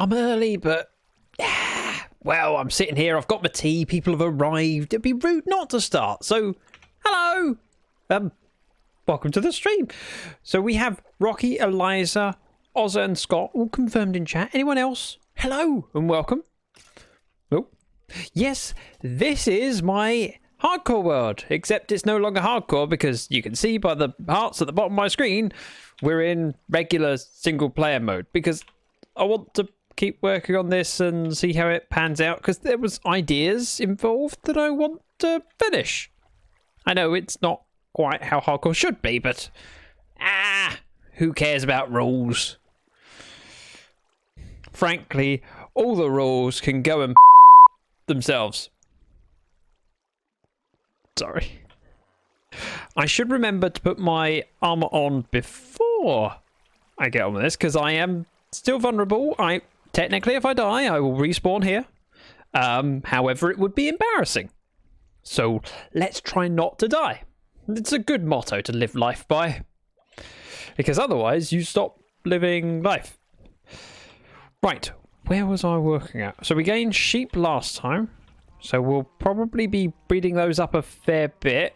I'm early, but yeah. Well, I'm sitting here. I've got my tea. People have arrived. It'd be rude not to start. So, hello. Welcome to the stream. So we have Rocky, Eliza, Ozza, and Scott all confirmed in chat. Anyone else? Hello and welcome. Oh, yes. This is my hardcore world, except it's no longer hardcore because you can see by the hearts at the bottom of my screen, we're in regular single player mode because I want to keep working on this and see how it pans out because there was ideas involved that I want to finish. I know it's not quite how hardcore should be, but who cares about rules? Frankly, all the rules can go and themselves. Sorry. I should remember to put my armor on before I get on with this because I am still vulnerable. Technically, if I die, I will respawn here. However, it would be embarrassing. So let's try not to die. It's a good motto to live life by. Because otherwise, you stop living life. Right, where was I working at? So we gained sheep last time. So we'll probably be breeding those up a fair bit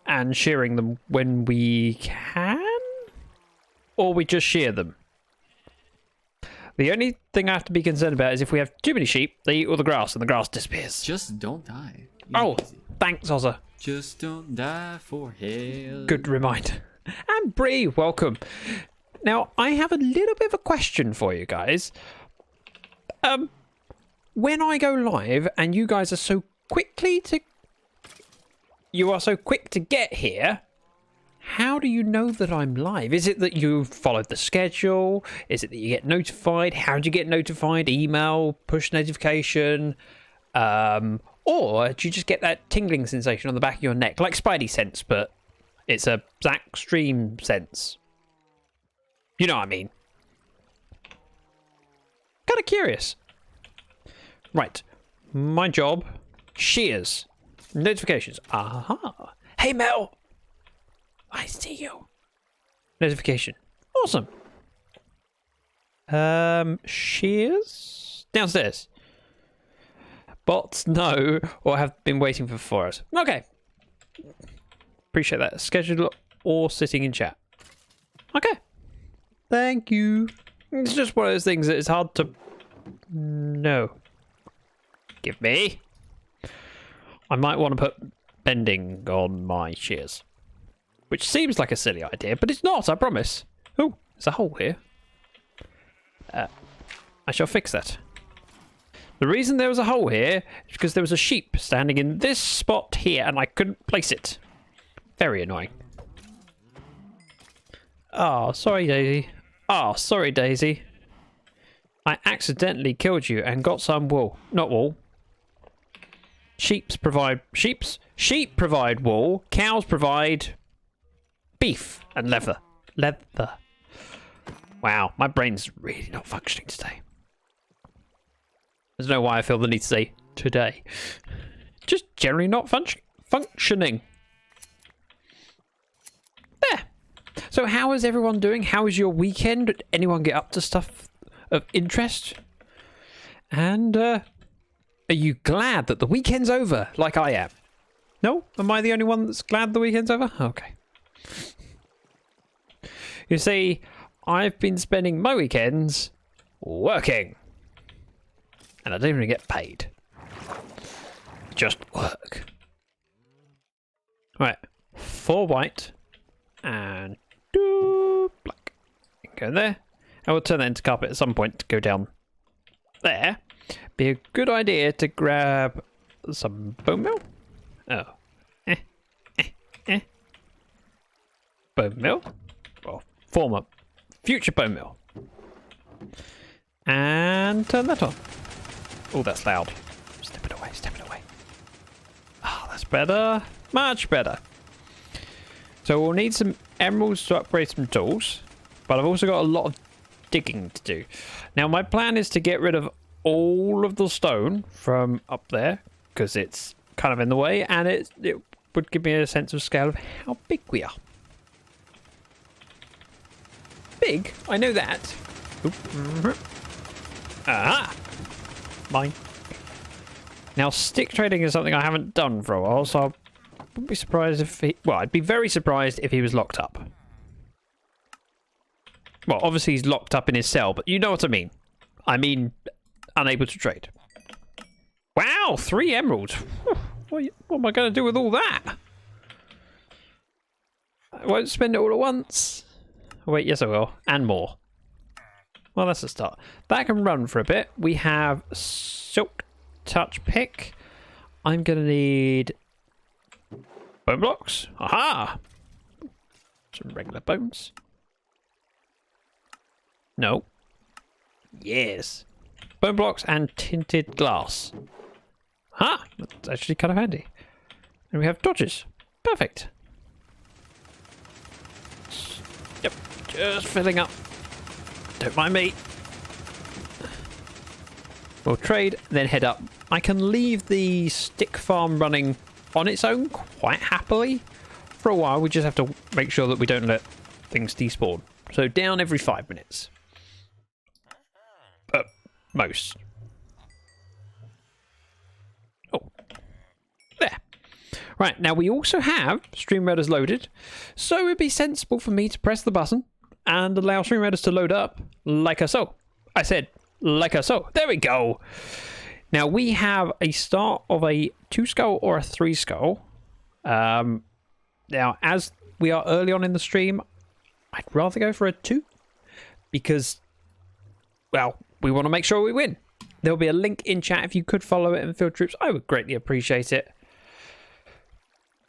and shearing them when we can? Or we just shear them? The only thing I have to be concerned about is if we have too many sheep, they eat all the grass and the grass disappears. Just don't die. Easy. Thanks, Ozza. Just don't die for hell. Good reminder. And Bree, welcome. Now, I have a little bit of a question for you guys. When I go live and you guys are so quick to get here, how do you know that I'm live? Is it that you followed the schedule? Is it that you get notified? How do you get notified? Email, push notification? Or do you just get that tingling sensation on the back of your neck? Like Spidey sense, but it's a Zach stream sense. You know what I mean? Kind of curious. Right. My job. Shears. Notifications. Aha. Hey, Mel. I see you. Notification. Awesome. Shears? Downstairs. Bots, no, or have been waiting for us. Okay. Appreciate that. Schedule or sitting in chat. Okay. Thank you. It's just one of those things that it's hard to know. Give me. I might want to put bending on my shears. Which seems like a silly idea, but it's not, I promise. Oh, there's a hole here. I shall fix that. The reason there was a hole here is because there was a sheep standing in this spot here and I couldn't place it. Very annoying. Oh, sorry, Daisy. Oh, sorry, Daisy. I accidentally killed you and got some wool. Not wool. Sheep provide wool. Cows provide beef and leather. Wow, my brain's really not functioning today. I don't know why I feel the need to say today. Just generally not functioning. There. So how is everyone doing? How is your weekend? Did anyone get up to stuff of interest? And are you glad that the weekend's over like I am? No? Am I the only one that's glad the weekend's over? Okay. You see, I've been spending my weekends working. And I don't even get paid. Just work. Right. 4 white. And 2 black. Go there. I will turn that into carpet at some point to go down there. Be a good idea to grab some bone meal. Oh. Bone meal. Well, former. Future bone meal. And turn that on. Oh, that's loud. Step it away, step it away. Oh, that's better. Much better. So we'll need some emeralds to upgrade some tools. But I've also got a lot of digging to do. Now, my plan is to get rid of all of the stone from up there. Because it's kind of in the way. And it would give me a sense of scale of how big we are. Big? I know that. Ah! Mine. Now, stick trading is something I haven't done for a while, so I wouldn't be surprised if he... Well, I'd be very surprised if he was locked up. Well, obviously he's locked up in his cell, but you know what I mean. I mean, unable to trade. Wow, 3 emeralds. What am I going to do with all that? I won't spend it all at once. Oh, wait, yes I will. And more. Well, that's a start. That can run for a bit. We have silk touch pick. I'm going to need bone blocks. Aha! Some regular bones. No. Yes. Bone blocks and tinted glass. Ah, that's actually kind of handy. And we have dodges. Perfect. Yep, just filling up. Don't mind me. We'll trade, then head up. I can leave the stick farm running on its own quite happily. For a while, we just have to make sure that we don't let things despawn. So down every 5 minutes. Most. Oh. There. Right, now we also have Stream Readers loaded, so it'd be sensible for me to press the button and allow Stream Readers to load up like so. I said like so. There we go. Now we have a start of a 2 skull or a 3 skull. Now, as we are early on in the stream, I'd rather go for a 2 because, well, we want to make sure we win. There'll be a link in chat if you could follow it in Field Troops. I would greatly appreciate it.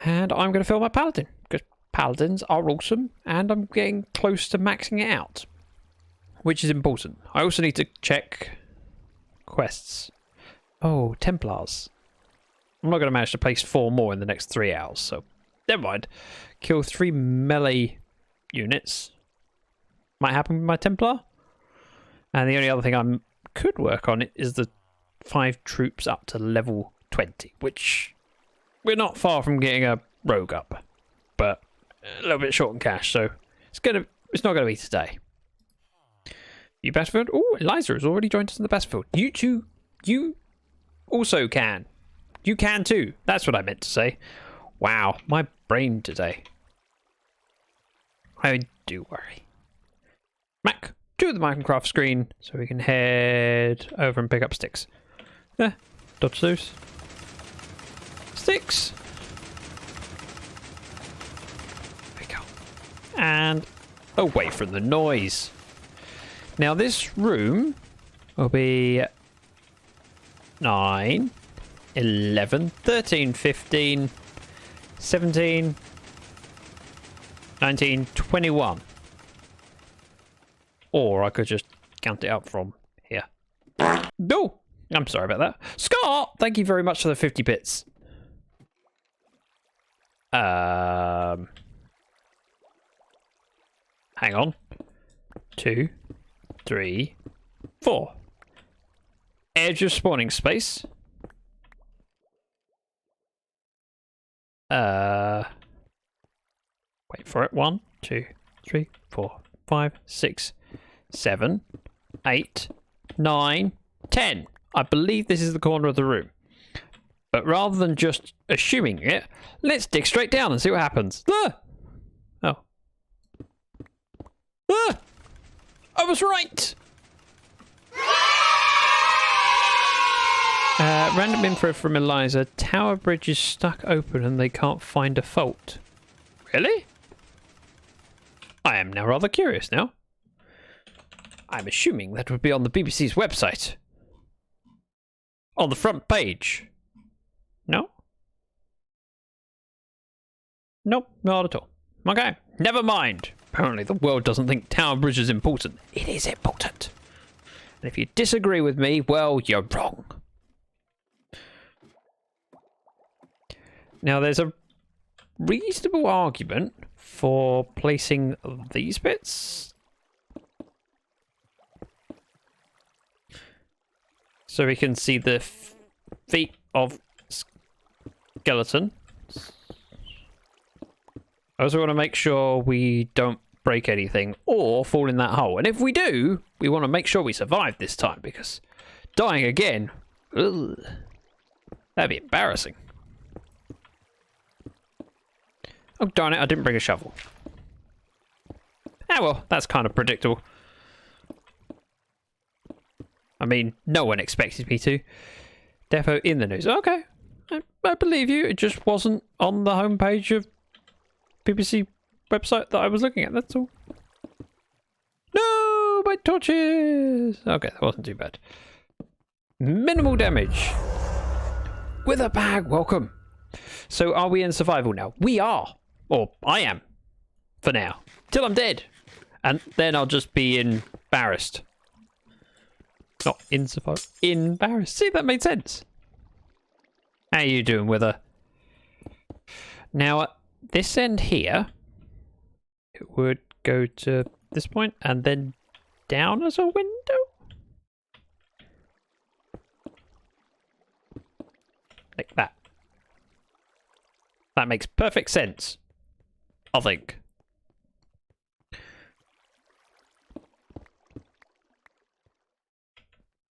And I'm going to fill my Paladin, because Paladins are awesome, and I'm getting close to maxing it out, which is important. I also need to check quests. Oh, Templars. I'm not going to manage to place 4 more in the next 3 hours, so never mind. Kill 3 melee units. Might happen with my Templar. And the only other thing I could work on is the 5 troops up to level 20, which we're not far from getting a rogue up, but a little bit short on cash, so it's not gonna be today. You Battlefield? Oh, Eliza has already joined us in the Battlefield. You also can. You can too. That's what I meant to say. Wow, my brain today. I do worry. Mac, to the Minecraft screen so we can head over and pick up sticks. There, dodge those. Sticks. There we go. And away from the noise. Now this room will be 9, 11, 13, 15, 17, 19, 21. Or I could just count it out from here. No! I'm sorry about that. Scott! Thank you very much for the 50 bits. Hang on. 2, 3, 4. Edge of spawning space. Wait for it. 1, 2, 3, 4, 5, 6, 7, 8, 9, 10. I believe this is the corner of the room. But rather than just assuming it, let's dig straight down and see what happens. Ah! Oh. Ah! I was right! Random info from Eliza. Tower bridge is stuck open and they can't find a fault. Really? I am now rather curious now. I'm assuming that would be on the BBC's website. On the front page. No? Nope, not at all. Okay, never mind. Apparently the world doesn't think Tower Bridge is important. It is important. And if you disagree with me, well, you're wrong. Now there's a reasonable argument for placing these bits. So we can see the feet of skeleton. I also want to make sure we don't break anything or fall in that hole. And if we do, we want to make sure we survive this time, because dying again, ugh, that'd be embarrassing. Oh, darn it, I didn't bring a shovel. Ah, well, that's kind of predictable. I mean, no one expected me to. Defo in the news. Okay, I believe you. It just wasn't on the homepage of BBC website that I was looking at, that's all. No, my torches! Okay, that wasn't too bad. Minimal damage. With a bag, welcome. So are we in survival now? We are. Or I am. For now. Till I'm dead. And then I'll just be embarrassed. Not in survival. Embarrassed. See, that made sense. How you doing, Wither? Now, at this end here, it would go to this point and then down as a window. Like that. That makes perfect sense, I think.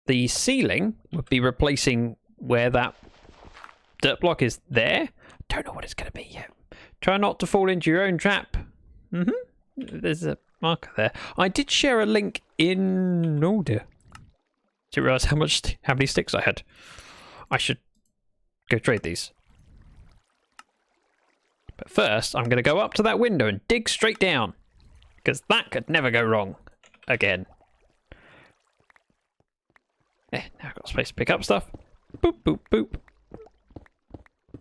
The ceiling would be replacing where that dirt block is there. Don't know what it's going to be yet. Try not to fall into your own trap. There's a marker there. I did share a link in... Oh dear. Didn't realise how many sticks I had. I should go trade these. But first, I'm going to go up to that window and dig straight down. Because that could never go wrong. Again. Now I've got space to pick up stuff. Boop, boop, boop.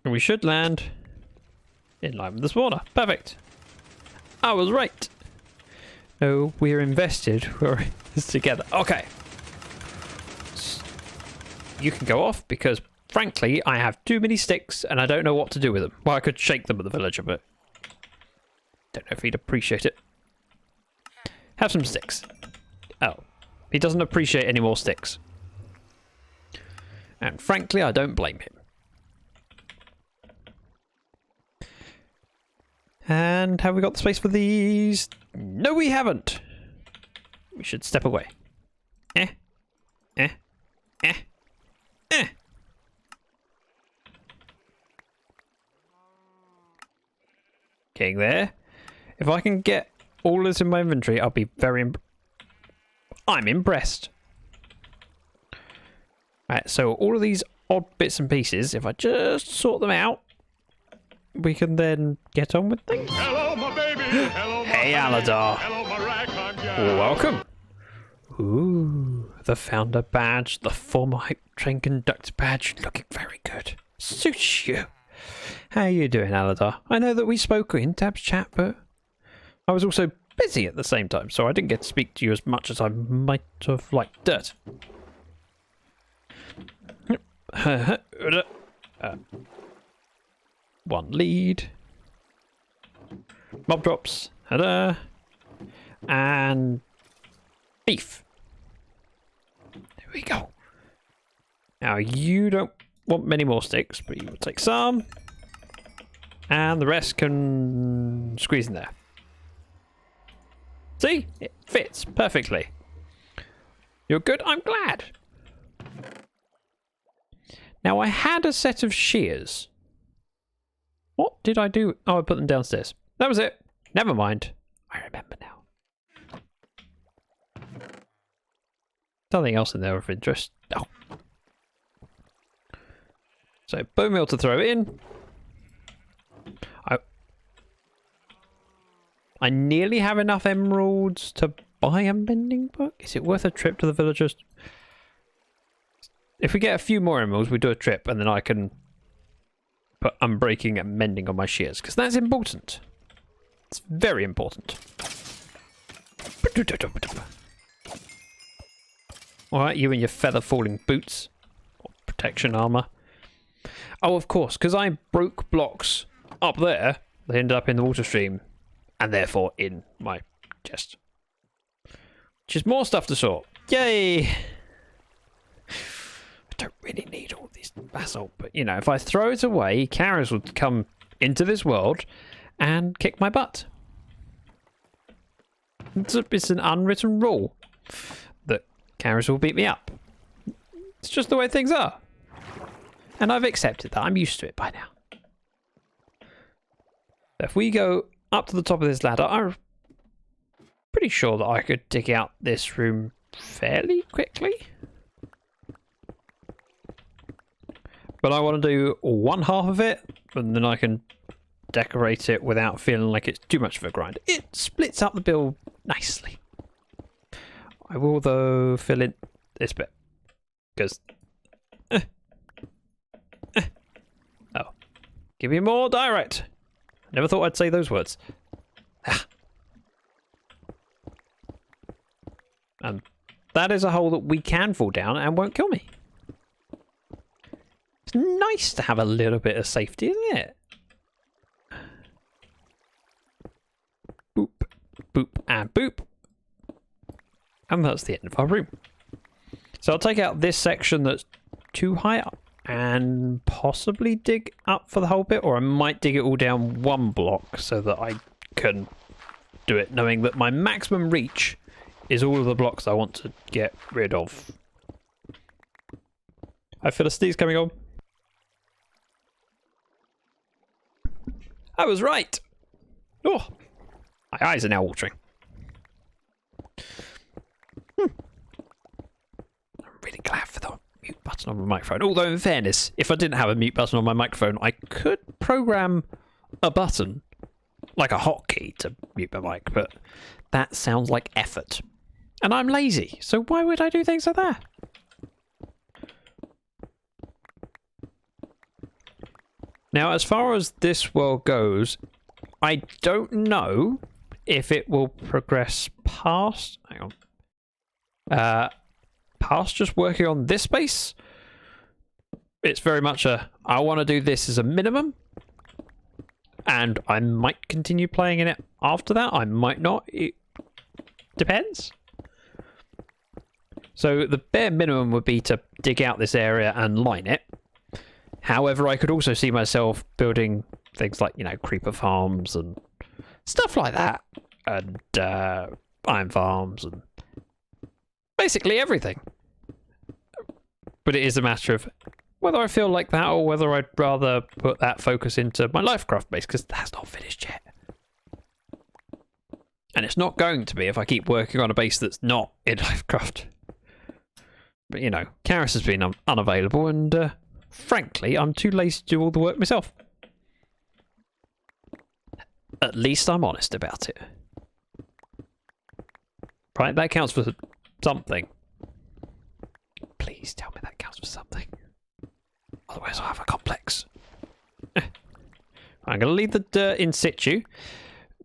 And we should land in line with the spawner. Perfect. I was right. No, we're invested. We're in this together. Okay. You can go off because, frankly, I have too many sticks and I don't know what to do with them. Well, I could shake them at the villager, but don't know if he'd appreciate it. Have some sticks. Oh. He doesn't appreciate any more sticks. And frankly, I don't blame him. And have we got the space for these? No, we haven't. We should step away. Getting there. If I can get all this in my inventory, I'll be very... I'm impressed. Right, so all of these odd bits and pieces, if I just sort them out, we can then get on with things. Hello, my baby. Hello, my Hey, honey. Aladar. Hello, my ragtime gal. Welcome. Ooh, the founder badge, the former hype train conductor badge, looking very good. Suits you. How you doing, Aladar? I know that we spoke in Tab's chat, but I was also busy at the same time, so I didn't get to speak to you as much as I might have liked. Dirt. One lead. Mob drops. And beef. There we go. Now you don't want many more sticks, but you will take some. And the rest can squeeze in there. See? It fits perfectly. You're good? I'm glad. Now I had a set of shears. What did I do? Oh, I put them downstairs. That was it. Never mind. I remember now. Something else in there of interest. Oh. So, bone meal to throw in. I nearly have enough emeralds to buy a mending book. Is it worth a trip to the villagers? If we get a few more emeralds, we do a trip, and then I can put unbreaking and mending on my shears, because that's important. It's very important. Alright, you and your feather falling boots. Or protection armor. Oh, of course, because I broke blocks up there, they ended up in the water stream, and therefore in my chest. Which is more stuff to sort. Yay! I don't really need all this basalt, but you know, if I throw it away, carrots would come into this world and kick my butt. It's an unwritten rule. Karis will beat me up. It's just the way things are. And I've accepted that. I'm used to it by now. If we go up to the top of this ladder, I'm pretty sure that I could dig out this room fairly quickly. But I want to do one half of it, and then I can decorate it without feeling like it's too much of a grind. It splits up the bill nicely. I will, though, fill in this bit. Because... Oh. Give me more direct. Never thought I'd say those words. And that is a hole that we can fall down and won't kill me. It's nice to have a little bit of safety, isn't it? Boop, boop, and boop. And that's the end of our room. So I'll take out this section that's too high up and possibly dig up for the whole bit, or I might dig it all down one block so that I can do it knowing that my maximum reach is all of the blocks I want to get rid of. I feel a sneeze coming on. I was right. Oh, my eyes are now watering. I'm really glad for the mute button on my microphone. Although, in fairness, if I didn't have a mute button on my microphone, I could program a button, like a hotkey, to mute my mic, but that sounds like effort. And I'm lazy, so why would I do things like that? Now, as far as this world goes, I don't know if it will progress past... Hang on. Past just working on this space. It's very much a, I want to do this as a minimum. And I might continue playing in it after that. I might not. It depends. So the bare minimum would be to dig out this area and line it. However, I could also see myself building things like, you know, creeper farms and stuff like that. And iron farms and basically everything. But it is a matter of whether I feel like that or whether I'd rather put that focus into my Lifecraft base, because that's not finished yet. And it's not going to be if I keep working on a base that's not in Lifecraft. But, you know, Karis has been unavailable and... frankly, I'm too lazy to do all the work myself. At least I'm honest about it. Right, that counts for something. Please tell me that counts for something. Otherwise I'll have a complex. I'm going to leave the dirt in situ.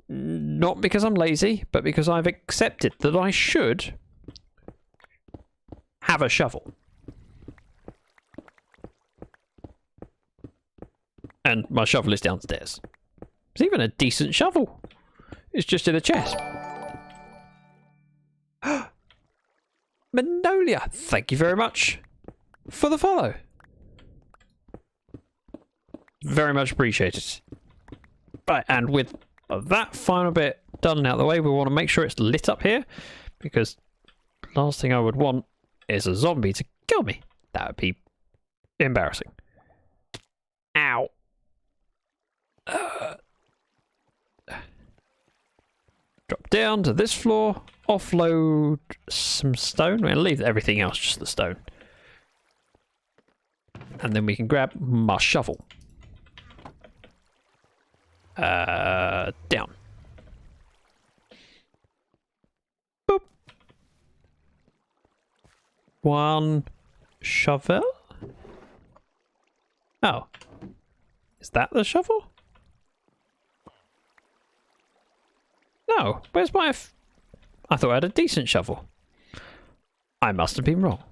Not because I'm lazy, but because I've accepted that I should have a shovel. And my shovel is downstairs. It's even a decent shovel. It's just in a chest. Magnolia, thank you very much for the follow. Very much appreciated. Right, and with that final bit done and out of the way, we want to make sure it's lit up here, because the last thing I would want is a zombie to kill me. That would be embarrassing. Ow. Drop down to this floor, offload some stone. We're going to leave everything else, just the stone. And then we can grab my shovel. Down. Boop. One shovel? Oh. Is that the shovel? No, where's my... I thought I had a decent shovel. I must have been wrong.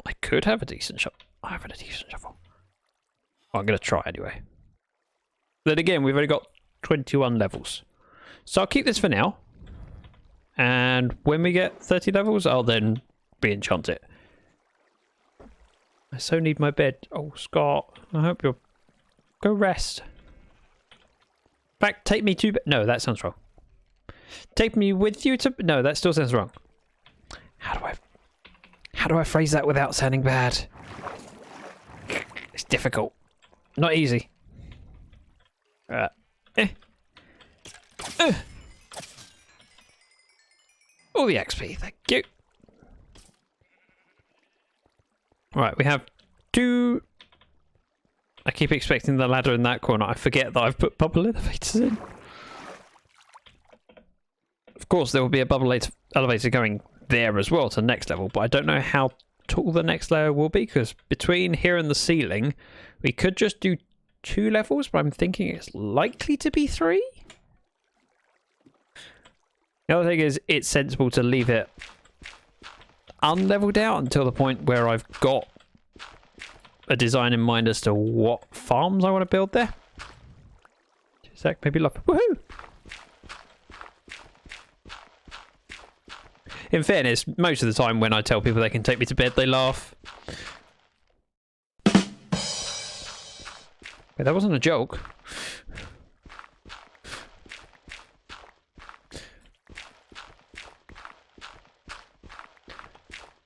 I could have a decent shovel. I have a decent shovel. Well, I'm going to try anyway. Then again, we've only got 21 levels. So I'll keep this for now. And when we get 30 levels, I'll then re-enchant it. I so need my bed. Oh, Scott, I hope you'll... Go rest. In fact, take me to bed. No, that sounds wrong. Take me with you to... No, that still sounds wrong. How do I phrase that without sounding bad? It's difficult. Not easy. All the XP, thank you. Right, we have 2... I keep expecting the ladder in that corner. I forget that I've put bubble elevators in. Of course, there will be a bubble elevator going there as well to the next level, but I don't know how tall the next layer will be, because between here and the ceiling, we could just do 2 levels, but I'm thinking it's likely to be 3. The other thing is, it's sensible to leave it unleveled out until the point where I've got a design in mind as to what farms I want to build there. Zach, maybe love. Woohoo! In fairness, most of the time when I tell people they can take me to bed, they laugh. Wait, that wasn't a joke.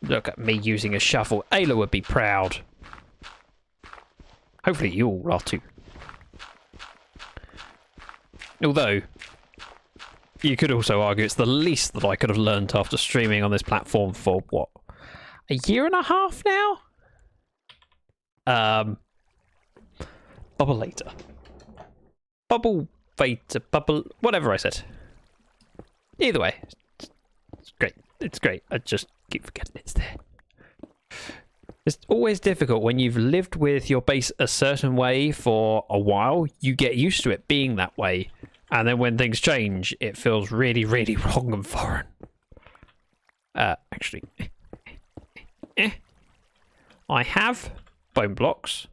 Look at me using a shovel. Ayla would be proud. Hopefully you all are too. Although, you could also argue it's the least that I could have learned after streaming on this platform for, what, a year and a half now? Bubble-later. Bubble-vator, bubble... whatever I said. Either way, it's great. It's great. I just keep forgetting it's there. It's always difficult when you've lived with your base a certain way for a while. You get used to it being that way. And then when things change, it feels really, really wrong and foreign. Actually. I have bone blocks.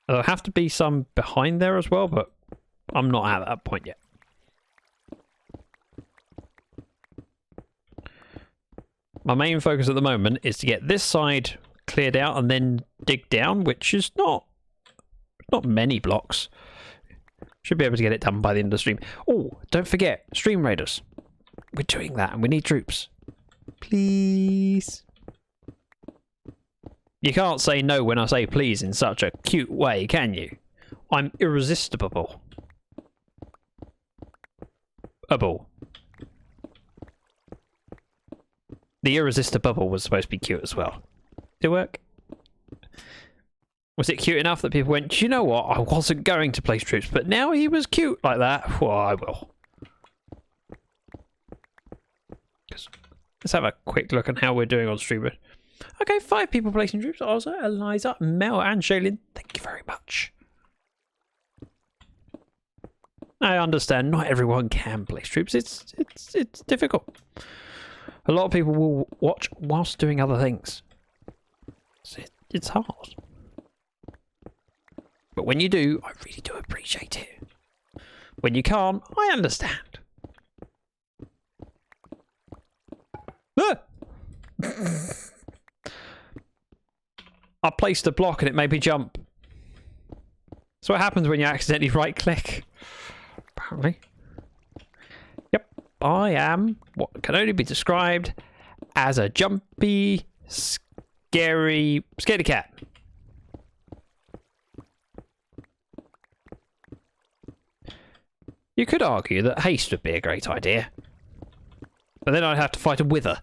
There'll have to be some behind there as well, but I'm not at that point yet. My main focus at the moment is to get this side cleared out and then dig down, which is not many blocks. Should be able to get it done by the end of the stream. Oh, don't forget, Stream Raiders. We're doing that and we need troops. Please. You can't say no when I say please in such a cute way, can you? I'm irresistible. The irresistible was supposed to be cute as well. Did it work? Was it cute enough that people went, do you know what? I wasn't going to place troops, but now he was cute like that. Well, I will. Let's have a quick look at how we're doing on stream. Okay, 5 people placing troops. Also, Eliza, Mel, and Shailene. Thank you very much. I understand not everyone can place troops. It's difficult. A lot of people will watch whilst doing other things. It's hard. But when you do, I really do appreciate it. When you can't, I understand. Ah! I placed a block and it made me jump. That's what happens when you accidentally right-click. Apparently. Yep, I am what can only be described as a jumpy, scaredy cat. You could argue that haste would be a great idea. But then I'd have to fight a wither.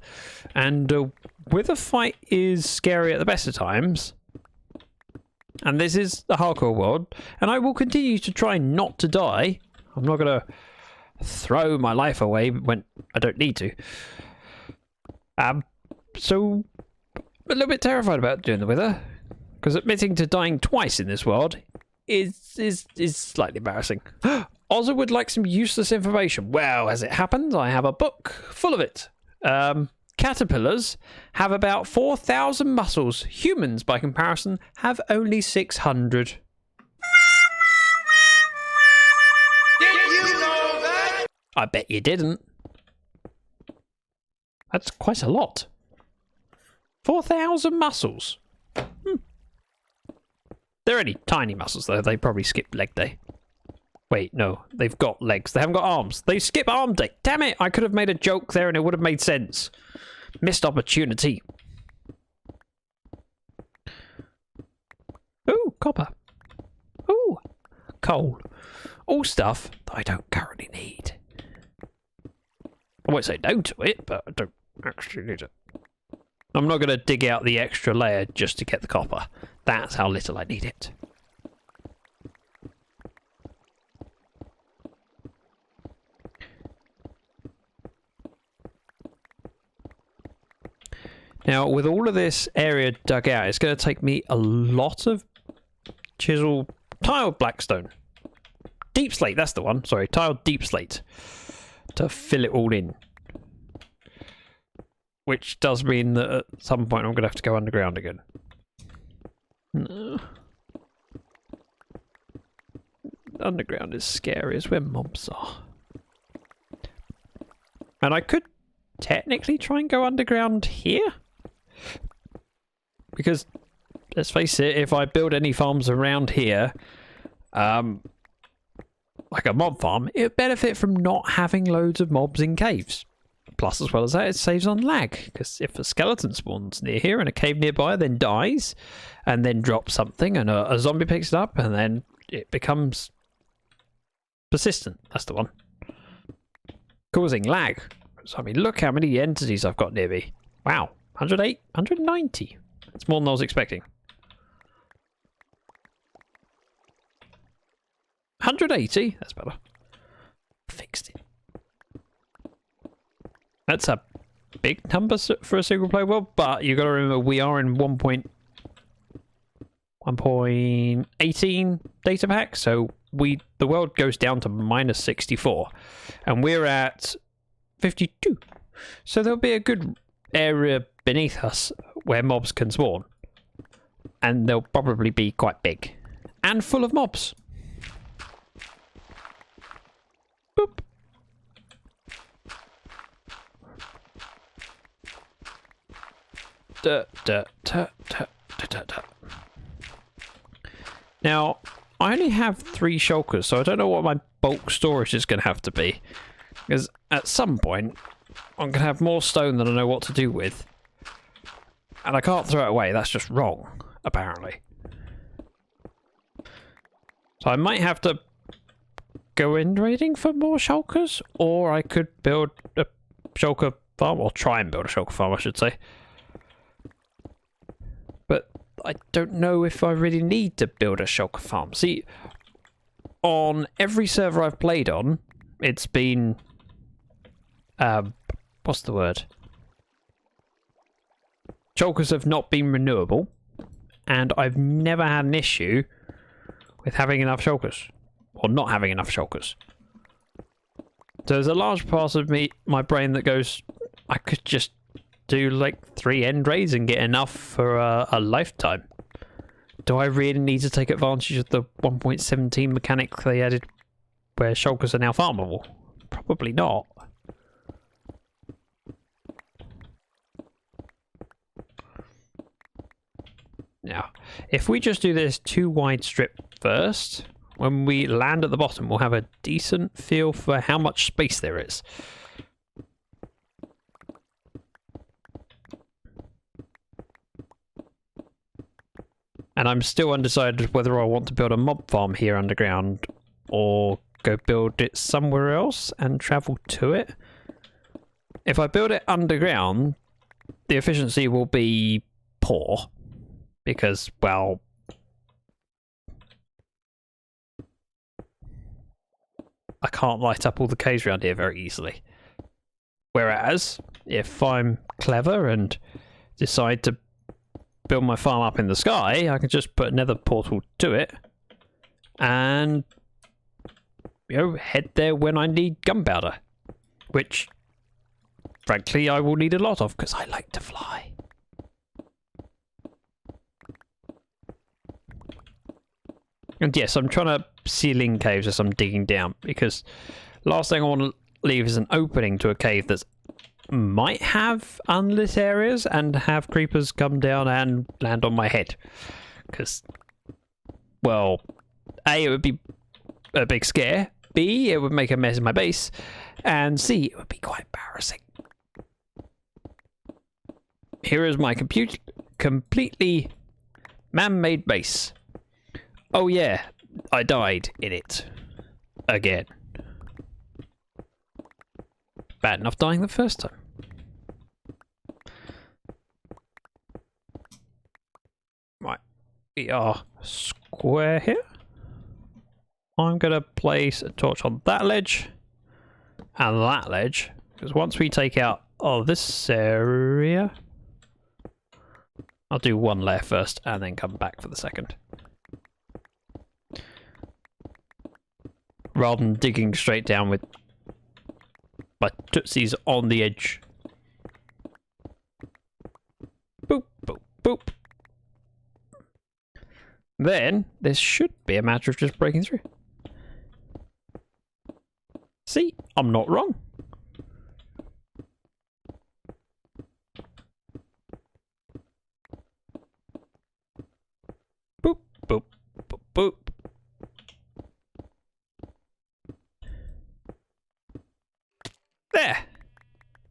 And a wither fight is scary at the best of times. And this is the hardcore world. And I will continue to try not to die. I'm not going to throw my life away when I don't need to. So, a little bit terrified about doing the wither. Because admitting to dying twice in this world is slightly embarrassing. Ozza would like some useless information. Well, as it happens, I have a book full of it. Caterpillars have about 4,000 muscles. Humans, by comparison, have only 600. Did you know that? I bet you didn't. That's quite a lot. 4,000 muscles. They're only tiny muscles, though. They probably skip leg day. Wait, no. They've got legs. They haven't got arms. They skip arm day. Damn it! I could have made a joke there and it would have made sense. Missed opportunity. Ooh, copper. Ooh, coal. All stuff that I don't currently need. I won't say no to it, but I don't actually need it. I'm not going to dig out the extra layer just to get the copper. That's how little I need it. Now, with all of this area dug out, it's going to take me a lot of chisel tiled blackstone. Deep slate, that's the one. Sorry, tiled deep slate. To fill it all in. Which does mean that at some point I'm going to have to go underground again. No. Underground is scary, it's where mobs are. And I could technically try and go underground here. Because, let's face it, if I build any farms around here, like a mob farm, it would benefit from not having loads of mobs in caves. Plus, as well as that, it saves on lag. Because if a skeleton spawns near here and a cave nearby, then dies, and then drops something, and a zombie picks it up, and then it becomes persistent. That's the one. Causing lag. So, I mean, look how many entities I've got near me. Wow. 108? 190. That's more than I was expecting. 180? That's better. Fixed it. That's a big number for a single player world, but you got to remember we are in 1.18 data pack, so the world goes down to minus 64, and we're at 52. So there'll be a good area beneath us where mobs can spawn, and they'll probably be quite big and full of mobs. Boop. Now, I only have 3 shulkers, so I don't know what my bulk storage is going to have to be. Because at some point, I'm going to have more stone than I know what to do with. And I can't throw it away, that's just wrong, apparently. So I might have to go in raiding for more shulkers, or I could build a shulker farm, or try and build a shulker farm, I should say. But I don't know if I really need to build a shulker farm. See, on every server I've played on, it's been... what's the word? Shulkers have not been renewable, and I've never had an issue with having enough shulkers, or not having enough shulkers. So there's a large part of my brain that goes, I could just do like 3 end raids and get enough for a lifetime. Do I really need to take advantage of the 1.17 mechanic they added where shulkers are now farmable? Probably not. Now, if we just do this 2 wide strip first, when we land at the bottom, we'll have a decent feel for how much space there is. And I'm still undecided whether I want to build a mob farm here underground or go build it somewhere else and travel to it. If I build it underground, the efficiency will be poor. Because, well, I can't light up all the caves around here very easily. Whereas, if I'm clever and decide to build my farm up in the sky, I can just put another portal to it and, you know, head there when I need gunpowder. Which, frankly, I will need a lot of because I like to fly. And yes, I'm trying to seal in caves as I'm digging down, because last thing I want to leave is an opening to a cave that might have unlit areas and have creepers come down and land on my head. Because, well, A, it would be a big scare. B, it would make a mess in my base. And C, it would be quite embarrassing. Here is my completely man-made base. Oh yeah, I died in it. Again. Bad enough dying the first time. Right, we are square here. I'm going to place a torch on that ledge and that ledge, because once we take out this area, I'll do one layer first and then come back for the second. Rather than digging straight down with my tootsies on the edge. Boop, boop, boop. Then, this should be a matter of just breaking through. See, I'm not wrong. Boop, boop, boop, boop. There!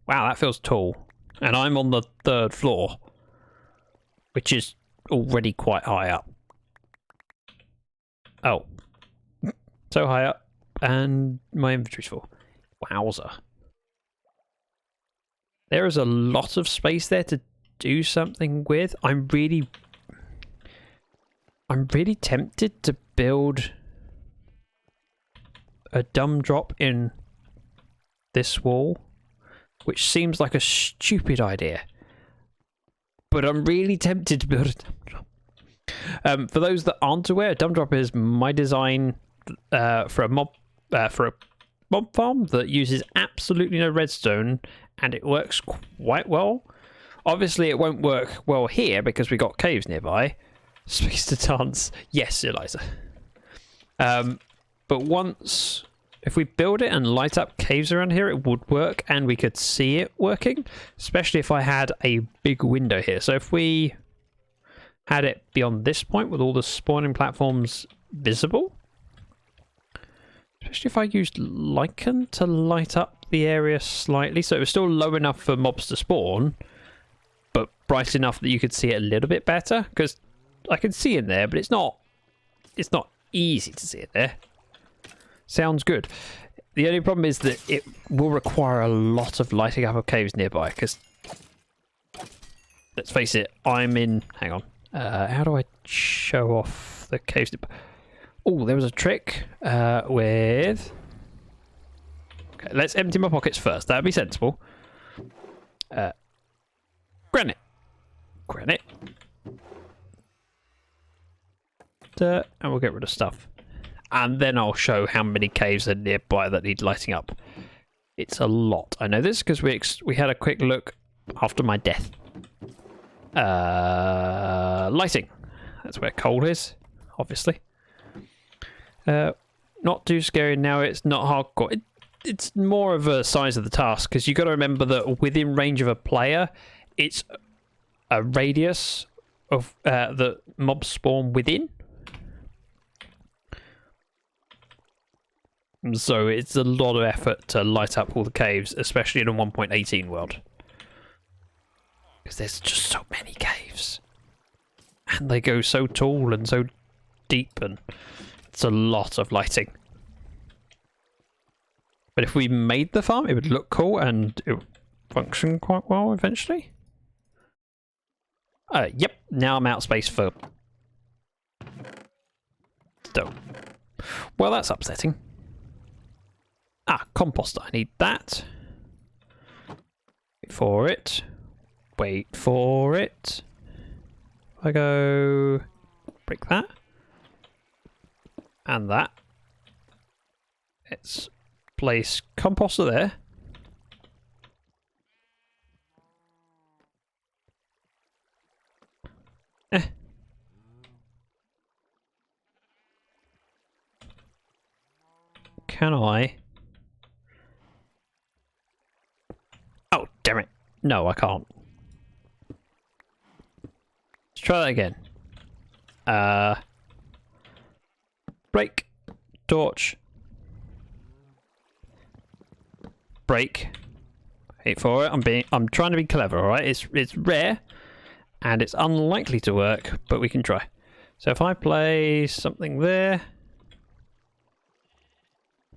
Wow, that feels tall. And I'm on the 3rd floor, which is already quite high up. Oh. So high up. And my inventory's full. Wowza. There is a lot of space there to do something with. I'm really tempted to build a dumb drop in this wall, which seems like a stupid idea. But I'm really tempted to build a dumb drop. For those that aren't aware, a dumb drop is my design for a mob farm that uses absolutely no redstone, and it works quite well. Obviously, it won't work well here because we got caves nearby. Space to dance. Yes, Eliza. But once, if we build it and light up caves around here, it would work, and we could see it working, especially if I had a big window here. So if we had it beyond this point with all the spawning platforms visible, especially if I used lichen to light up the area slightly, so it was still low enough for mobs to spawn, but bright enough that you could see it a little bit better, because I can see in there, but it's not easy to see it there. Sounds good. The only problem is that it will require a lot of lighting up of caves nearby, because let's face it, I'm in... Hang on. How do I show off the caves? Oh, there was a trick with... Okay, let's empty my pockets first. That would be sensible. Granite. Granite. And we'll get rid of stuff. And then I'll show how many caves are nearby that need lighting up. It's a lot. I know this because we had a quick look after my death. Lighting. That's where coal is, obviously. Not too scary now. It's not hardcore. It's more of a size of the task, because you got to remember that within range of a player, it's a radius of the mobs spawn within. So it's a lot of effort to light up all the caves, especially in a 1.18 world, because there's just so many caves, and they go so tall and so deep, and it's a lot of lighting. But if we made the farm, it would look cool and it would function quite well eventually. Yep, now I'm out of space for stone. Well, that's upsetting. Ah, composter. I need that. Wait for it. Wait for it. I go break that. And that. Let's place composter there. Can I? Oh, damn it. No, I can't. Let's try that again. Break. torch. Break. Wait for it. I'm trying to be clever, alright? It's rare and it's unlikely to work, but we can try. So if I play something there,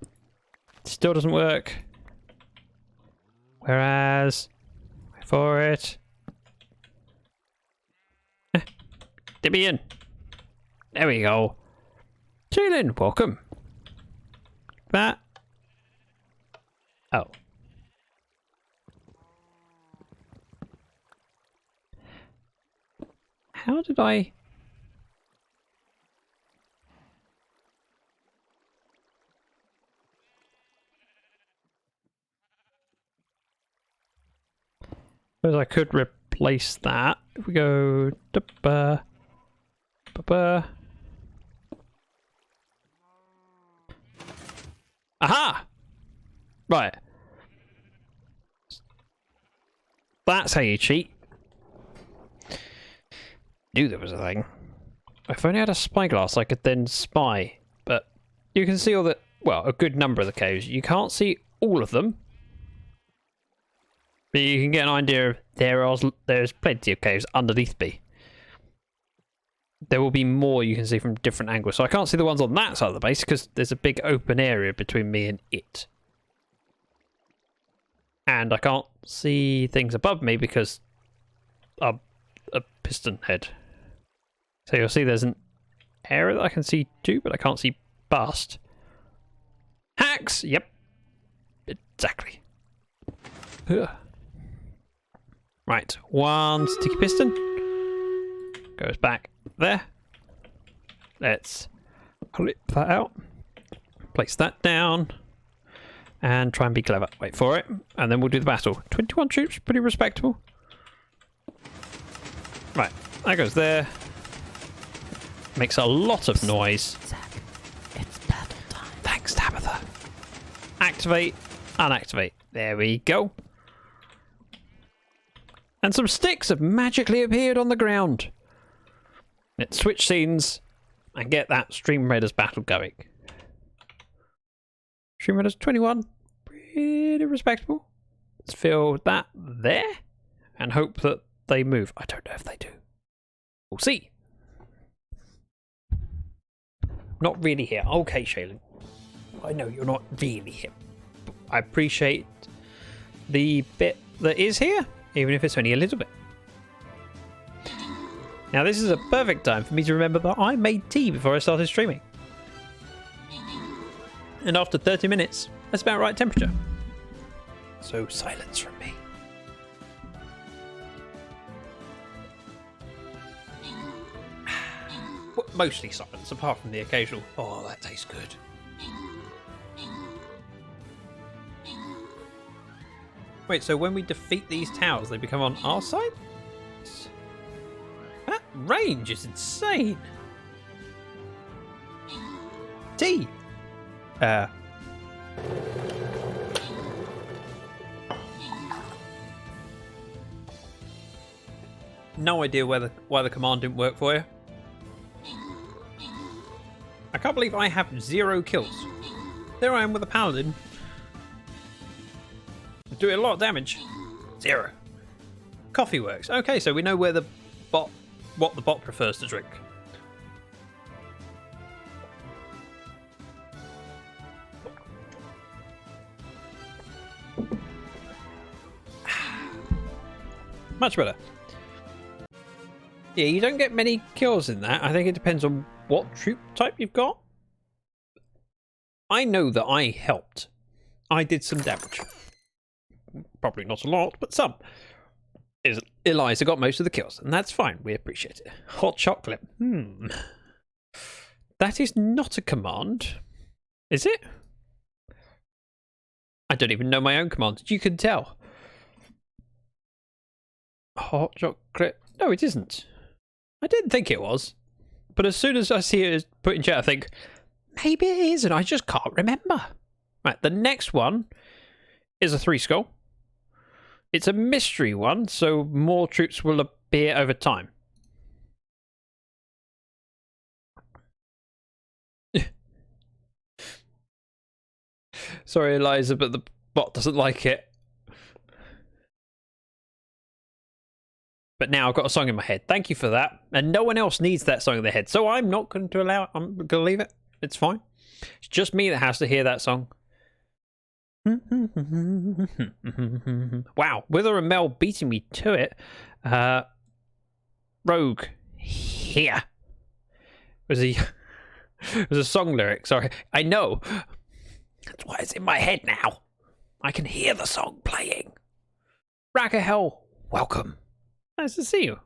it still doesn't work. Whereas, wait for it. Dip me in. There we go. Jalen, welcome. That. Oh. How did I... Suppose I could replace that. If we go... Aha! Right. That's how you cheat. Knew there was a thing. If I only had a spyglass, I could then spy. But you can see all the... Well, a good number of the caves. You can't see all of them. But you can get an idea of there's plenty of caves underneath me. There will be more you can see from different angles. So I can't see the ones on that side of the base because there's a big open area between me and it. And I can't see things above me because I'm a piston head. So you'll see there's an area that I can see too, but I can't see past. Hacks! Yep. Exactly. Ugh. Right, one sticky piston. Goes back there. Let's clip that out. Place that down. And try and be clever. Wait for it. And then we'll do the battle. 21 troops, pretty respectable. Right, that goes there. Makes a lot of noise. Zach, it's battle time. Thanks, Tabitha. Activate, unactivate. There we go. And some sticks have magically appeared on the ground. Let's switch scenes and get that Stream Raiders battle going. Stream Raiders 21. Pretty respectable. Let's fill that there and hope that they move. I don't know if they do. We'll see. Not really here. Okay, Shaylin. I know you're not really here. I appreciate the bit that is here, even if it's only a little bit. Now this is a perfect time for me to remember that I made tea before I started streaming. And after 30 minutes, that's about right temperature. So silence from me. Mostly silence, apart from the occasional, oh, that tastes good. Wait, so when we defeat these towers, they become on our side? That range is insane. T. No idea why the command didn't work for you. I can't believe I have 0 kills. There I am with a paladin. Doing a lot of damage. 0. Coffee works. Okay, so we know where what the bot prefers to drink. Much better. Yeah, you don't get many kills in that. I think it depends on what troop type you've got. I know that I helped. I did some damage. Probably not a lot, but some. Eliza got most of the kills, and that's fine. We appreciate it. Hot chocolate. That is not a command. Is it? I don't even know my own commands. You can tell. Hot chocolate. No, it isn't. I didn't think it was. But as soon as I see it put in chat, I think, maybe it is, and I just can't remember. Right, the next one is a 3 skull. It's a mystery one, so more troops will appear over time. Sorry, Eliza, but the bot doesn't like it. But now I've got a song in my head. Thank you for that. And no one else needs that song in their head. So I'm not going to allow it. I'm going to leave it. It's fine. It's just me that has to hear that song. Wow. Wither and Mel beating me to it. Rogue. Here. It was a song lyric. Sorry. I know. That's why it's in my head now. I can hear the song playing. Rackahel, welcome. Nice to see you.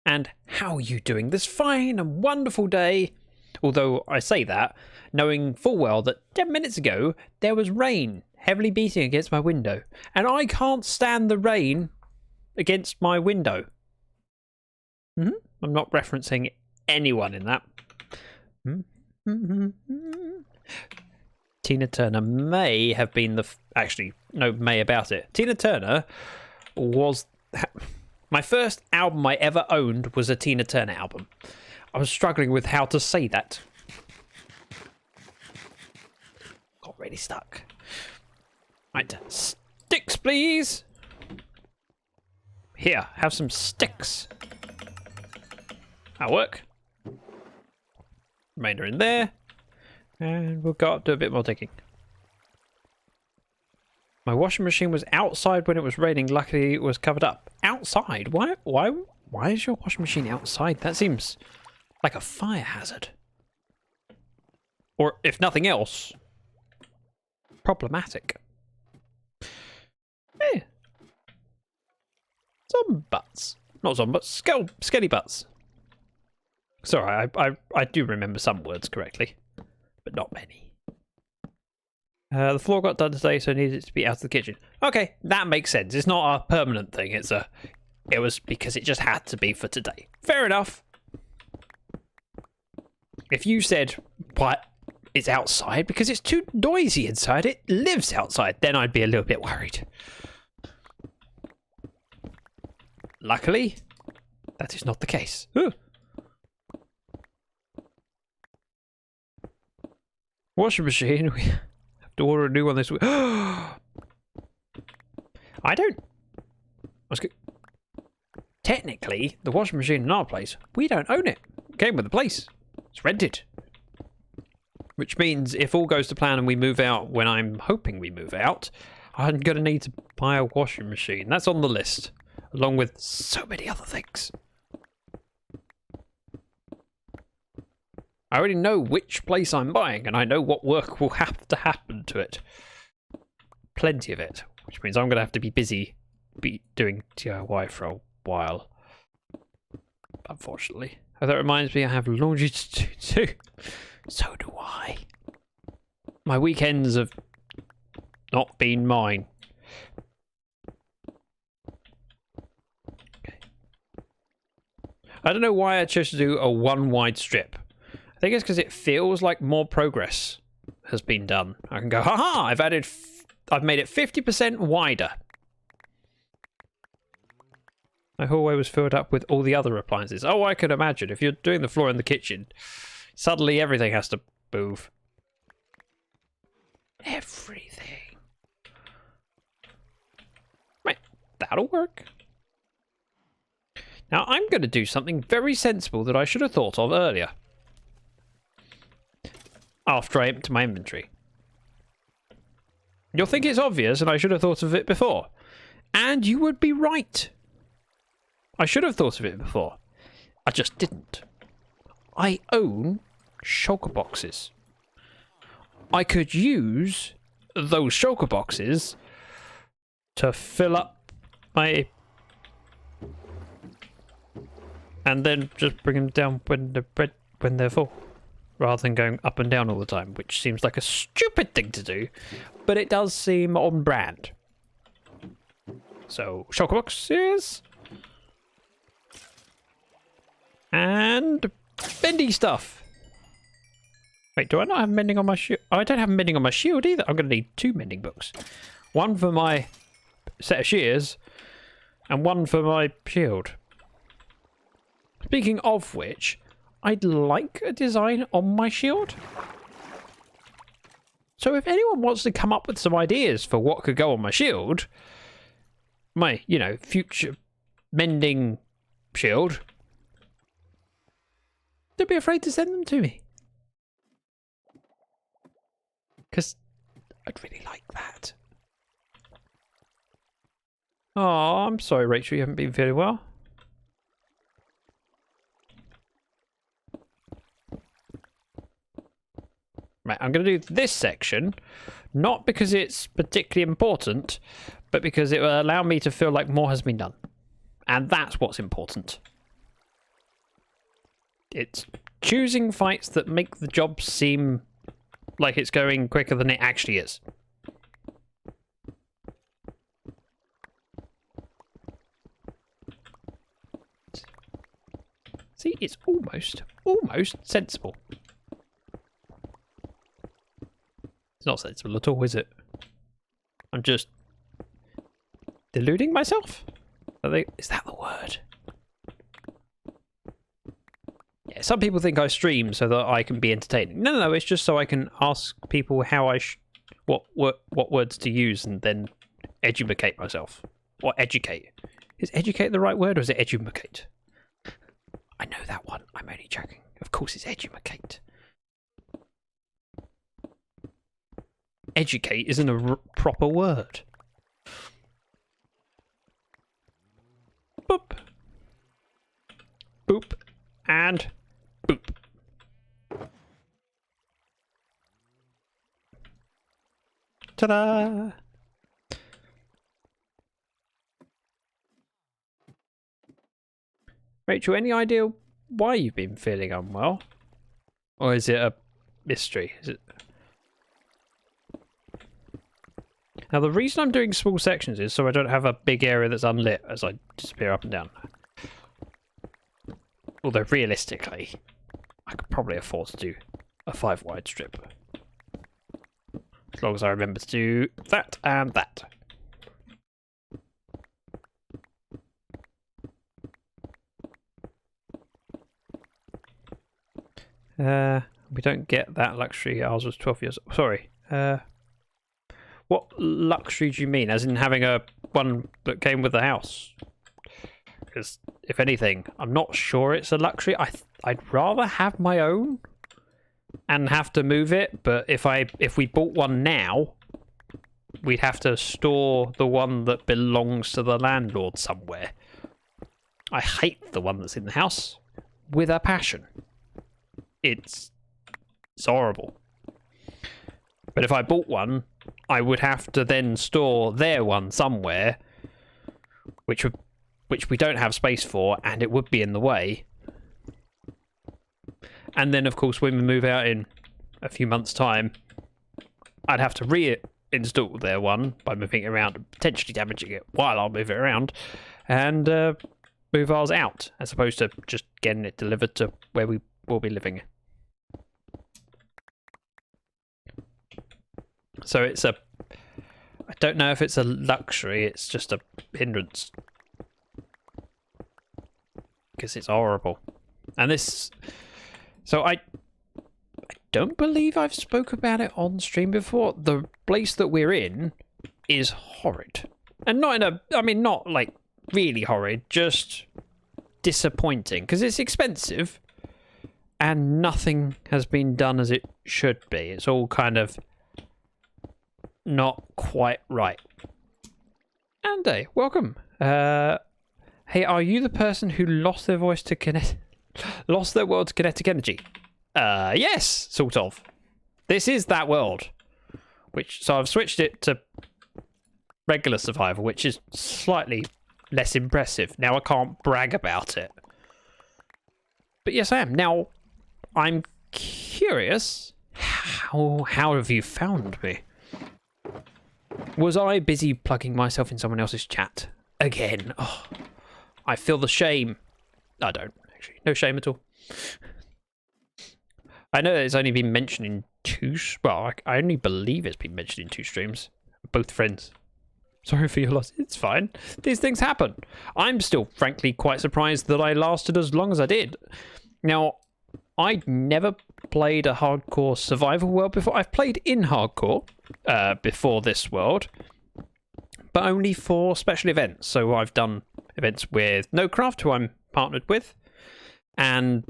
And how are you doing this fine and wonderful day? Although I say that, knowing full well that 10 minutes ago there was rain heavily beating against my window. And I can't stand the rain against my window. I'm not referencing anyone in that. Tina Turner may have been the... Actually, no, May about it. Tina Turner was... My first album I ever owned was a Tina Turner album. I was struggling with how to say that. Got really stuck. Right, sticks, please. Here, have some sticks. That'll work. Remainder in there. And we'll go up to a bit more digging. My washing machine was outside when it was raining. Luckily, it was covered up. Outside? Why is your washing machine outside? That seems like a fire hazard. Or, if nothing else, problematic. Eh. Zombutts. Not zombutts. Skelly butts. Sorry, I do remember some words correctly, but not many. The floor got done today, so it needed to be out of the kitchen. Okay, that makes sense. It's not a permanent thing. It was because it just had to be for today. Fair enough. If you said, what, it's outside because it's too noisy inside, it lives outside, then I'd be a little bit worried. Luckily, that is not the case. Ooh. Washing machine. We have to order a new one this week. I don't... Technically, the washing machine in our place, we don't own it. It came with the place. It's rented. Which means if all goes to plan and we move out when I'm hoping we move out, I'm going to need to buy a washing machine. That's on the list, along with so many other things. I already know which place I'm buying, and I know what work will have to happen to it. Plenty of it, which means I'm going to have to be busy doing DIY for a while. Unfortunately. Oh, that reminds me, I have laundry to do too. So do I. My weekends have not been mine. Okay. I don't know why I chose to do a one wide strip. I think it's because it feels like more progress has been done. I can go, haha, I've made it 50% wider. My hallway was filled up with all the other appliances. Oh, I can imagine. If you're doing the floor in the kitchen, suddenly everything has to move. Everything. Right, that'll work. Now, I'm going to do something very sensible that I should have thought of earlier. After I empty my inventory. You'll think it's obvious and I should have thought of it before. And you would be right. I should have thought of it before. I just didn't. I own shulker boxes. I could use those shulker boxes to fill up my... and then just bring them down when they're full. Rather than going up and down all the time, which seems like a stupid thing to do, but it does seem on brand. So, shulker boxes. And bendy stuff. Wait, do I not have mending on my shield? Oh, I don't have mending on my shield either. I'm going to need 2 mending books. One for my set of shears, and one for my shield. Speaking of which, I'd like a design on my shield. So if anyone wants to come up with some ideas for what could go on my shield, my, you know, future mending shield, don't be afraid to send them to me. Because I'd really like that. Oh, I'm sorry, Rachel, you haven't been feeling well. Right, I'm going to do this section, not because it's particularly important, but because it will allow me to feel like more has been done. And that's what's important. It's choosing fights that make the job seem like it's going quicker than it actually is. See, it's almost sensible. It's not sensible at all, is it? I'm just deluding myself? Is that the word? Yeah, some people think I stream so that I can be entertaining. No, it's just so I can ask people how what words to use and then educate myself. Or educate. Is educate the right word or is it educate? I know that one. I'm only joking. Of course it's educate. Educate isn't a proper word. Boop. Boop. And boop. Ta-da! Rachel, any idea why you've been feeling unwell? Or is it a mystery? Is it... Now, the reason I'm doing small sections is so I don't have a big area that's unlit as I disappear up and down. Although, realistically, I could probably afford to do a 5-wide strip. As long as I remember to do that and that. We don't get that luxury. Ours was 12 years. Sorry. What luxury do you mean? As in having a one that came with the house? Because if anything, I'm not sure it's a luxury. I'd rather have my own and have to move it. But if we bought one now, we'd have to store the one that belongs to the landlord somewhere. I hate the one that's in the house with a passion. It's horrible. But if I bought one, I would have to then store their one somewhere, which we don't have space for, and it would be in the way. And then, of course, when we move out in a few months' time, I'd have to reinstall their one by moving it around and potentially damaging it while I'll move it around, and move ours out, as opposed to just getting it delivered to where we will be living. So it's I don't know if it's a luxury, it's just a hindrance. Because it's horrible. And this... So I don't believe I've spoke about it on stream before. The place that we're in is horrid. And not in a... I mean, not like really horrid, just disappointing. Because it's expensive. And nothing has been done as it should be. It's all kind of... not quite right. Andy, welcome. Hey, are you the person who lost their voice to lost their world to kinetic energy? Yes, sort of. This is that world. So I've switched it to regular survival, which is slightly less impressive. Now I can't brag about it. But yes, I am. Now, I'm curious, how have you found me? Was I busy plugging myself in someone else's chat? Again. Oh, I feel the shame. I don't, actually. No shame at all. I know it's only been mentioned in two... Well, I only believe it's been mentioned in 2 streams. Both friends. Sorry for your loss. It's fine. These things happen. I'm still, frankly, quite surprised that I lasted as long as I did. Now, I'd never played a hardcore survival world before. I've played in hardcore before this world, but only for special events. So I've done events with NoCraft, who I'm partnered with, and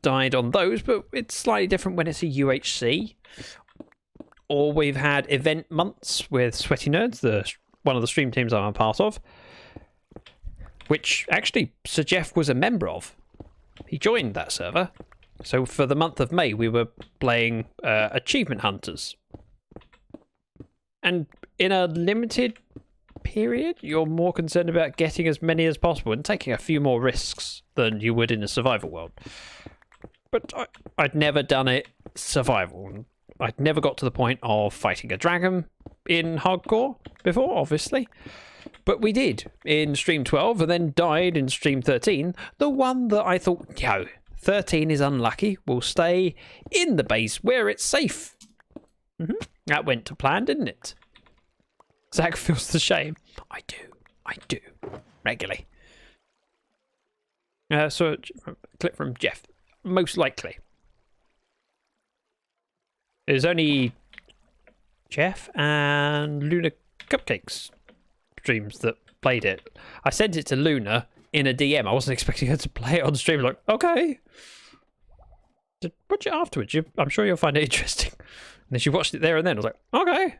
died on those, but it's slightly different when it's a UHC. Or we've had event months with Sweaty Nerds, one of the stream teams I'm a part of, which actually Sir Jeff was a member of. He joined that server. So for the month of May, we were playing Achievement Hunters. And in a limited period, you're more concerned about getting as many as possible and taking a few more risks than you would in a survival world. But I'd never done it survival. I'd never got to the point of fighting a dragon in hardcore before, obviously. But we did in Stream 12 and then died in Stream 13. The one that I thought, 13 is unlucky. We'll stay in the base where it's safe. That went to plan, didn't it? Zach feels the shame. I do. Regularly. So, a clip from Jeff. Most likely. There's only Jeff and Luna Cupcakes streams that played it. I sent it to Luna in a DM. I wasn't expecting her to play it on stream. Like, okay. Watch it afterwards. I'm sure you'll find it interesting. And then she watched it there and then. I was like, okay.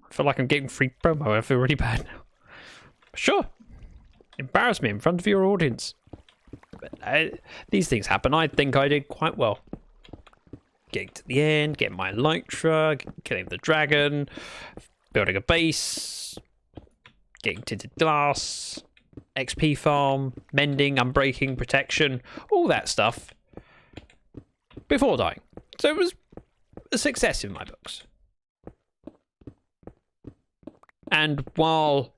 I feel like I'm getting free promo. I feel really bad now. Sure. Embarrass me in front of your audience. But these things happen. I think I did quite well. Getting to the end, getting my elytra, killing the dragon, building a base, getting tinted glass, XP farm, mending, unbreaking, protection, all that stuff before dying. So it was a success in my books. And while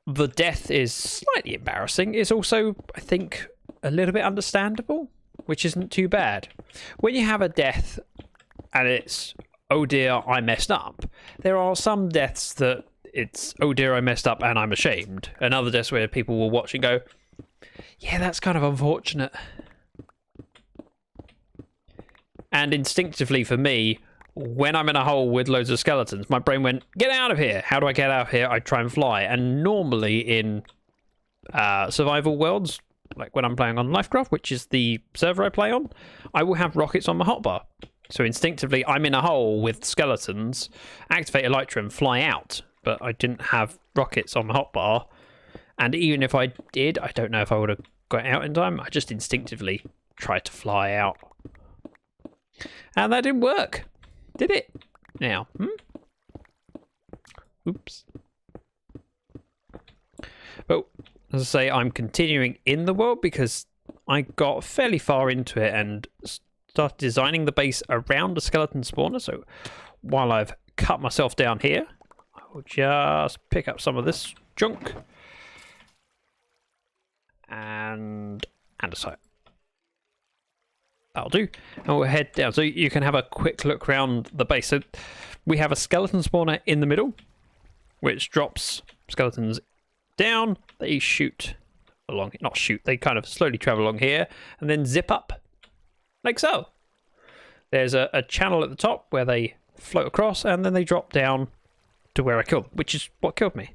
the death is slightly embarrassing, it's also, I think, a little bit understandable, which isn't too bad. When you have a death and it's, oh dear, I messed up, there are some deaths that it's, oh dear, I messed up and I'm ashamed. And other deaths where people will watch and go, yeah, that's kind of unfortunate. And instinctively for me, when I'm in a hole with loads of skeletons, my brain went, get out of here. How do I get out of here? I try and fly. And normally in survival worlds, like when I'm playing on Lifecraft, which is the server I play on, I will have rockets on my hotbar. So instinctively, I'm in a hole with skeletons, activate elytra and fly out. But I didn't have rockets on my hotbar. And even if I did, I don't know if I would have got out in time. I just instinctively tried to fly out. And that didn't work. Did it? Now, Oops. But as I say, I'm continuing in the world because I got fairly far into it and started designing the base around a skeleton spawner. So while I've cut myself down here, I will just pick up some of this junk and andesite. That'll do. And we'll head down so you can have a quick look around the base. So we have a skeleton spawner in the middle, which drops skeletons down. They shoot along, not shoot, they kind of slowly travel along here and then zip up like so. There's a channel at the top where they float across and then they drop down to where I killed them, which is what killed me.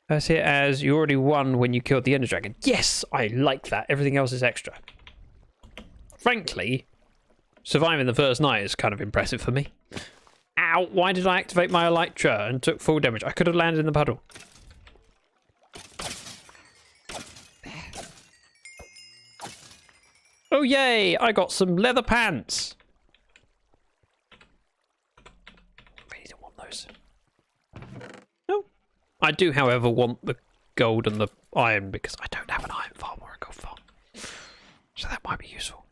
I see it as you already won when you killed the Ender Dragon. Yes, I like that. Everything else is extra. Frankly, surviving the first night is kind of impressive for me. Ow, why did I activate my elytra and took full damage? I could have landed in the puddle. Oh yay, I got some leather pants. Really don't want those. No. I do, however, want the gold and the iron because I don't have an iron farm or a gold farm. So that might be useful.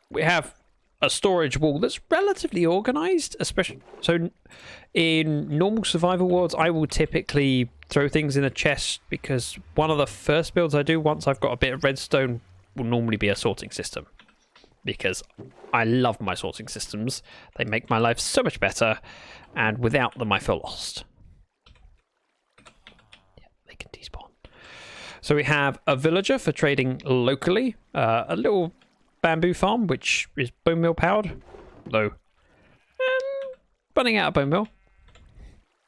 We have a storage wall that's relatively organized, especially so in normal survival worlds I will typically throw things in a chest because one of the first builds I do once I've got a bit of redstone will normally be a sorting system because I love my sorting systems. They make my life so much better and without them I feel lost. Yeah, they can despawn. So we have a villager for trading locally, a little bamboo farm, which is bone meal powered, though running out of bone meal.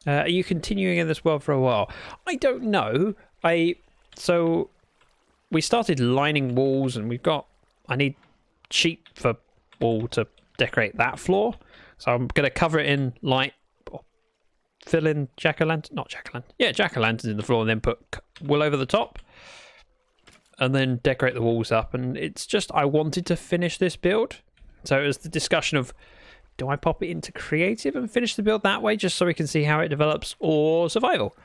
Are you continuing in this world for a while? I don't know. So we started lining walls, and I need sheep for wall to decorate that floor. So I'm going to cover it in light, fill in jack-o'-lantern in the floor, and then put wool over the top, and then decorate the walls up. And it's just, I wanted to finish this build. So it was the discussion of, do I pop it into creative and finish the build that way, just so we can see how it develops, or survival?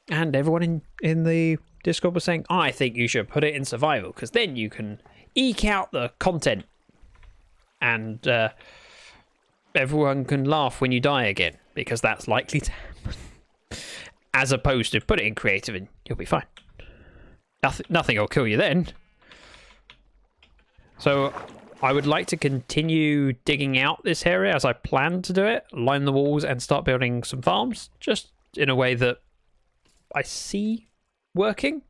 And everyone in the Discord was saying, I think you should put it in survival, because then you can eke out the content, and everyone can laugh when you die again, because that's likely to happen. As opposed to put it in creative and you'll be fine. Nothing will kill you then. So I would like to continue digging out this area as I plan to do it, line the walls and start building some farms, just in a way that I see working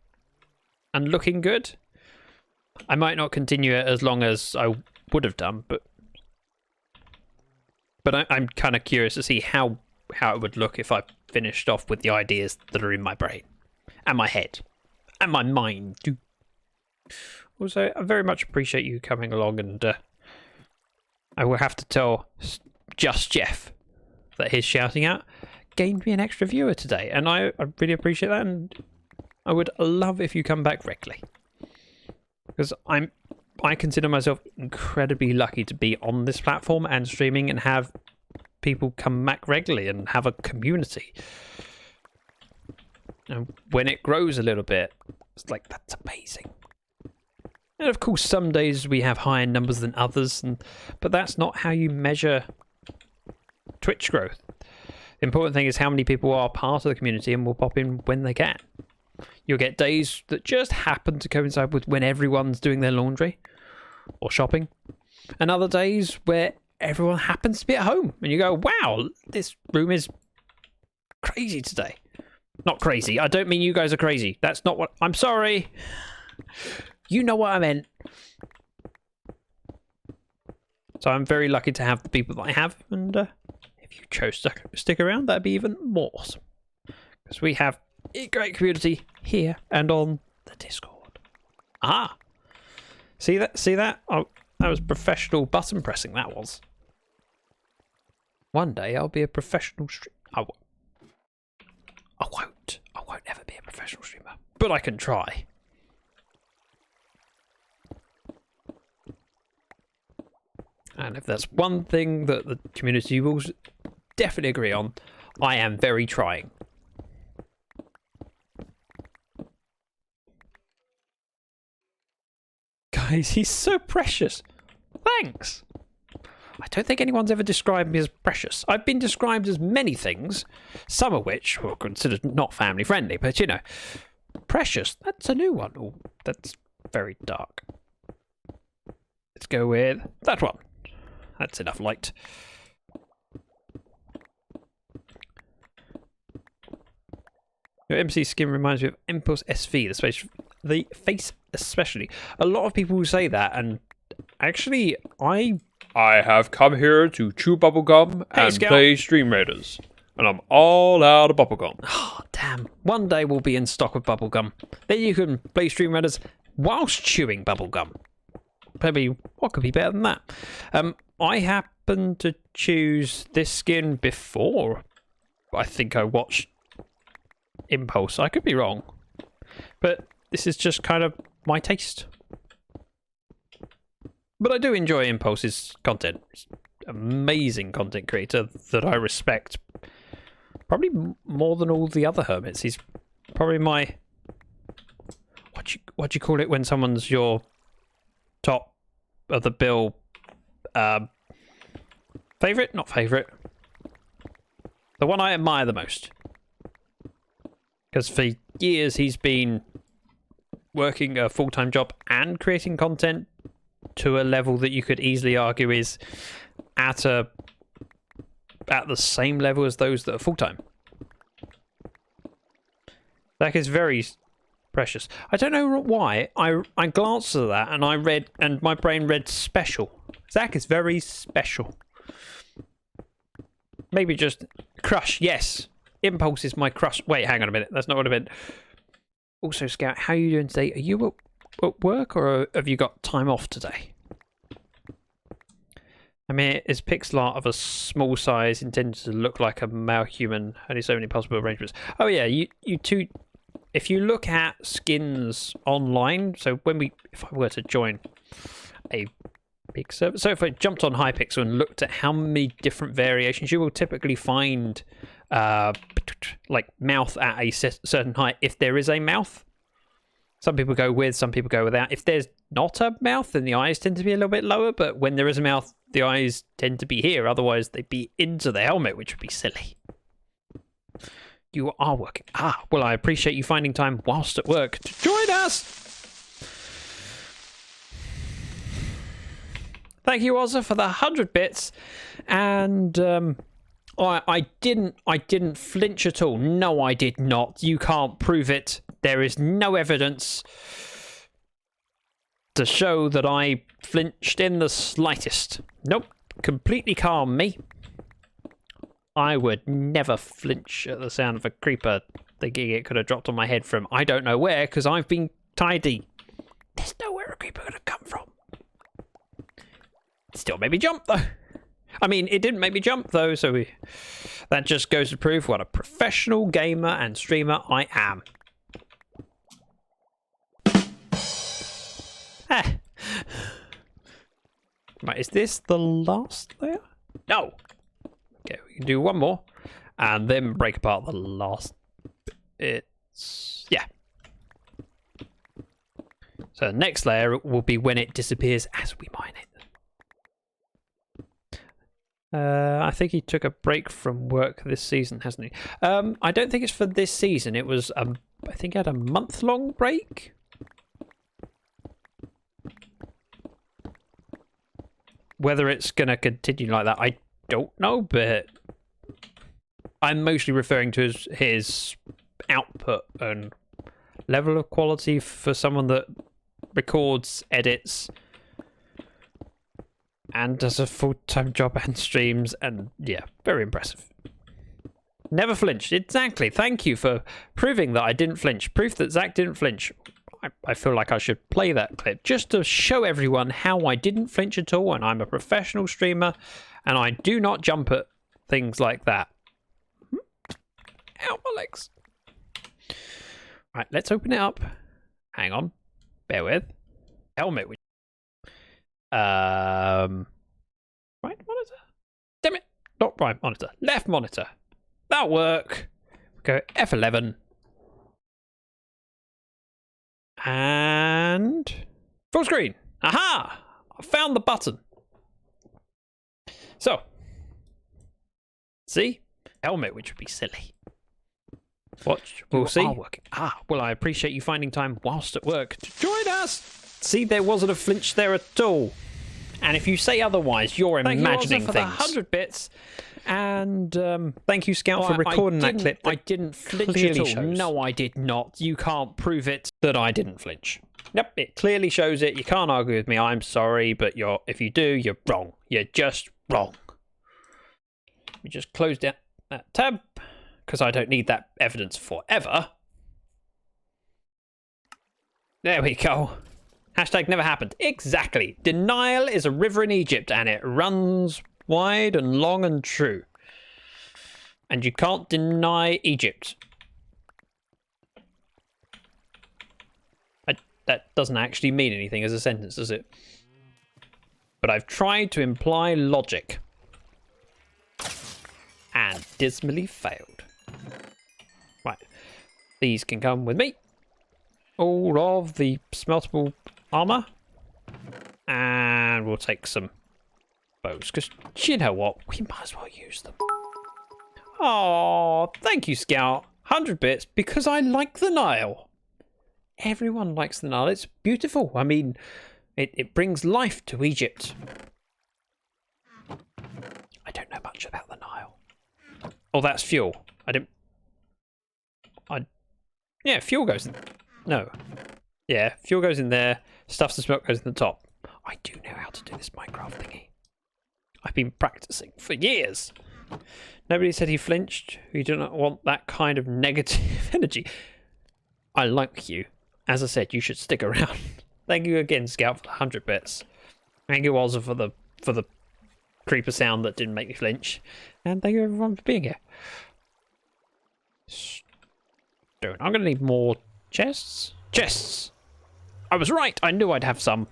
and looking good. I might not continue it as long as I would have done, but I'm kind of curious to see how it would look if I finished off with the ideas that are in my brain and my head and my mind too. Also, I very much appreciate you coming along, and I will have to tell Just Jeff that his shouting out gained me an extra viewer today, and I really appreciate that, and I would love if you come back regularly, because I consider myself incredibly lucky to be on this platform and streaming and have people come back regularly and have a community. And when it grows a little bit, it's like, that's amazing. And of course, some days we have higher numbers than others, but that's not how you measure Twitch growth. The important thing is how many people are part of the community and will pop in when they can. You'll get days that just happen to coincide with when everyone's doing their laundry or shopping, and other days where everyone happens to be at home and you go, wow, this room is crazy today. Not crazy. I don't mean you guys are crazy. That's not what... I'm sorry. You know what I meant. So I'm very lucky to have the people that I have, and if you chose to stick around, that'd be even more awesome. Because we have a great community here and on the Discord. Ah! See that? See that? Oh, that was professional button pressing, that was. One day I'll be a professional streamer. I won't ever be a professional streamer. But I can try. And if that's one thing that the community will definitely agree on, I am very trying. Guys, he's so precious. Thanks. I don't think anyone's ever described me as precious. I've been described as many things, some of which were considered not family friendly, but you know, precious, that's a new one. Oh, that's very dark. Let's go with that one. That's enough light. Your MC skin reminds me of Impulse SV, the face especially. A lot of people say that, and actually, I have come here to chew bubblegum and play Stream Raiders, and I'm all out of bubblegum. Oh, damn. One day we'll be in stock with bubblegum. Then you can play Stream Raiders whilst chewing bubblegum. Maybe what could be better than that? I happened to choose this skin before I think I watched Impulse. I could be wrong, but this is just kind of my taste. But I do enjoy Impulse's content. He's an amazing content creator that I respect probably more than all the other hermits. He's probably my... What do you call it when someone's your top of the bill? Favorite? Not favorite. The one I admire the most. Because for years he's been working a full-time job and creating content to a level that you could easily argue is at the same level as those that are full-time. Like, it's very precious. I don't know why. I glanced at that and I read, and my brain read special. Zach is very special. Maybe just crush. Yes. Impulse is my crush. Wait, hang on a minute. That's not what I meant. Also, Scout, how are you doing today? Are you at work or have you got time off today? I mean, it's pixel art of a small size intended to look like a male human. Only so many possible arrangements. Oh yeah, you two. If you look at skins online, so if I were to join a big server, so if I jumped on Hypixel and looked at how many different variations, you will typically find like mouth at a certain height if there is a mouth. Some people go with, some people go without. If there's not a mouth, then the eyes tend to be a little bit lower, but when there is a mouth, the eyes tend to be here. Otherwise, they'd be into the helmet, which would be silly. You are working. Ah, well, I appreciate you finding time whilst at work to join us. Thank you, Ozza, for the 100 bits. And I didn't flinch at all. No, I did not. You can't prove it. There is no evidence to show that I flinched in the slightest. Nope. Completely calm me. I would never flinch at the sound of a creeper thinking it could have dropped on my head from I don't know where, because I've been tidy. There's nowhere a creeper could have come from. It still made me jump, though. I mean, it didn't make me jump, though, so that just goes to prove what a professional gamer and streamer I am. Ah. Right, is this the last layer? No. Okay, we can do one more and then break apart the last bit. Yeah. So the next layer will be when it disappears as we mine it. I think he took a break from work this season, hasn't he? I don't think it's for this season. It was, I think he had a month-long break. Whether it's going to continue like that, I don't know, but I'm mostly referring to his output and level of quality for someone that records, edits, and does a full-time job and streams, and yeah, very impressive. Never flinched. Exactly. Thank you for proving that I didn't flinch. Proof that Zach didn't flinch. I feel like I should play that clip just to show everyone how I didn't flinch at all, and I'm a professional streamer, and I do not jump at things like that. Ow, my legs. Right, let's open it up. Hang on. Bear with. Helmet. Right monitor? Damn it. Not right monitor. Left monitor. That'll work. Go F11. And full screen. Aha! I found the button. So, see? Helmet, which would be silly. Watch, we'll see. Working. Ah, well, I appreciate you finding time whilst at work to join us. See, there wasn't a flinch there at all. And if you say otherwise, you're imagining things. Thank you, Ozza, for the 100 bits. And thank you, Scout, for recording that clip. I didn't flinch at all. Shows. No, I did not. You can't prove it that I didn't flinch. Yep, it clearly shows it. You can't argue with me. I'm sorry, but if you do, you're wrong. You're just wrong. Let me just close down that tab, because I don't need that evidence forever. There we go. Hashtag never happened. Exactly. Denial is a river in Egypt, and it runs wide and long and true. And you can't deny Egypt. That doesn't actually mean anything as a sentence, does it? But I've tried to imply logic. And dismally failed. Right. These can come with me. All of the smeltable armor. And we'll take some bows, because you know what? We might as well use them. Oh, thank you, Scout. 100 bits, because I like the Nile. Everyone likes the Nile. It's beautiful. I mean, it brings life to Egypt. I don't know much about the Nile. Oh, that's fuel. Yeah, fuel goes in. No. Yeah, fuel goes in there. Stuff to smoke goes in the top. I do know how to do this Minecraft thingy. I've been practicing for years. Nobody said he flinched. We do not want that kind of negative energy. I like you. As I said, you should stick around. Thank you again, Scout, for the 100 bits. Thank you, Ozza, for the creeper sound that didn't make me flinch. And thank you everyone for being here. Stone. I'm going to need more chests. Chests! I was right. I knew I'd have some.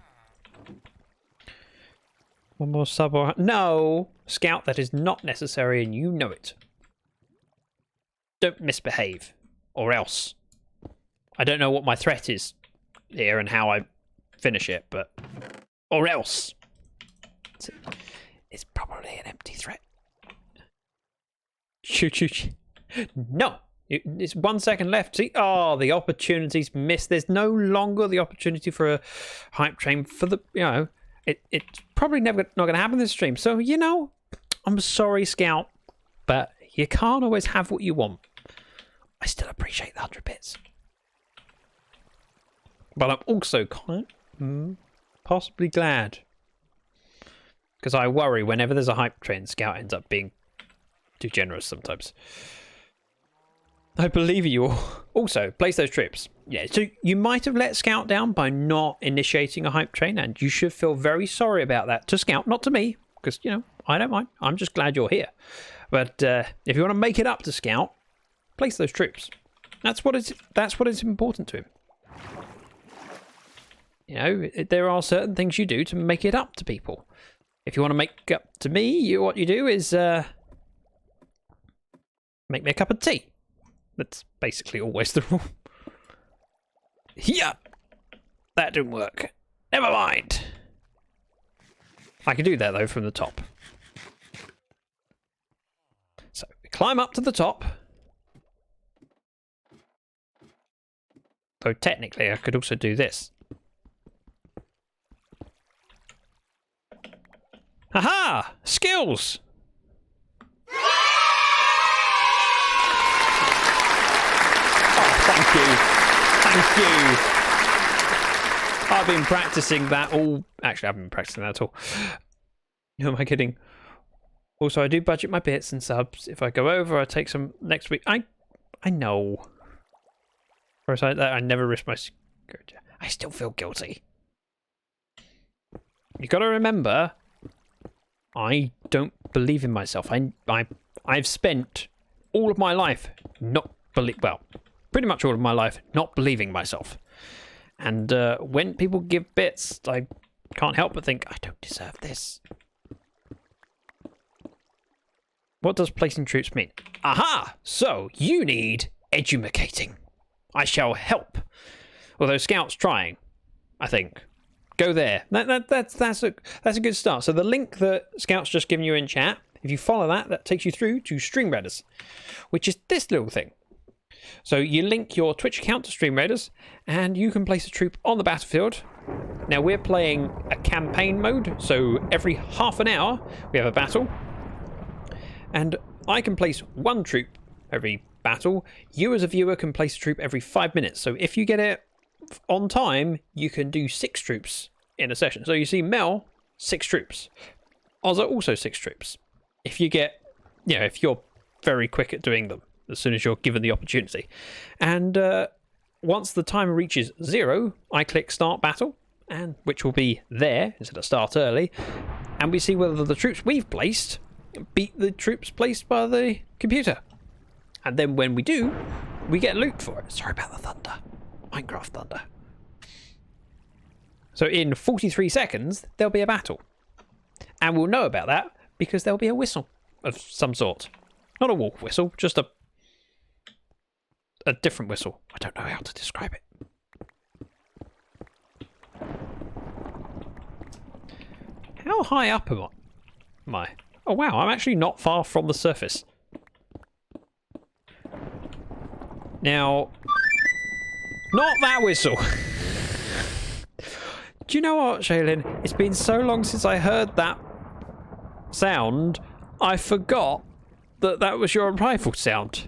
One more sub or... No! Scout, that is not necessary and you know it. Don't misbehave. Or else. I don't know what my threat is here and how I finish it, but... Or else. It's probably an empty threat. Shoot. No! It's 1 second left. See? Oh, the opportunity's missed. There's no longer the opportunity for a hype train for the... You know, it's probably never not going to happen this stream. So, you know, I'm sorry, Scout, but you can't always have what you want. I still appreciate the 100 bits. But I'm also quite possibly glad. Because I worry whenever there's a hype train, Scout ends up being too generous sometimes. I believe you all. Also, place those troops. Yeah, so you might have let Scout down by not initiating a hype train, and you should feel very sorry about that to Scout, not to me, because, you know, I don't mind. I'm just glad you're here. But if you want to make it up to Scout, place those troops. That's what is important to him. You know, there are certain things you do to make it up to people. If you want to make up to me, what you do is make me a cup of tea. That's basically always the rule. Yeah, that didn't work. Never mind. I can do that though from the top. So we climb up to the top. Though technically I could also do this. Aha! Skills! Thank you. Thank you. I've been practicing that all... Actually, I haven't been practicing that at all. Who am I kidding? Also, I do budget my bits and subs. If I go over, I take some next week. I know. Or I never risk my security. I still feel guilty. You got to remember, I don't believe in myself. I've spent all of my life pretty much all of my life not believing myself. And when people give bits, I can't help but think, I don't deserve this. What does placing troops mean? Aha! So, you need edumacating. I shall help. Although Scout's trying, I think. Go there. That's a good start. So the link that Scout's just given you in chat, if you follow that, that takes you through to Stream Raiders, which is this little thing. So you link your Twitch account to Stream Raiders, and you can place a troop on the battlefield. Now we're playing a campaign mode, so every half an hour we have a battle. And I can place one troop every battle. You as a viewer can place a troop every 5 minutes. So if you get it on time, you can do 6 troops in a session. So you see Mel, 6 troops. Ozza, also 6 troops. If you get, if you're very quick at doing them, as soon as you're given the opportunity. And once the timer reaches 0, I click Start Battle, and which will be there instead of Start Early, and we see whether the troops we've placed beat the troops placed by the computer. And then when we do, we get loot for it. Sorry about the thunder. Minecraft thunder. So in 43 seconds, there'll be a battle. And we'll know about that because there'll be a whistle of some sort. Not a wolf whistle, just a different whistle. I don't know how to describe it. How high up am I? Oh wow, I'm actually not far from the surface. Now, not that whistle. Do you know what, Shaylin? It's been so long since I heard that sound, I forgot that that was your rifle sound.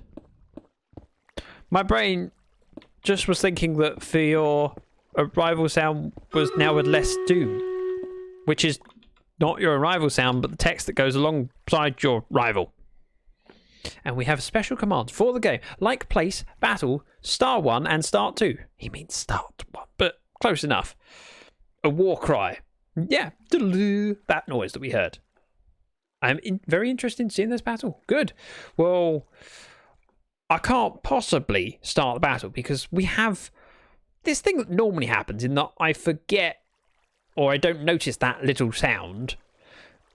My brain just was thinking that for your arrival sound was now with less doom, which is not your arrival sound, but the text that goes alongside your arrival. And we have special commands for the game, like place, battle, star 1 and start 2. He means start 1, but close enough. A war cry. Yeah, that noise that we heard. I'm very interested in seeing this battle. Good. Well, I can't possibly start the battle because we have this thing that normally happens in that I forget or I don't notice that little sound.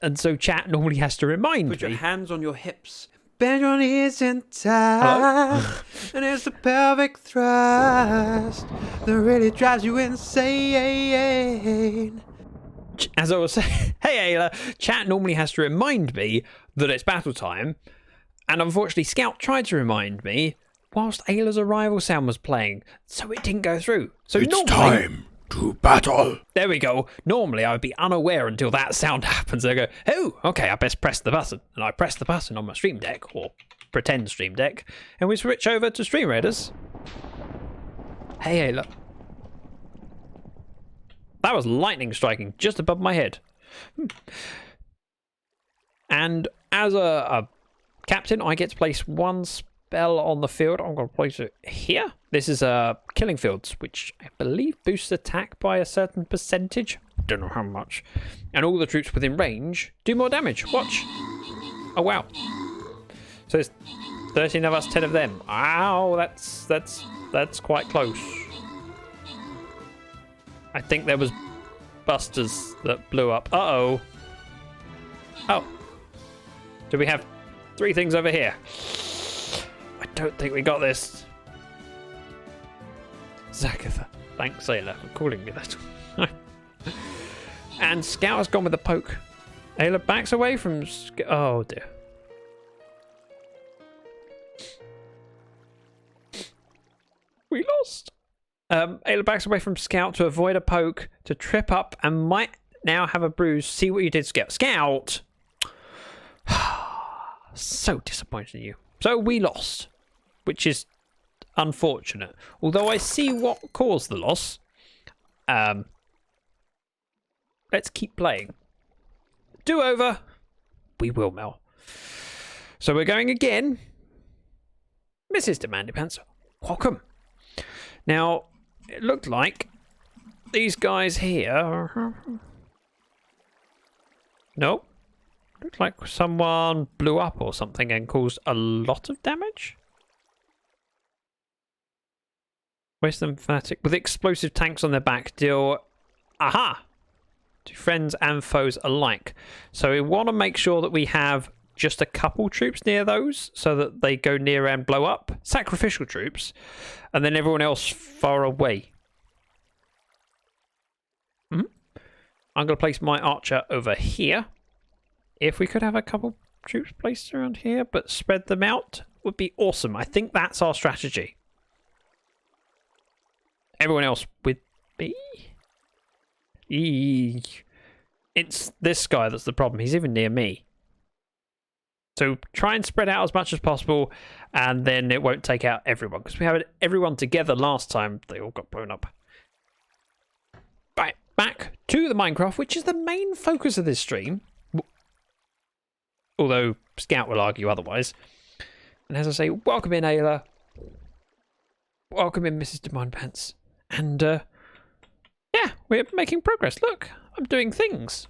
And so chat normally has to remind me. Put your hands on your hips. Bend your knees in tight. And it's the pelvic thrust that really drives you insane. As I was saying, hey Ayla, chat normally has to remind me that it's battle time. And unfortunately, Scout tried to remind me whilst Ayla's arrival sound was playing, so it didn't go through. So It's time to battle. There we go. Normally, I would be unaware until that sound happens. I go, oh, okay, I best press the button. And I press the button on my Stream Deck, or pretend Stream Deck, and we switch over to Stream Raiders. Hey, Ayla. That was lightning striking just above my head. And as a captain, I get to place one spell on the field. I'm going to place it here. This is killing fields, which I believe boosts attack by a certain percentage. Don't know how much. And all the troops within range do more damage. Watch. Oh wow. So it's 13 of us, 10 of them. Ow, that's quite close. I think there was busters that blew up. Uh-oh. Oh. Do we have 3 things over here? I don't think we got this. Zakatha. Thanks, Ayla, for calling me that. And Scout has gone with a poke. Ayla backs away from... Oh, dear. We lost. Ayla backs away from Scout to avoid a poke, to trip up, and might now have a bruise. See what you did, Scout. Scout! So disappointed in you. So we lost, which is unfortunate. Although I see what caused the loss. Let's keep playing. Do over. We will, Mel. So we're going again. Mrs. Demandy Pants, welcome. Now, it looked like these guys here... Nope. Looked like someone blew up or something and caused a lot of damage. Western Fanatic with explosive tanks on their back deal... Aha! To friends and foes alike. So we want to make sure that we have just a couple troops near those so that they go near and blow up. Sacrificial troops. And then everyone else far away. I'm going to place my archer over here. If we could have a couple troops placed around here, but spread them out, would be awesome. I think that's our strategy. Everyone else with me? It's this guy that's the problem. He's even near me. So try and spread out as much as possible, and then it won't take out everyone. Because we had everyone together last time, they all got blown up. Right, back to the Minecraft, which is the main focus of this stream. Although Scout will argue otherwise. And as I say, welcome in, Ayla. Welcome in, Mrs. Demand Pants. And, yeah, we're making progress. Look, I'm doing things.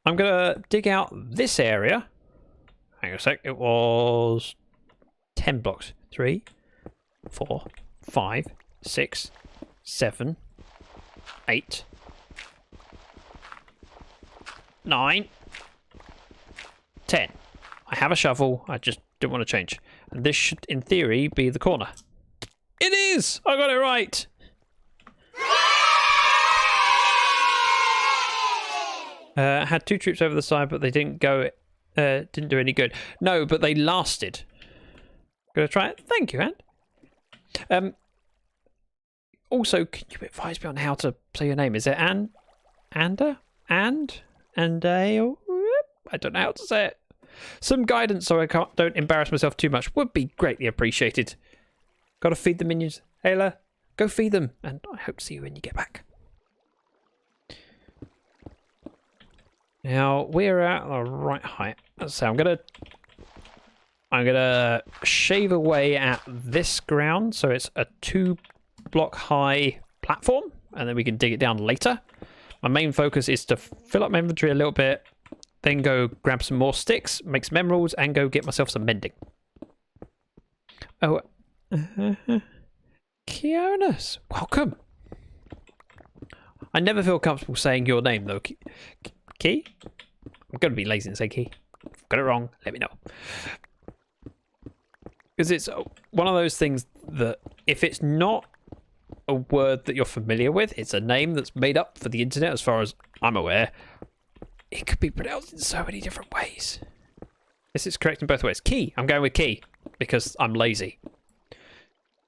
I'm going to dig out this area. Hang on a sec. It was 10 blocks. 3, 4, 5, 6, 7, 8, 9, 10. I have a shovel. I just don't want to change. And this should, in theory, be the corner. It is! I got it right! Had 2 troops over the side, but they didn't go. Didn't do any good. No, but they lasted. Gonna try it. Thank you, Anne. Also, can you advise me on how to say your name? Is it Anne? Anda? And? I don't know how to say it. Some guidance so I don't embarrass myself too much would be greatly appreciated. Gotta feed the minions. Ayla, go feed them, and I hope to see you when you get back. Now, we're at the right height. So I'm gonna shave away at this ground so it's a 2-block high platform, and then we can dig it down later. My main focus is to fill up my inventory a little bit, then go grab some more sticks, make some emeralds, and go get myself some mending. Oh, Kionis, welcome. I never feel comfortable saying your name though. Key? I'm gonna be lazy and say Key. If I got it wrong, let me know. Because it's one of those things that if it's not a word that you're familiar with, it's a name that's made up for the internet as far as I'm aware, it could be pronounced in so many different ways. This is correct in both ways. Key. I'm going with Key because I'm lazy.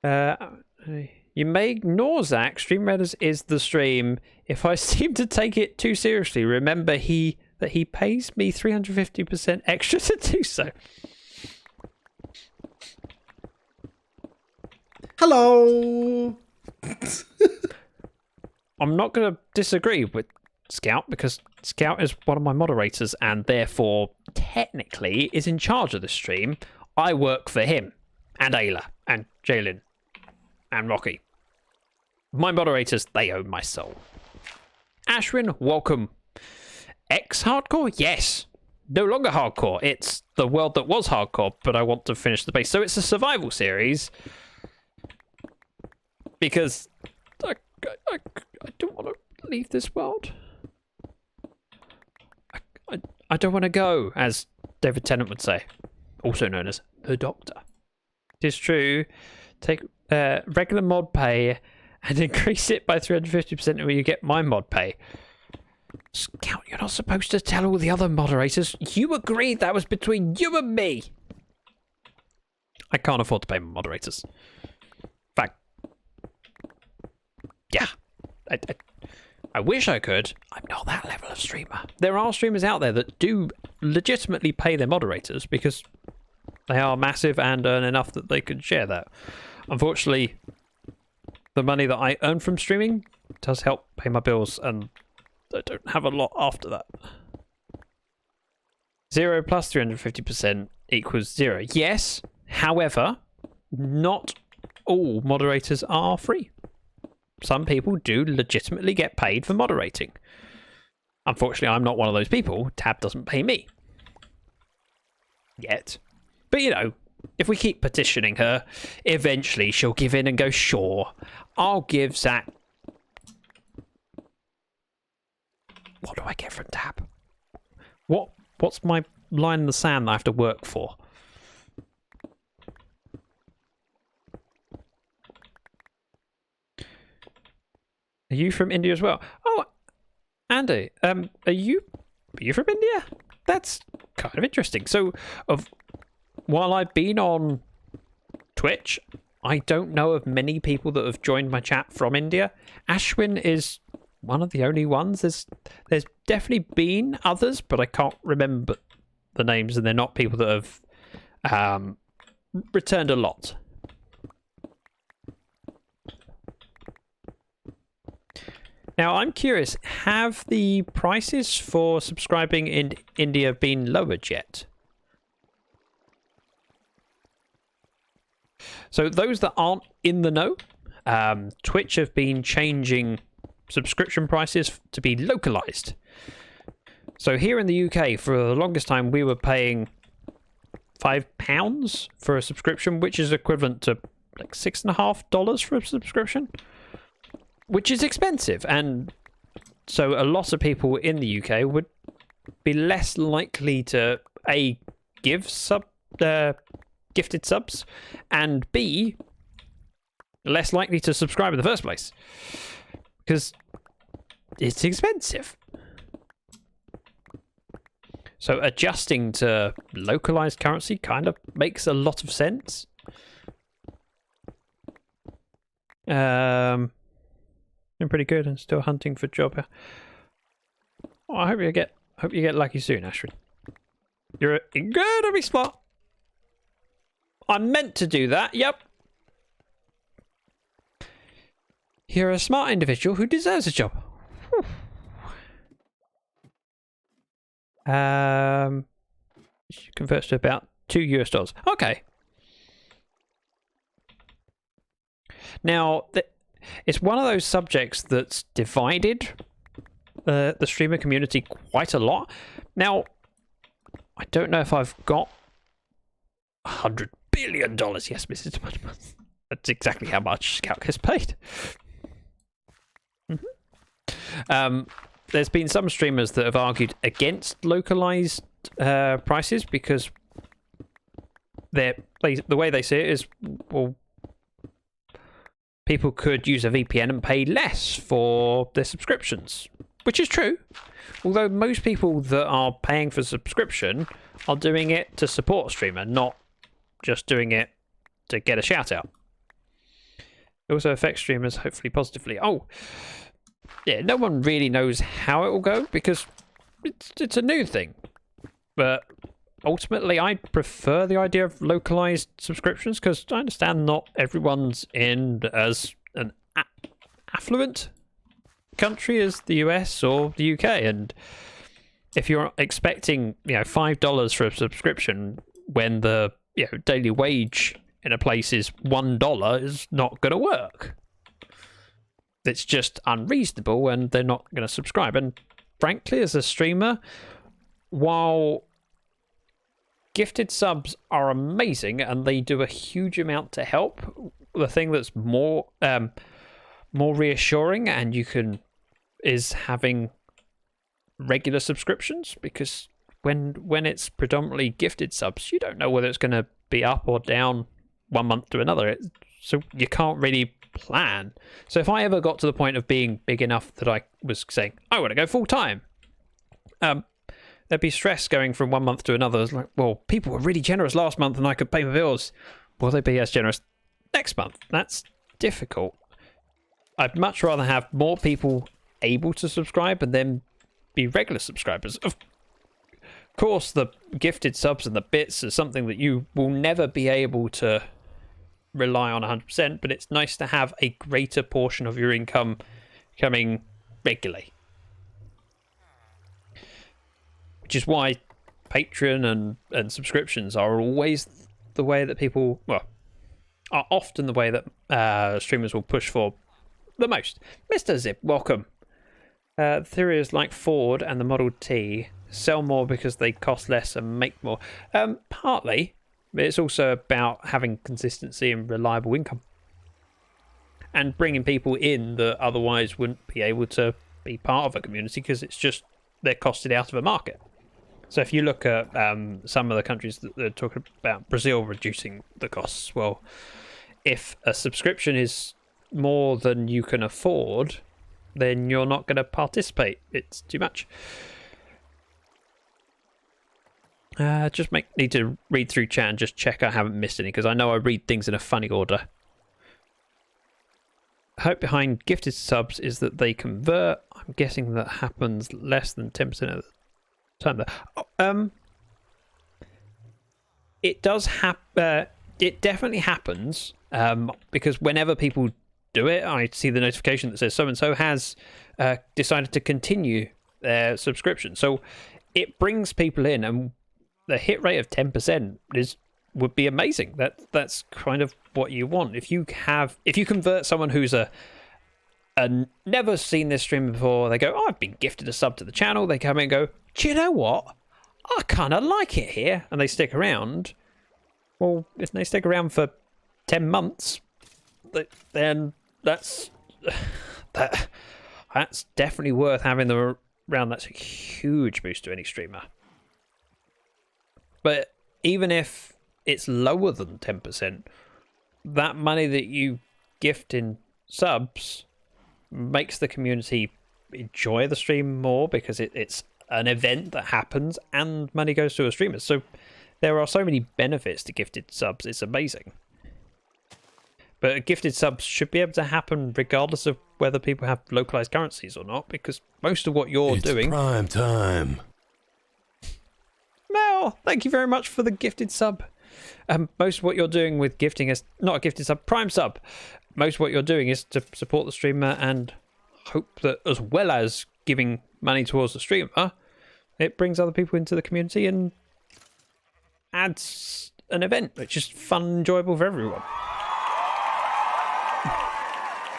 You may ignore Zach. Stream Redders is the stream. If I seem to take it too seriously, remember that he pays me 350% extra to do so. Hello. I'm not going to disagree with Scout because Scout is one of my moderators and therefore technically is in charge of the stream. I work for him and Ayla and Jalen and Rocky. My moderators, they own my soul. Ashwin, welcome. Ex-hardcore? Yes. No longer hardcore. It's the world that was hardcore, but I want to finish the base. So it's a survival series because I don't want to leave this world. I don't want to go, as David Tennant would say, also known as the Doctor. It is true. Take regular mod pay and increase it by 350% when you get my mod pay. Scout, you're not supposed to tell all the other moderators. You agreed that was between you and me. I can't afford to pay my moderators. In fact, yeah. I wish I could. I'm not that level of streamer. There are streamers out there that do legitimately pay their moderators because they are massive and earn enough that they can share that. Unfortunately, the money that I earn from streaming does help pay my bills, and I don't have a lot after that. 0 plus 350% equals 0. Yes, however, not all moderators are free. Some people do legitimately get paid for moderating. Unfortunately, I'm not one of those people. Tab doesn't pay me. Yet. But, you know, if we keep petitioning her, eventually she'll give in and go, sure, I'll give Zach... What do I get from Tab? What's my line in the sand that I have to work for? Are you from India as well? Oh, Andy, are you from India? That's kind of interesting. So, while I've been on Twitch, I don't know of many people that have joined my chat from India. Ashwin is one of the only ones. There's definitely been others, but I can't remember the names, and they're not people that have returned a lot. Now, I'm curious, have the prices for subscribing in India been lowered yet? So those that aren't in the know, Twitch have been changing subscription prices to be localized. So here in the UK, for the longest time, we were paying £5 for a subscription, which is equivalent to like $6.50 for a subscription. Which is expensive, and so a lot of people in the UK would be less likely to A, give gifted subs, and B, less likely to subscribe in the first place because it's expensive. So adjusting to localized currency kind of makes a lot of sense. Been pretty good and still hunting for job. Oh, I hope you get lucky soon, Ashwin. You're incredibly smart. I'm meant to do that. Yep. You're a smart individual who deserves a job. Converts to about $2. Okay. Now, it's one of those subjects that's divided the streamer community quite a lot. Now, I don't know if I've got $100 billion. Yes, Mrs. Moneymusk. That's exactly how much Scout has paid. There's been some streamers that have argued against localized prices because the way they see it is, well, people could use a VPN and pay less for their subscriptions, which is true. Although most people that are paying for subscription are doing it to support a streamer, not just doing it to get a shout out. It also affects streamers, hopefully positively. Oh, yeah, no one really knows how it will go because it's a new thing. But ultimately, I prefer the idea of localized subscriptions because I understand not everyone's in as an affluent country as the US or the UK, and if you're expecting $5 for a subscription when the daily wage in a place is $1, is not going to work. It's just unreasonable, and they're not going to subscribe. And frankly, as a streamer, while gifted subs are amazing and they do a huge amount to help, the thing that's more reassuring and is having regular subscriptions, because when it's predominantly gifted subs, you don't know whether it's going to be up or down 1 month to another, so you can't really plan. So if I ever got to the point of being big enough that I was saying I want to go full time, there'd be stress going from 1 month to another. It's like, well, people were really generous last month and I could pay my bills. Will they be as generous next month? That's difficult. I'd much rather have more people able to subscribe and then be regular subscribers. Of course, the gifted subs and the bits are something that you will never be able to rely on 100%, but it's nice to have a greater portion of your income coming regularly. Which is why Patreon and subscriptions are always the way that people, well, are often the way that streamers will push for the most. Mr. Zip, welcome. The theory is like Ford and the Model T, sell more because they cost less and make more. Partly, but it's also about having consistency and reliable income. And bringing people in that otherwise wouldn't be able to be part of a community because it's just they're costed out of a market. So if you look at some of the countries that they're talking about, Brazil reducing the costs, well, if a subscription is more than you can afford, then you're not going to participate. It's too much. Just need to read through chat and just check I haven't missed any, because I know I read things in a funny order. Hope behind gifted subs is that they convert. I'm guessing that happens less than 10% of the time. It does happen. It definitely happens because whenever people do it, I see the notification that says so and so has decided to continue their subscription. So it brings people in, and the hit rate of 10% would be amazing. That's kind of what you want. If you convert someone who's a never seen this stream before, they go, oh, I've been gifted a sub to the channel. They come in and go, do you know what? I kind of like it here, and they stick around. Well, if they stick around for 10 months, then that's definitely worth having them around. That's a huge boost to any streamer. But even if it's lower than 10%, that money that you gift in subs makes the community enjoy the stream more, because it's an event that happens and money goes to a streamer. So there are so many benefits to gifted subs. It's amazing. But gifted subs should be able to happen regardless of whether people have localized currencies or not, because most of what you're doing... It's prime time. Well, Mel, thank you very much for the gifted sub. Most of what you're doing with gifting is not a gifted sub, prime sub. Most of what you're doing is to support the streamer and hope that, as well as giving money towards the streamer, it brings other people into the community and adds an event which is fun and enjoyable for everyone.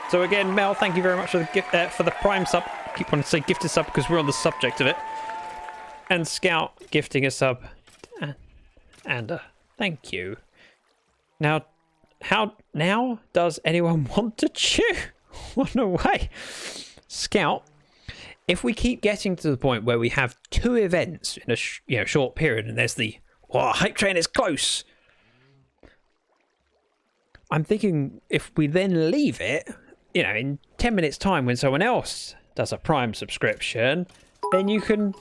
So again, Mel, thank you very much for the gift for the prime sub. I keep wanting to say gifted sub because we're on the subject of it. And Scout gifting a sub. And thank you. Now, how now does anyone want to chew? What a way. Scout, if we keep getting to the point where we have 2 events in a short period, and there's the hype train is close. I'm thinking if we then leave it, in 10 minutes time when someone else does a prime subscription, then you can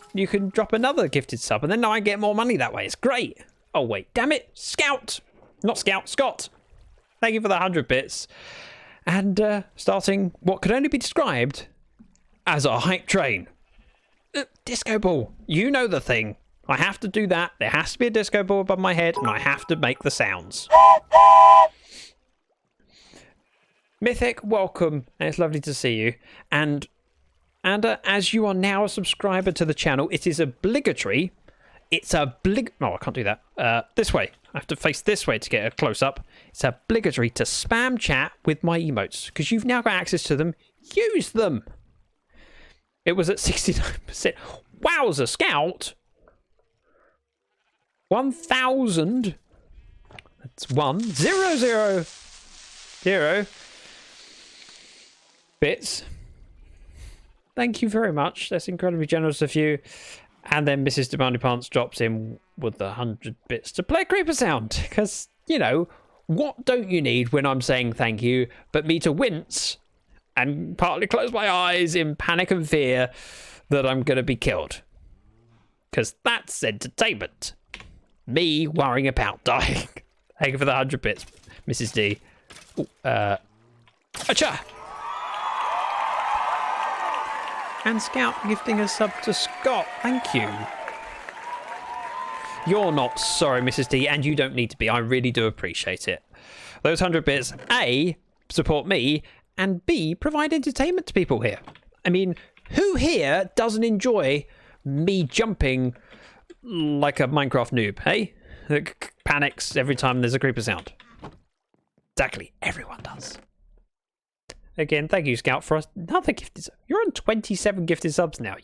drop another gifted sub, and then I get more money that way. It's great. Oh wait, damn it, Scout, not Scout, Scott. Thank you for the 100 bits, and starting what could only be described as a hype train. Disco ball, you know the thing. I have to do that. There has to be a disco ball above my head, and I have to make the sounds. Mythic, welcome, and it's lovely to see you. And as you are now a subscriber to the channel, it is obligatory. Oh, I can't do that. This way. I have to face this way to get a close-up. It's obligatory to spam chat with my emotes, because you've now got access to them. Use them. It was at 69%. Wowza, Scout. 1,000. That's 1,000 bits. Thank you very much. That's incredibly generous of you. And then Mrs. Demanding Pants drops in with the 100 bits to play a creeper sound. Because, what don't you need when I'm saying thank you but me to wince and partly close my eyes in panic and fear that I'm going to be killed? Because that's entertainment. Me worrying about dying. Thank you for the 100 bits, Mrs. D. Acha! And Scout gifting a sub to Scott. Thank you. You're not sorry, Mrs. D, and you don't need to be. I really do appreciate it. Those 100 bits, A, support me, and B, provide entertainment to people here. I mean, who here doesn't enjoy me jumping like a Minecraft noob, hey? That panics every time there's a creeper sound. Exactly, everyone does. Again, thank you, Scout, for another gifted sub. You're on 27 gifted subs now.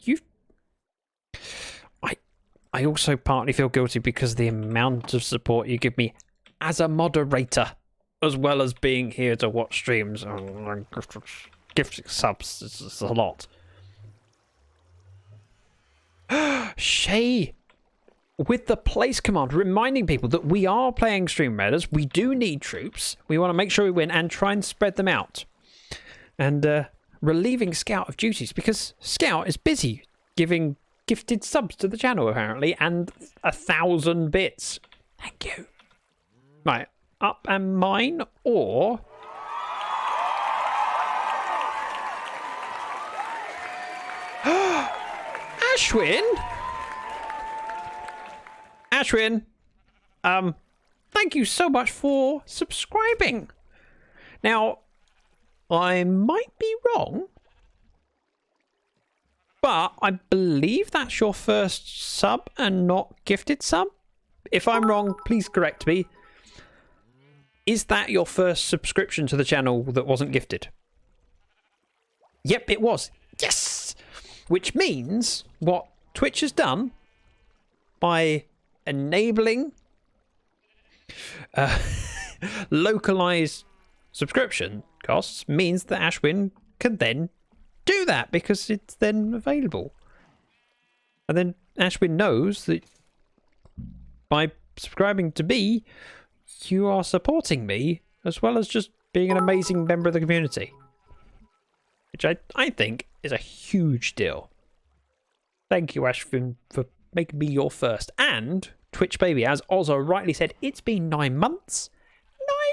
I also partly feel guilty because the amount of support you give me as a moderator, as well as being here to watch streams. Gifted subs is a lot. Shay, with the place command, reminding people that we are playing Stream Raiders. We do need troops. We want to make sure we win and try and spread them out. And relieving Scout of duties, because Scout is busy giving gifted subs to the channel, apparently, and 1,000 bits. Thank you. Right, up and mine, or... Ashwin, thank you so much for subscribing. Now, I might be wrong, but I believe that's your first sub and not gifted sub. If I'm wrong, please correct me. Is that your first subscription to the channel that wasn't gifted? Yep, it was. Yes! Which means what Twitch has done by enabling localized subscription costs means that Ashwin can then do that because it's then available. And then Ashwin knows that by subscribing to me, you are supporting me as well as just being an amazing member of the community. Which I think is a huge deal. Thank you, Ashwin, for making me your first. And Twitch Baby, as Ozza rightly said, it's been 9 months.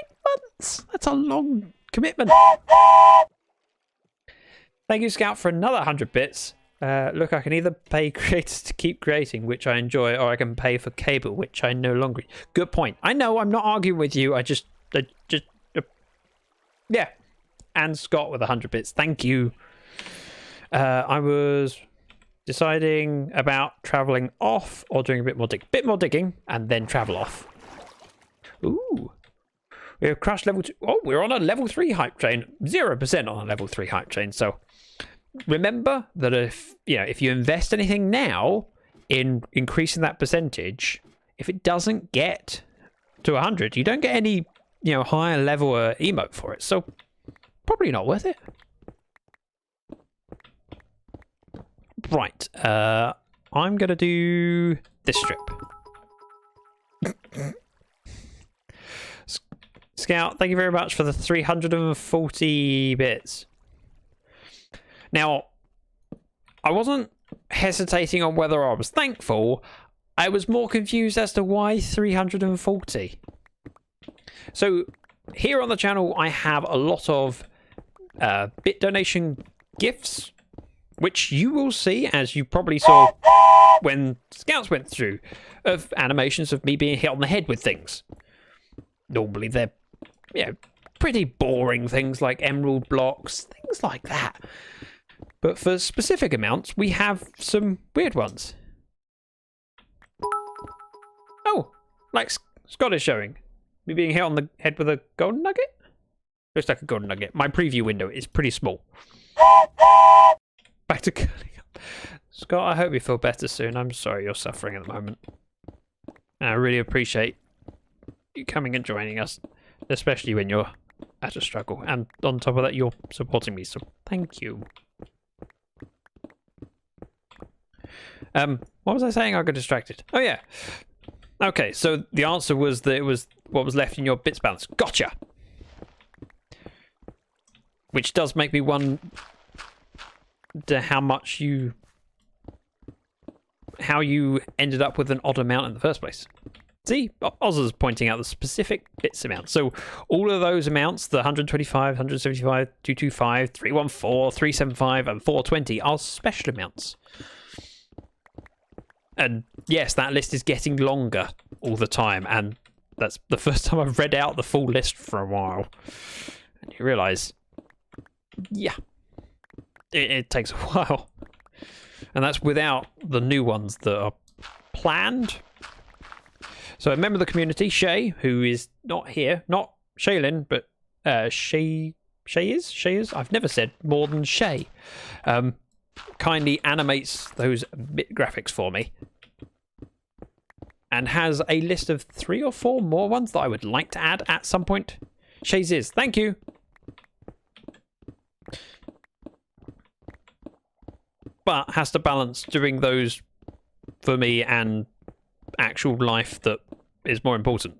9 months! That's a long commitment. Thank you, Scout, for another 100 bits. Look, I can either pay creators to keep creating, which I enjoy, or I can pay for cable, which I no longer. Good point. I know, I'm not arguing with you. Yeah. And Scott with 100 bits. Thank you. I was deciding about traveling off or doing a bit more digging, and then travel off. Ooh. We have crashed level 2. Oh, we're on a level 3 hype train. 0% on a level 3 hype train. So remember that if you invest anything now in increasing that percentage, if it doesn't get to 100, you don't get any, higher level emote for it. So probably not worth it. Right. I'm going to do this strip. Scout, thank you very much for the 340 bits. Now, I wasn't hesitating on whether I was thankful. I was more confused as to why 340. So, here on the channel, I have a lot of bit donation gifts, which you will see, as you probably saw when Scouts went through, of animations of me being hit on the head with things. Normally, they're pretty boring things like emerald blocks, things like that. But for specific amounts, we have some weird ones. Oh, like Scott is showing. Me being hit on the head with a golden nugget? Looks like a golden nugget. My preview window is pretty small. Back to curling up. Scott, I hope you feel better soon. I'm sorry you're suffering at the moment. And I really appreciate you coming and joining us, especially when you're at a struggle. And on top of that, you're supporting me, so thank you. What was I saying? I got distracted. Oh, yeah. Okay, so the answer was that it was what was left in your bits balance. Gotcha! Which does make me wonder how you ended up with an odd amount in the first place. See, Oz is pointing out the specific bits amount. So all of those amounts, the 125, 175, 225, 314, 375, and 420 are special amounts. And yes, that list is getting longer all the time, and that's the first time I've read out the full list for a while. And you realise, yeah, it takes a while. And that's without the new ones that are planned. So a member of the community, Shay, who is not here, not Shaylin, but Shay is? I've never said more than Shay. Kindly animates those bit graphics for me. And has a list of 3 or 4 more ones that I would like to add at some point. Shay's is. Thank you. But has to balance doing those for me and actual life that is more important.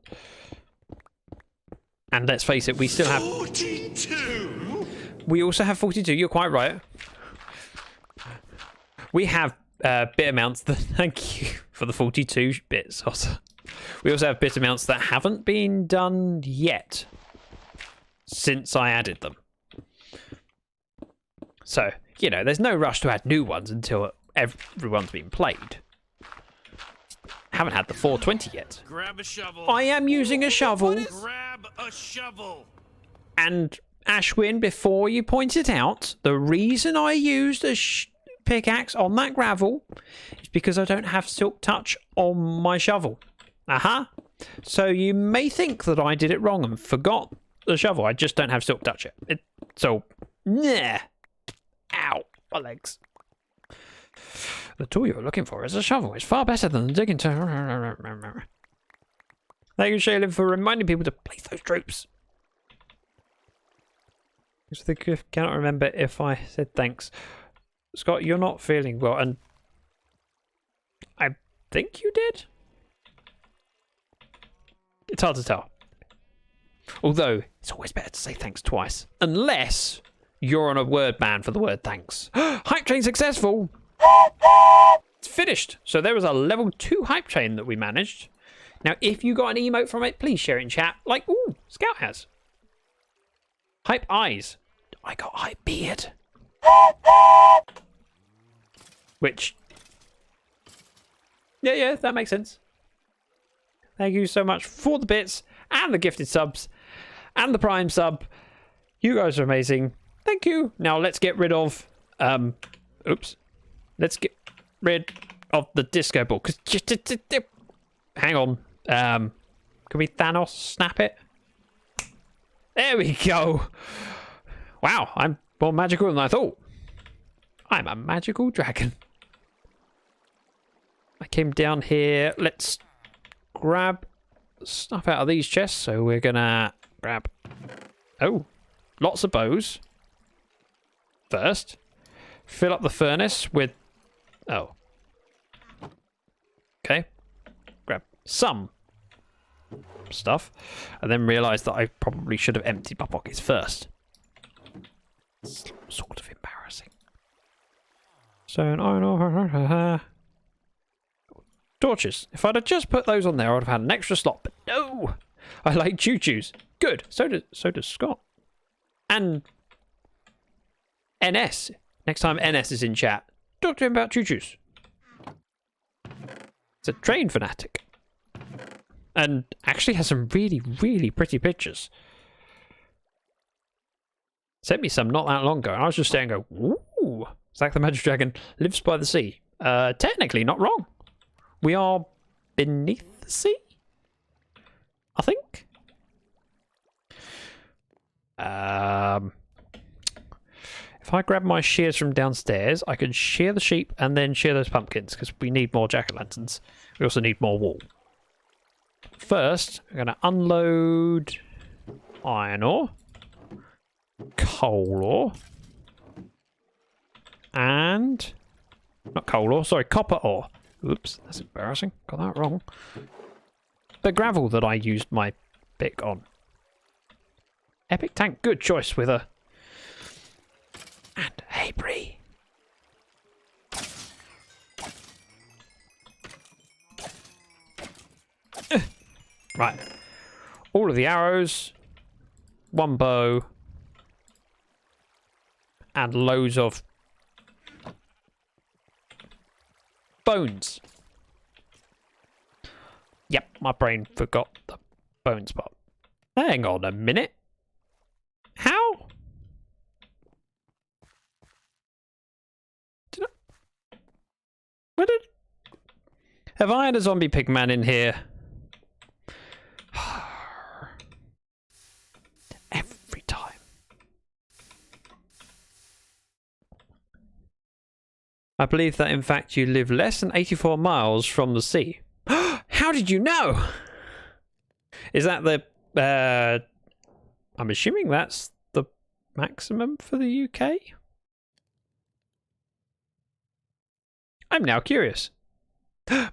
And let's face it, we still have 42. We also have 42. You're quite right. We have bit amounts that thank you for the 42 bits. We also have bit amounts that haven't been done yet since I added them. So, there's no rush to add new ones until everyone's been played. Haven't had the 420 yet. Grab a shovel. I am using a shovel. Grab a shovel. And Ashwin, before you point it out, the reason I used a pickaxe on that gravel is because I don't have silk touch on my shovel. So you may think that I did it wrong and forgot the shovel. I just don't have silk touch it. Nah. Ow, my legs. The tool you're looking for is a shovel. It's far better than the digging tool. Thank you, Shaylin, for reminding people to place those troops. I cannot remember if I said thanks. Scott, you're not feeling well, and I think you did? It's hard to tell. Although, it's always better to say thanks twice. Unless you're on a word ban for the word thanks. Hype train successful! It's finished. So there was a level 2 hype train that we managed. Now, if you got an emote from it, please share it in chat. Like, ooh, Scout has. Hype eyes. I got hype beard. Which... Yeah, that makes sense. Thank you so much for the bits and the gifted subs and the prime sub. You guys are amazing. Thank you. Now let's get rid of... oops. Let's get rid of the disco ball. Hang on. Can we Thanos snap it? There we go. Wow, I'm more magical than I thought. I'm a magical dragon. I came down here. Let's grab stuff out of these chests. So we're gonna grab... Oh, lots of bows. First, fill up the furnace with... Oh. Okay. Grab some stuff. And then realise that I probably should have emptied my pockets first. It's sort of embarrassing. Stone, iron ore... Torches. If I'd have just put those on there, I'd have had an extra slot. But no! I like choo-choos. Good. So does Scott. And... NS. Next time NS is in chat, talk to him about choo-choos. It's a train fanatic. And actually has some really, really pretty pictures. Sent me some not that long ago, and I was just staring and go, ooh, Zack the Magic Dragon lives by the sea. Technically not wrong. We are beneath the sea? I think. If I grab my shears from downstairs, I can shear the sheep and then shear those pumpkins, because we need more jack-o'-lanterns. We also need more wool. First, I'm going to unload iron ore, coal ore, and... not coal ore, sorry, copper ore. Oops, that's embarrassing. Got that wrong. The gravel that I used my pick on. Epic tank, good choice with a... And hey, Bree. Right. All of the arrows. One bow. And loads of... bones. Yep, my brain forgot the bones part. Hang on a minute. How? Where did... Have I had a zombie pigman in here? Every time. I believe that in fact you live less than 84 miles from the sea. How did you know? Is that the... I'm assuming that's the maximum for the UK? I'm now curious.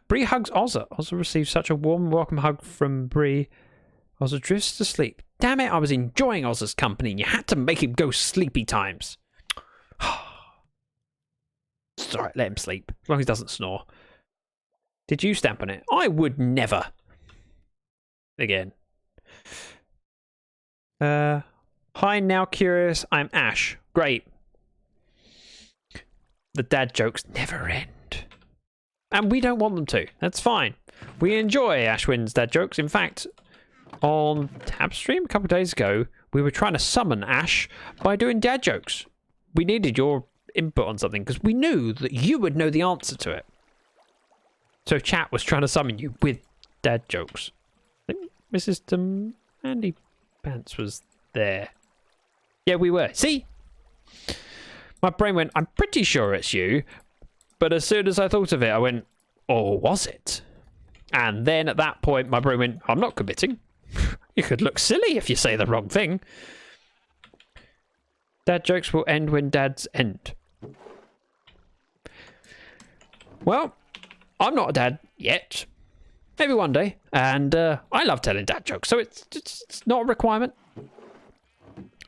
Bree hugs Ozza. Ozza receives such a warm welcome hug from Bree. Ozza drifts to sleep. Damn it, I was enjoying Ozza's company and you had to make him go sleepy times. It's alright, let him sleep. As long as he doesn't snore. Did you stamp on it? I would never. Again. Hi, now curious. I'm Ash. Great. The dad jokes never end. And we don't want them to. That's fine. We enjoy Ashwin's dad jokes. In fact, on Tab Stream a couple of days ago, we were trying to summon Ash by doing dad jokes. We needed your input on something because we knew that you would know the answer to it. So chat was trying to summon you with dad jokes. I think Mrs. Andy Pants was there. Yeah, we were. See? My brain went, I'm pretty sure it's you. But as soon as I thought of it, I went, or was it? And then at that point, my brain went, I'm not committing. You could look silly if you say the wrong thing. Dad jokes will end when dads end. Well, I'm not a dad yet. Maybe one day. And I love telling dad jokes, so it's not a requirement.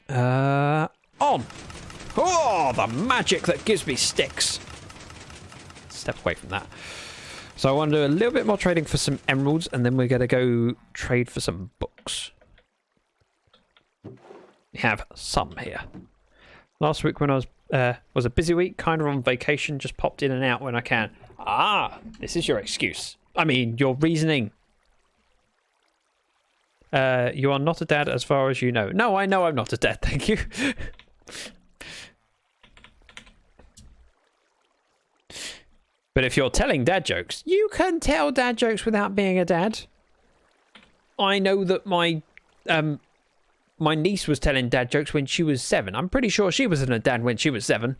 On. Oh, the magic that gives me sticks. Step away from that. So I want to do a little bit more trading for some emeralds, and then we're going to go trade for some books. We have some here. Last week when I was Was a busy week, kind of on vacation, just popped in and out when I can. Ah, this is your excuse. I mean, your reasoning. You are not a dad as far as you know. No, I know I'm not a dad, thank you. But if you're telling dad jokes, you can tell dad jokes without being a dad. I know that my niece was telling dad jokes when she was 7. I'm pretty sure she wasn't a dad when she was 7.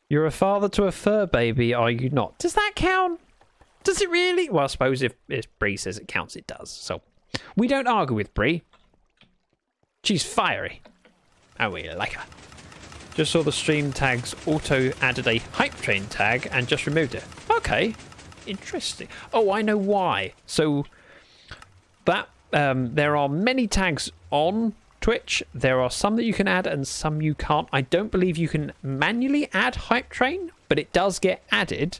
You're a father to a fur baby, are you not? Does that count? Does it really? Well, I suppose if Bree says it counts, it does. So we don't argue with Bree. She's fiery. And we like her. Just saw the stream tags auto added a hype train tag and just removed it. Okay. Interesting. Oh, I know why. So that there are many tags on Twitch. There are some that you can add and some you can't. I don't believe you can manually add hype train, but it does get added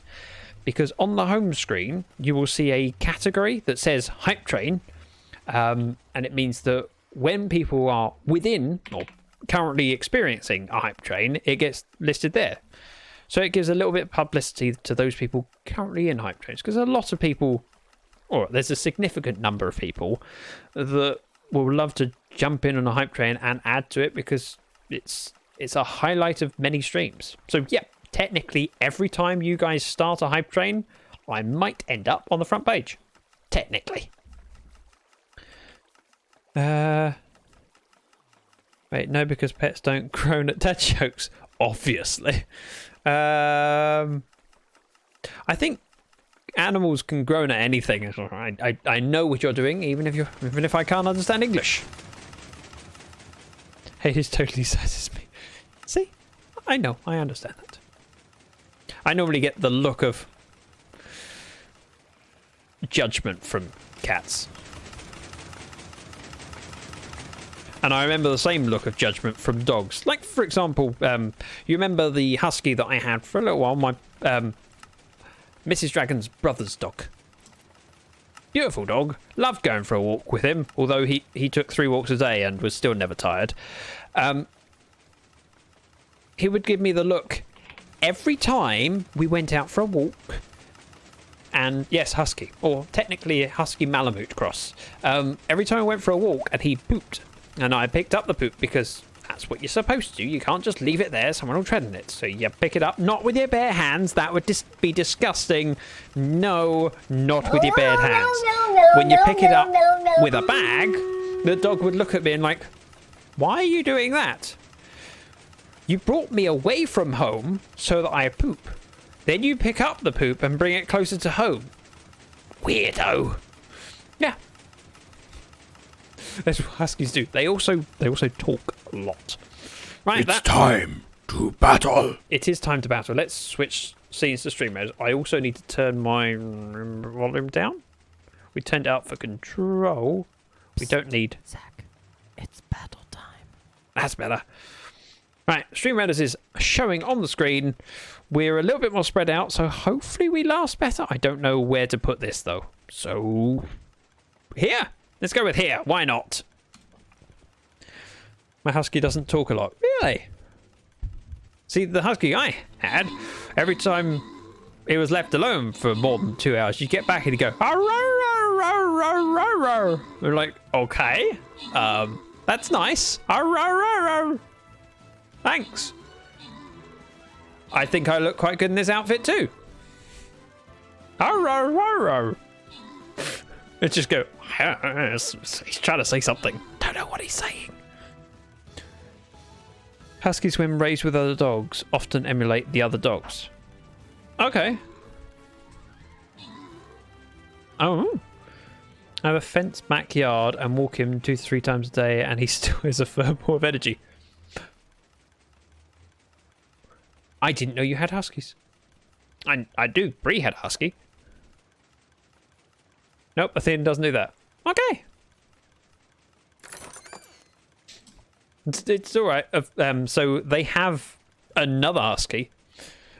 because on the home screen you will see a category that says hype train, and it means that when people are within or currently experiencing a hype train, it gets listed there. So it gives a little bit of publicity to those people currently in hype trains, because a lot of people, or there's a significant number of people that will love to jump in on a hype train and add to it because it's a highlight of many streams. So yeah, technically every time you guys start a hype train, I might end up on the front page. Technically. Wait, no, because pets don't groan at dad jokes. Obviously. I think animals can groan at anything. I know what you're doing, even if I can't understand English. Hey, this totally sizes me. See? I know, I understand that. I normally get the look of judgment from cats. And I remember the same look of judgment from dogs. Like, for example, you remember the husky that I had for a little while, my Mrs. Dragon's brother's dog. Beautiful dog. Loved going for a walk with him, although he took 3 walks a day and was still never tired. He would give me the look every time we went out for a walk. And yes, husky, or technically a husky Malamute cross. Every time I went for a walk and he pooped. And I picked up the poop because that's what you're supposed to do. You can't just leave it there. Someone will tread on it. So you pick it up, not with your bare hands. That would be disgusting. No, not with your bare hands. When you pick it up with a bag, the dog would look at me and like, why are you doing that? You brought me away from home so that I poop. Then you pick up the poop and bring it closer to home. Weirdo. Yeah. That's what huskies do. They also talk a lot. Right, It's time to battle. It is time to battle. Let's switch scenes to stream mode. I also need to turn my volume down. We turned it up for control. We don't need. Zach, it's battle time. That's better. Right, stream mode is showing on the screen. We're a little bit more spread out, so hopefully we last better. I don't know where to put this though. So here. Let's go with here. Why not? My husky doesn't talk a lot. Really? See, the husky I had, every time it was left alone for more than 2 hours, you get back and you go, we're like, okay, that's nice. Thanks. I think I look quite good in this outfit too. Let's just go. He's trying to say something. Don't know what he's saying. Huskies, when raised with other dogs, often emulate the other dogs. Okay. Oh. I have a fenced backyard and walk him 2 to 3 times a day, and he still has a fair ball of energy. I didn't know you had huskies. I do. Bree had a husky. Nope, Athena doesn't do that. Okay. It's all right. So they have another husky.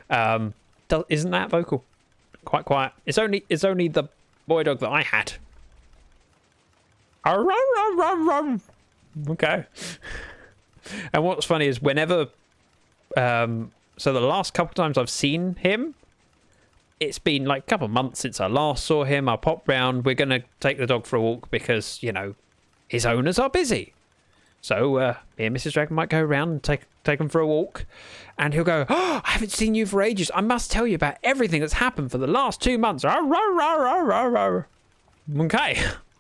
Isn't that vocal? Quite quiet. It's only the boy dog that I had. Okay. And what's funny is whenever... so the last couple times I've seen him, it's been like a couple of months since I last saw him. I popped round. We're going to take the dog for a walk because, you know, his owners are busy. So me and Mrs. Dragon might go around and take him for a walk. And he'll go, oh, I haven't seen you for ages. I must tell you about everything that's happened for the last 2 months. Okay.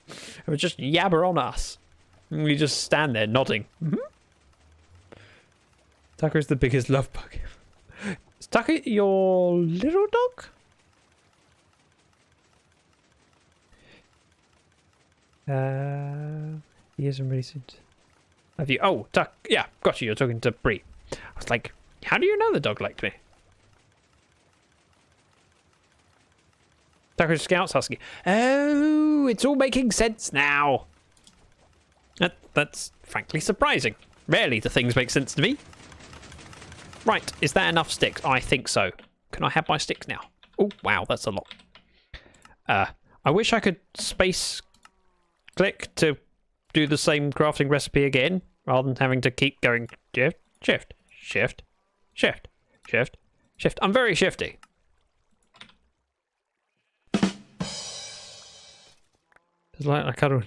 It would just yabber on us. And we just stand there nodding. Tucker's the biggest love bug. Is Tucker your little dog? He isn't recent. Have you? Oh, Tuck. Yeah, got you. You're talking to Bree. I was like, how do you know the dog liked me? Tucker's Scout's husky. Oh, it's all making sense now. That's frankly surprising. Rarely do things make sense to me. Right, is that enough sticks? I think so. Can I have my sticks now? Oh, wow, that's a lot. I wish I could space click to do the same crafting recipe again, rather than having to keep going shift, shift, shift, shift, shift, shift. I'm very shifty. It's like I cuddle.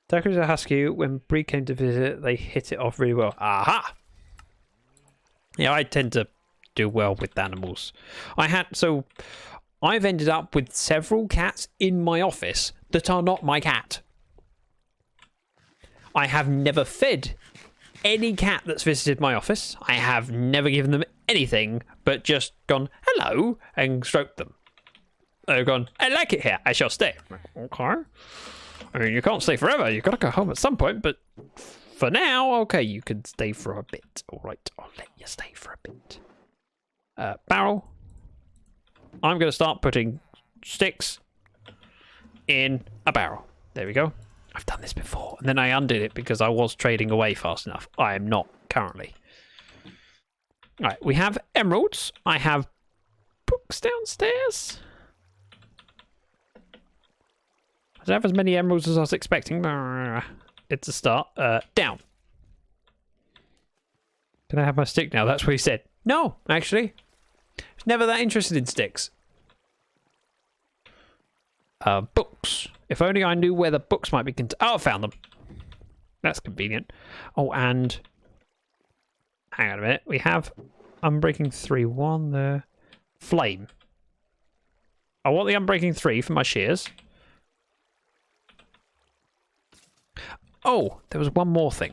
Tucker's a husky. When Bree came to visit, they hit it off really well. Aha! Yeah, I tend to do well with animals. I've ended up with several cats in my office that are not my cat. I have never fed any cat that's visited my office. I have never given them anything but just gone, hello, and stroked them. They've gone, I like it here, I shall stay. Okay. I mean, you can't stay forever, you've got to go home at some point, but for now, okay, you can stay for a bit. All right, I'll let you stay for a bit. Barrel. I'm going to start putting sticks in a barrel. There we go. I've done this before, and then I undid it because I was trading away fast enough. I am not currently. All right, we have emeralds. I have books downstairs. I don't have as many emeralds as I was expecting. It's a start. Down. Can I have my stick now? That's what he said. No, actually. Never that interested in sticks. Books. If only I knew where the books might be. Oh, I found them. That's convenient. Oh, and hang on a minute. We have Unbreaking 3. One there. Flame. I want the Unbreaking 3 for my shears. Oh, there was one more thing.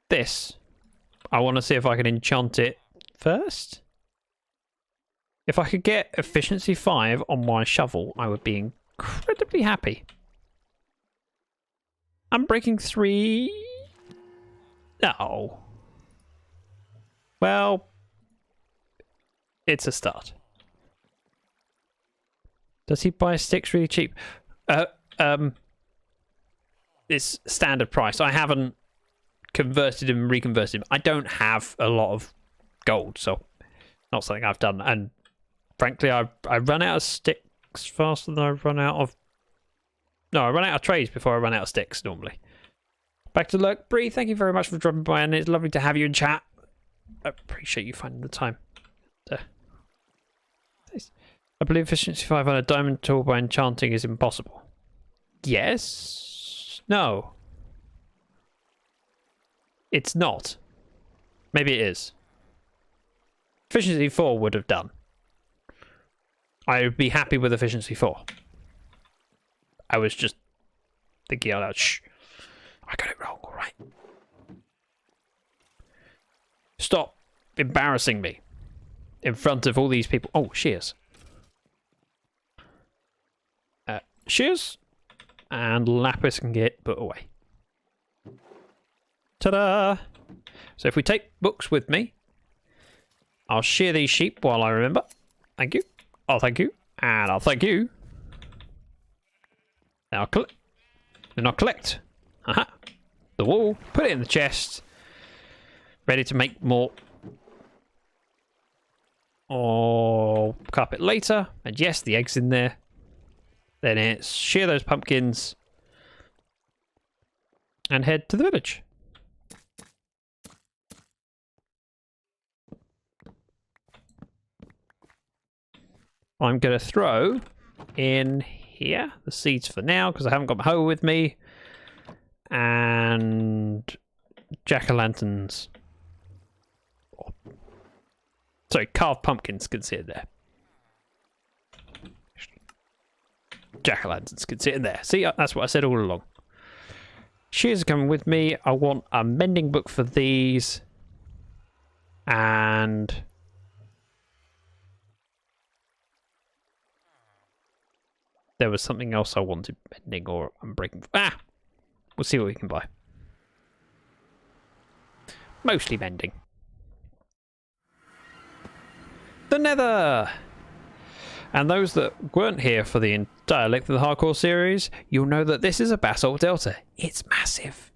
This. I want to see if I can enchant it first. If I could get efficiency 5 on my shovel, I would be incredibly happy. Unbreaking 3. No. Well, it's a start. Does he buy sticks really cheap? It's standard price. I haven't converted him, reconverted him. I don't have a lot of gold, so not something I've done. And frankly, I run out of sticks faster than I run out of... No, I run out of trays before I run out of sticks, normally. Back to Lurk. Bree, thank you very much for dropping by, and it's lovely to have you in chat. I appreciate you finding the time. I believe efficiency 5 on a diamond tool by enchanting is impossible. Yes... No. It's not. Maybe it is. Efficiency 4 would have done. I would be happy with efficiency 4. I was just thinking out loud. Shh. I got it wrong, alright. Stop embarrassing me in front of all these people. Oh, shears. Shears. And lapis can get put away. Ta-da! So if we take books with me, I'll shear these sheep while I remember. Thank you. I'll thank you. And I'll thank you. Now I'll collect. Aha. The wool. Put it in the chest. Ready to make more. Or carpet later. And yes, the egg's in there. Then it's shear those pumpkins and head to the village. I'm going to throw in here the seeds for now because I haven't got my hoe with me. And jack-o'-lanterns. Sorry, carved pumpkins can sit in there. Jack-o'-lanterns can sit in there. See, that's what I said all along. Shears are coming with me. I want a mending book for these. And there was something else I wanted mending or unbreaking. Ah! We'll see what we can buy. Mostly mending. The Nether! And those that weren't here for the entire length of the Hardcore series, you'll know that this is a basalt delta. It's massive.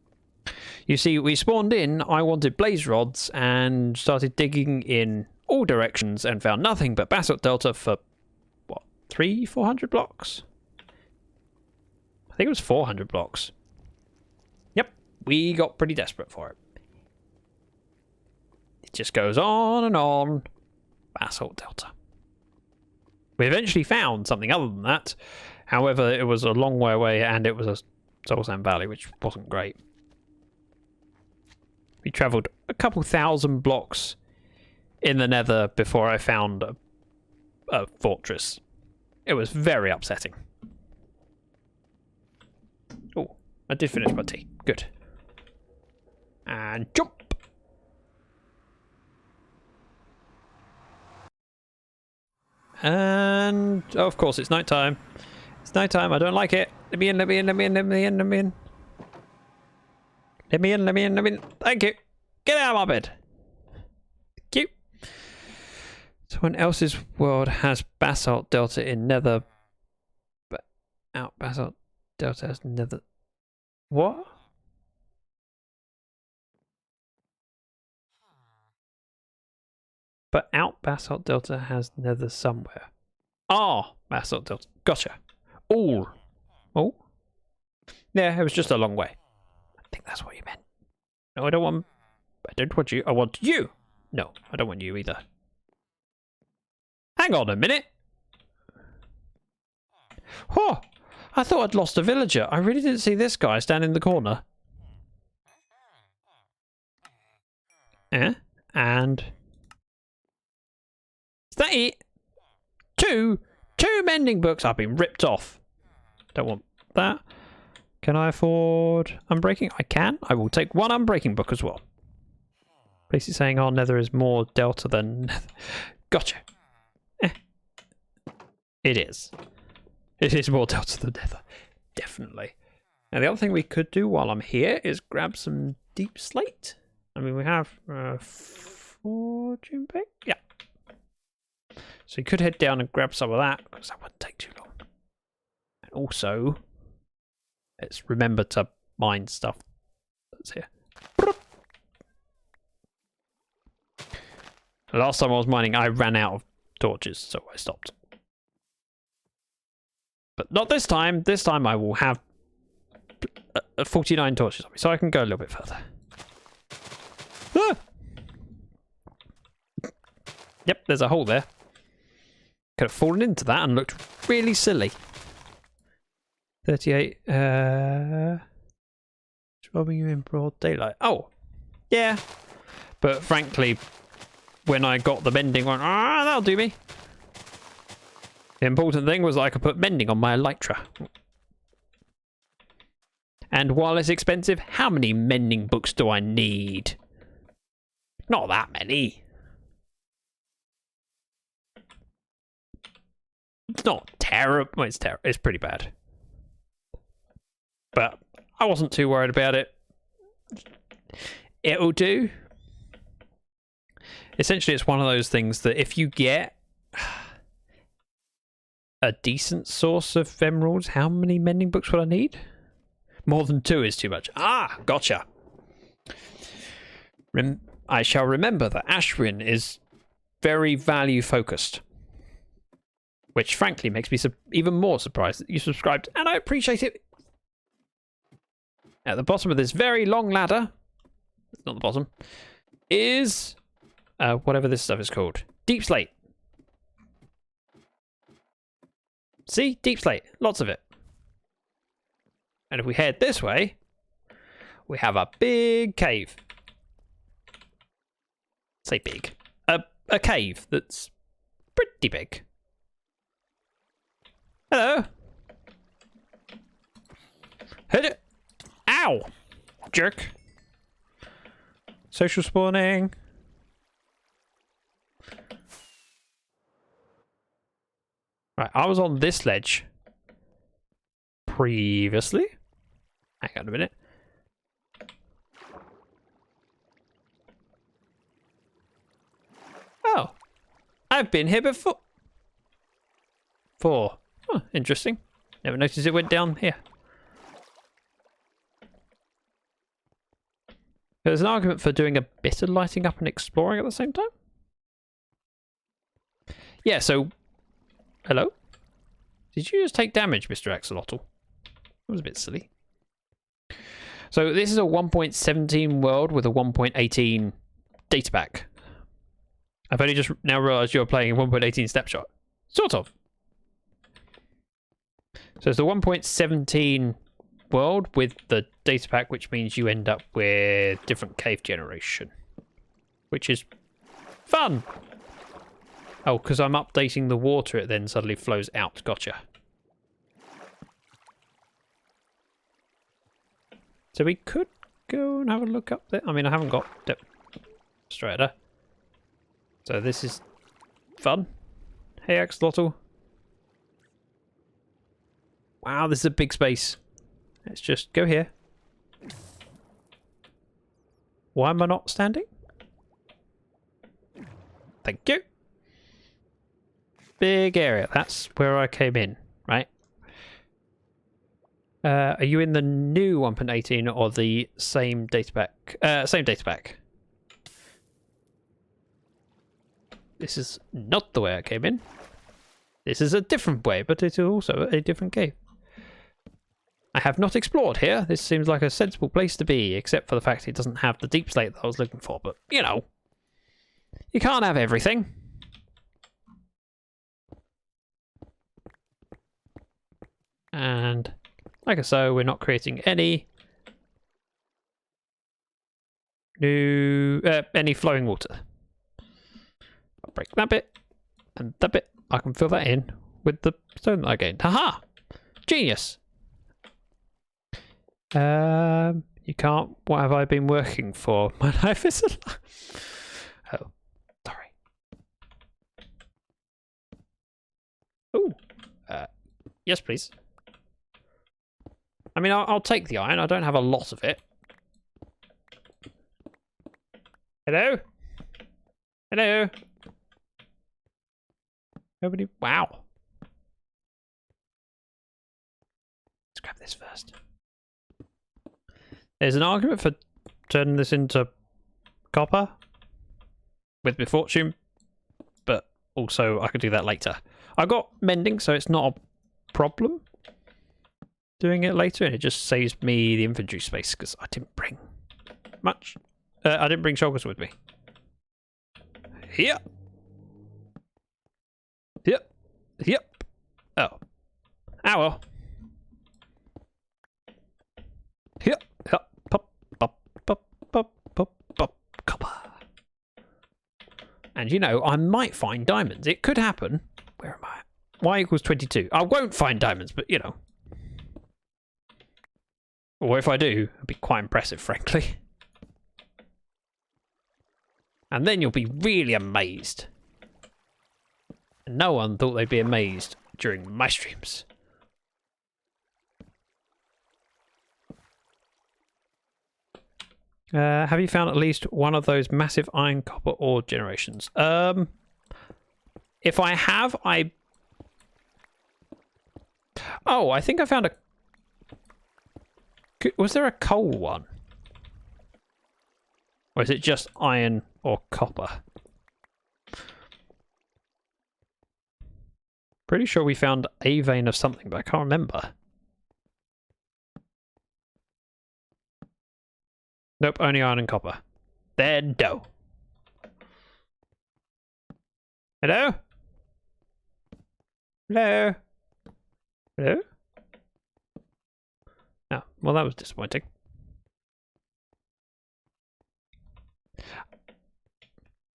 You see, we spawned in, I wanted blaze rods, and started digging in all directions and found nothing but basalt delta for, what, 400 blocks? I think it was 400 blocks. Yep, we got pretty desperate for it. It just goes on and on. Basalt delta. We eventually found something other than that. However, it was a long way away and it was a soul sand valley, which wasn't great. We travelled a couple thousand blocks in the Nether before I found a fortress. It was very upsetting. Oh, I did finish my tea. Good. And jump! And oh, of course, it's night time. It's night time. I don't like it. Let me in. Let me in. Let me in. Let me in. Let me in. Let me in. Let me in. Let me in. Thank you. Get out of my bed. Thank you. Someone else's world has basalt delta in Nether. But out basalt delta has Nether. What? But out basalt delta has Nether somewhere. Ah, basalt delta. Gotcha. All. Oh. Yeah, it was just a long way. I think that's what you meant. No, I don't want you. I want you. No, I don't want you either. Hang on a minute. Oh, I thought I'd lost a villager. I really didn't see this guy stand in the corner. And is that it? Two mending books. I've been ripped off. Don't want that. Can I afford unbreaking? I can. I will take one unbreaking book as well. Basically saying our Nether is more delta than Nether. Gotcha. It is. It is more delta than Nether. Definitely. Now the other thing we could do while I'm here is grab some deep slate. I mean, we have fortune pick. Yeah. So you could head down and grab some of that, because that wouldn't take too long. And also, let's remember to mine stuff that's here. The last time I was mining, I ran out of torches, so I stopped. But not this time. This time I will have 49 torches on me, so I can go a little bit further. Ah! Yep, there's a hole there. Could have fallen into that and looked really silly. 38. Robbing you in broad daylight. Oh, yeah. But frankly, when I got the mending one, that'll do me. The important thing was I could put mending on my elytra. And while it's expensive, how many mending books do I need? Not that many. It's not terrible. Well, it's terrible. It's pretty bad. But I wasn't too worried about it. It'll do. Essentially, it's one of those things that if you get a decent source of emeralds, how many mending books would I need? More than 2 is too much. Ah, gotcha. I shall remember that Ashwin is very value focused. Which frankly makes me even more surprised that you subscribed, and I appreciate it. At the bottom of this very long ladder, it's not the bottom, is whatever this stuff is called. Deep slate. See? Deep slate. Lots of it. And if we head this way, we have a big cave. Say big. A cave that's pretty big. Hello. Hit it. Ow. Jerk. Social spawning. Right, I was on this ledge previously. Hang on a minute. Oh, I've been here before. Oh, interesting. Never noticed it went down here. There's an argument for doing a bit of lighting up and exploring at the same time. Yeah, so... Hello? Did you just take damage, Mr. Axolotl? That was a bit silly. So this is a 1.17 world with a 1.18 data pack. I've only just now realised you're playing a 1.18 snapshot. Sort of. So it's the 1.17 world with the data pack, which means you end up with different cave generation. Which is fun! Oh, because I'm updating the water, it then suddenly flows out. Gotcha. So we could go and have a look up there. I mean, I haven't got depth strider. So this is fun. Hey, Axolotl. Wow, this is a big space. Let's just go here. Why am I not standing? Thank you. Big area. That's where I came in, right? Are you in the new 1.18 or the same data pack? Same data pack. This is not the way I came in. This is a different way, but it is also a different cave. I have not explored here. This seems like a sensible place to be, except for the fact it doesn't have the deep slate that I was looking for. But, you know, you can't have everything. And, like so, we're not creating any new, any flowing water. I'll break that bit, and that bit. I can fill that in with the stone that I gained. Haha! Genius! You can't. What have I been working for? My life is a lie. Oh, sorry. Ooh. Yes, please. I mean, I'll take the iron. I don't have a lot of it. Hello? Hello? Nobody. Wow. Let's grab this first. There's an argument for turning this into copper with my fortune, but also I could do that later. I got mending, so it's not a problem doing it later, and it just saves me the inventory space because I didn't bring much. I didn't bring shulkers with me. Here. Yep. Yep. Oh. Ah well. Yep. Yep. Pop. Pop. Pop. Pop. Pop. Pop. Copper. And you know, I might find diamonds. It could happen. Where am I? Y equals 22. I won't find diamonds, but you know. Or if I do, it'd be quite impressive, frankly. And then you'll be really amazed. And no one thought they'd be amazed during my streams. Have you found at least one of those massive iron copper ore generations? If I have, Oh, I think I found a... Was there a coal one? Or is it just iron or copper? Pretty sure we found a vein of something, but I can't remember. Nope, only iron and copper. Then no. Hello? Hello? Hello? Oh, well, that was disappointing.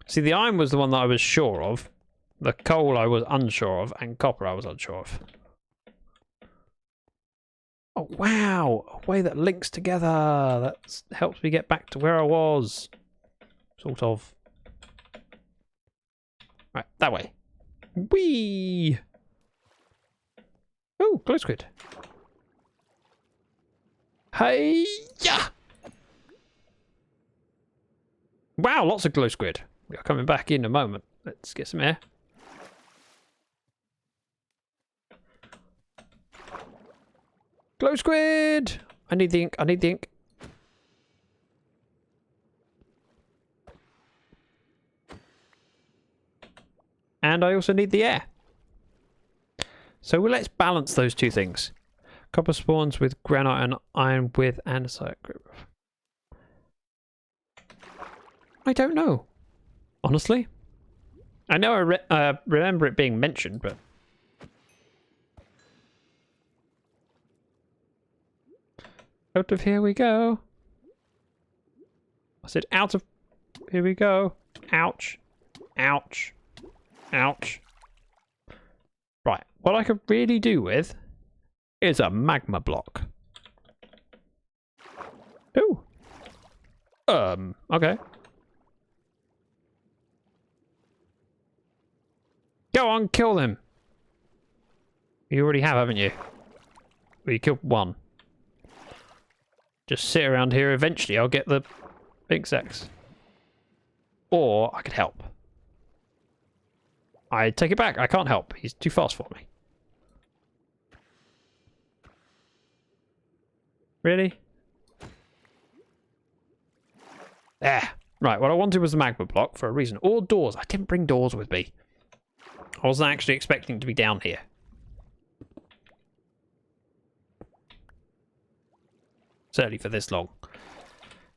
See, the iron was the one that I was sure of. The coal I was unsure of, and copper I was unsure of. Oh, wow! A way that links together! That helps me get back to where I was. Sort of. Right, that way. Whee! Oh, glow squid. Hey! Yeah! Wow, lots of glow squid. We are coming back in a moment. Let's get some air. Glow squid! I need the ink. I need the ink. And I also need the air. So let's balance those two things. Copper spawns with granite and iron with andesite group. I don't know. Honestly. I know I remember it being mentioned, but... Out of here we go. I said out of here we go. Ouch. Ouch. Ouch. Right. What I could really do with is a magma block. Ooh. Okay. Go on, kill them. You already have, haven't you? Well, you killed one. Just sit around here. Eventually, I'll get the big sex. Or I could help. I take it back. I can't help. He's too fast for me. Really? There. Right, what I wanted was the magma block for a reason. Or doors. I didn't bring doors with me. I wasn't actually expecting to be down here. Certainly for this long.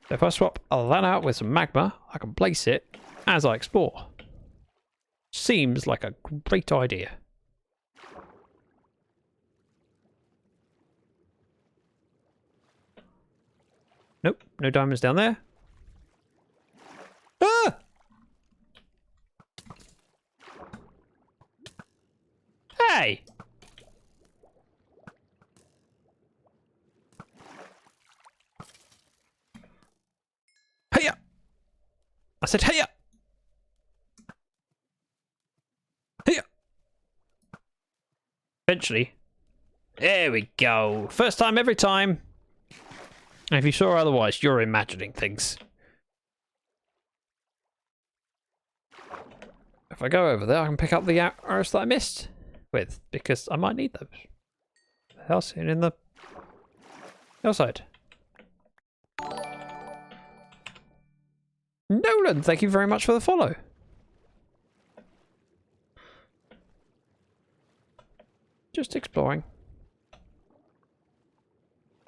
So if I swap that out with some magma, I can place it as I explore. Seems like a great idea. Nope, no diamonds down there. Ah! Hey! Hiya! I said hiya! Hiya! Eventually. There we go. First time every time. And if you saw otherwise, you're imagining things. If I go over there, I can pick up the arrows that I missed with, because I might need those. Else in the outside. Nolan, thank you very much for the follow. Just exploring.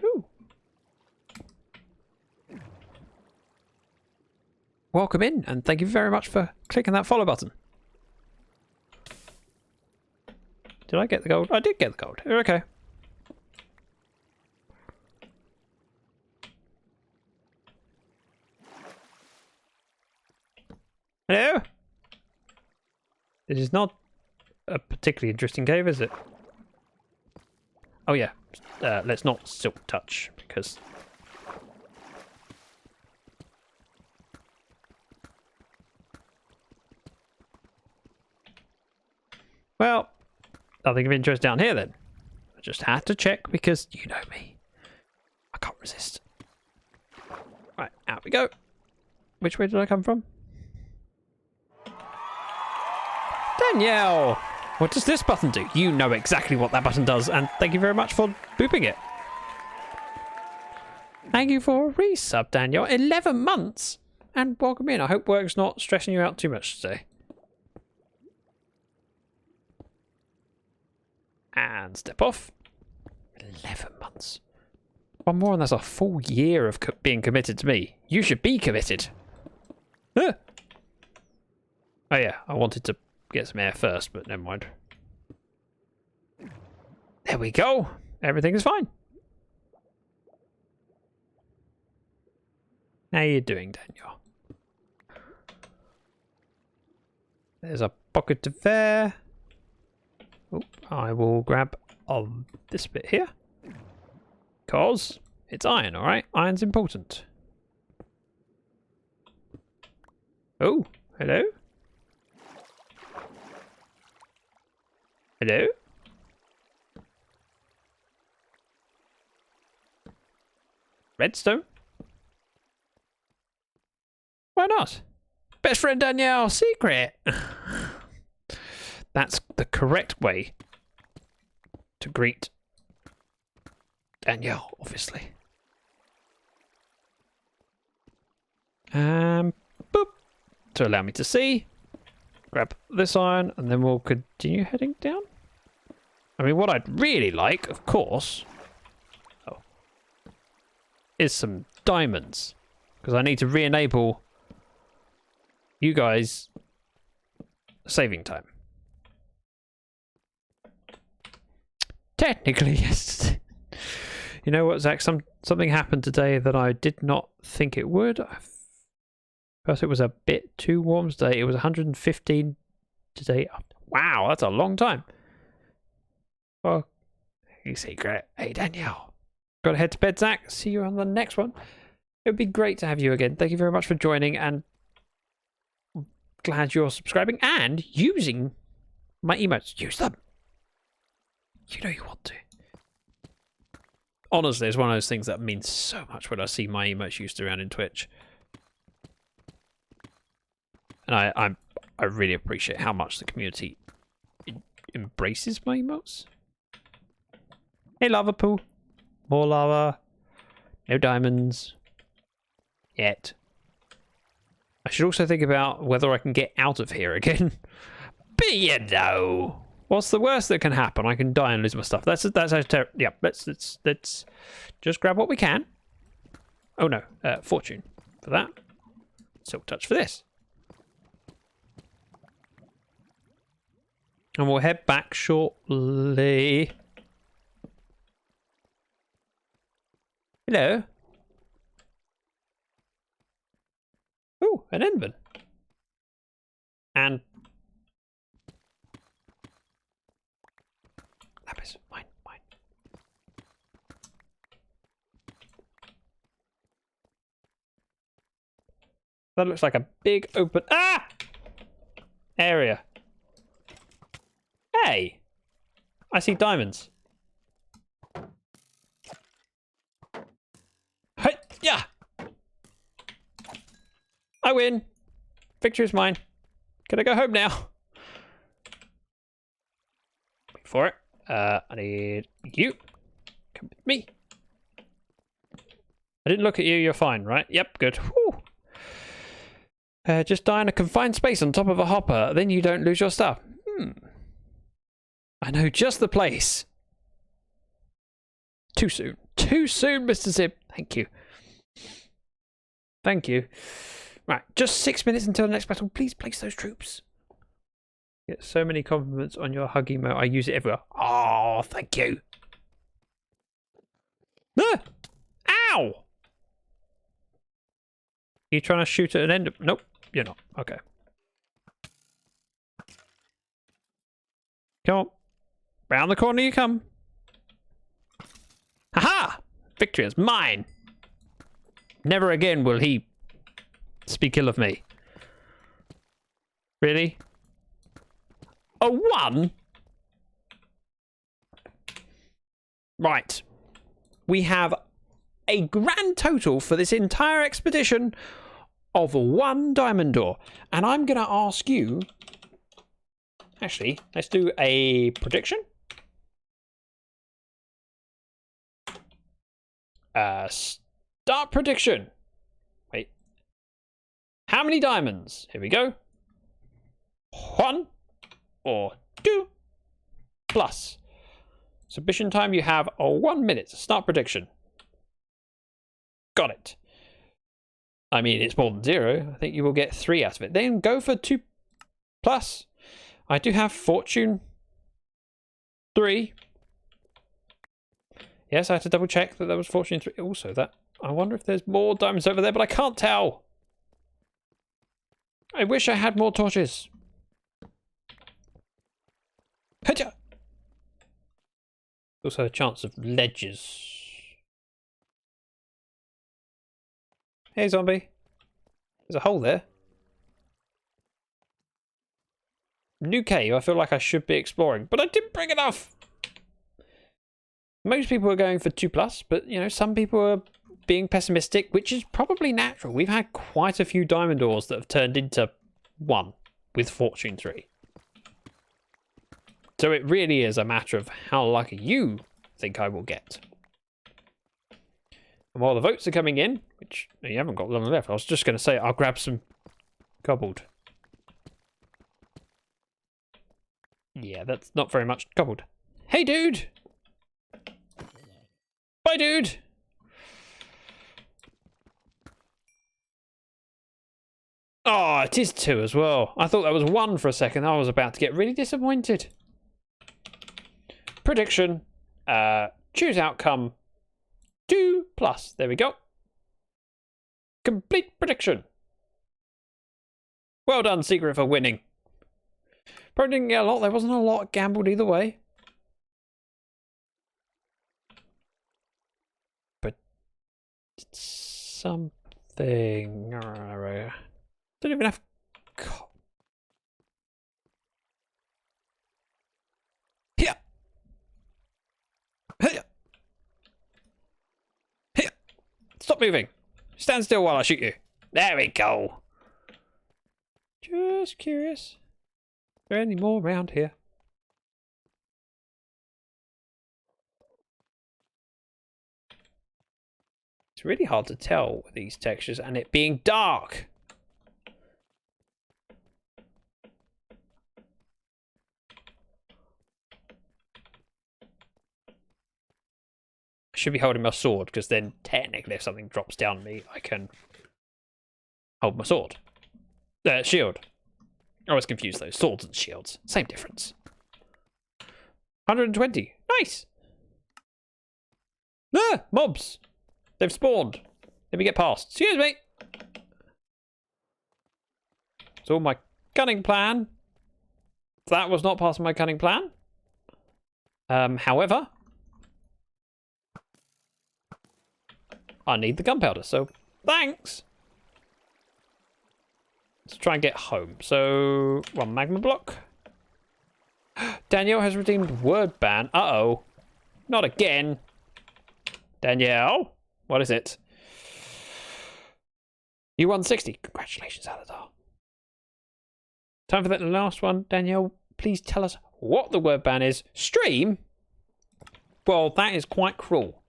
Ooh. Welcome in, and thank you very much for clicking that follow button. Did I get the gold? I did get the gold. Okay. Hello? This is not a particularly interesting cave, is it? Oh yeah. Let's not silk touch, because... Well, nothing of interest down here then. I just had to check because you know me. I can't resist. Right, out we go. Which way did I come from? Danielle! What does this button do? You know exactly what that button does, and thank you very much for booping it. Thank you for a resub, Danielle. 11 months! And welcome in. I hope work's not stressing you out too much today. And step off. 11 months. One more and that's a full year of being committed to me. You should be committed. Ah. Oh yeah, I wanted to get some air first, but never mind. There we go. Everything is fine. How you doing, Daniel? There's a pocket of there. Oh, I will grab this bit here. Because it's iron, alright? Iron's important. Oh, hello? Hello? Redstone? Why not? Best friend Danielle, secret! That's the correct way to greet Danielle, obviously. Boop. To allow me to see. Grab this iron, and then we'll continue heading down. I mean, what I'd really like, of course, is some diamonds. Because I need to re-enable you guys saving time. Technically, yes. You know what, Zach? Something happened today that I did not think it would. First, it was a bit too warm today. It was 115 today. Wow, that's a long time. Well, you secret. Hey, Danielle. Gotta head to bed, Zach. See you on the next one. It would be great to have you again. Thank you very much for joining, and glad you're subscribing and using my emotes. Use them. You know you want to. Honestly, it's one of those things that means so much when I see my emotes used around in Twitch. And I really appreciate how much the community embraces my emotes. Hey, lava pool. More lava. No diamonds. Yet. I should also think about whether I can get out of here again. But you know, what's the worst that can happen? I can die and lose my stuff. That's yeah. Let's just grab what we can. Oh no, fortune for that. Silk touch for this. And we'll head back shortly. Hello. Oh, an Envin. And lapis, mine. That looks like a big open area. Hey, I see diamonds. Hey, yeah. I win. Victory is mine. Can I go home now? Wait for it. I need you. Come with me. I didn't look at you. You're fine, right? Yep, good. Whew. Just die in a confined space on top of a hopper. Then you don't lose your stuff. I know just the place. Too soon. Too soon, Mr. Zip. Thank you. Thank you. Right, just 6 minutes until the next battle. Please place those troops. Get so many compliments on your hug emote. I use it everywhere. Oh, thank you. Ah! Ow! You trying to shoot at an end? Nope, you're not. Okay. Come on. Round the corner you come. Ha-ha! Victory is mine. Never again will he speak ill of me. Really? A 1? Right. We have a grand total for this entire expedition of 1 diamond ore. And I'm going to ask you... Actually, let's do a prediction. Start prediction. Wait. How many diamonds? Here we go. 1 or 2 plus. Submission time, you have 1 minute. Start prediction. Got it. I mean, it's more than 0. I think you will get 3 out of it. Then go for 2 plus. I do have fortune 3. Yes, I had to double check that there was Fortune 3. Also, that I wonder if there's more diamonds over there, but I can't tell. I wish I had more torches. Haja! Also a chance of ledges. Hey, zombie. There's a hole there. New cave. I feel like I should be exploring, but I didn't bring enough. Most people are going for 2+, but, you know, some people are being pessimistic, which is probably natural. We've had quite a few diamond ores that have turned into 1 with Fortune 3. So it really is a matter of how lucky you think I will get. And while the votes are coming in, which you haven't got long left, I was just going to say I'll grab some cobbled. Yeah, that's not very much cobbled. Hey, dude! Bye, dude! Oh, it is 2 as well. I thought that was 1 for a second. I was about to get really disappointed. Prediction. Choose outcome. 2+. There we go. Complete prediction. Well done, Secret, for winning. Probably didn't get a lot. There wasn't a lot gambled either way. But it's something. Don't even have. Here. Here. Here. Stop moving. Stand still while I shoot you. There we go. Just curious. Is there any more around here? It's really hard to tell with these textures and it being dark. I should be holding my sword because then technically if something drops down on me, I can hold my sword. Shield. I always confuse those. Swords and shields. Same difference. 120. Nice. Ah, mobs. They've spawned. Let me get past. Excuse me. So my cunning plan. That was not part of my cunning plan. However, I need the gunpowder, so thanks. Let's try and get home. So, 1 magma block. Danielle has redeemed word ban. Uh-oh. Not again. Danielle, what is it? You won 60. Congratulations, Aladar. Time for that last one. Danielle, please tell us what the word ban is. Stream? Well, that is quite cruel.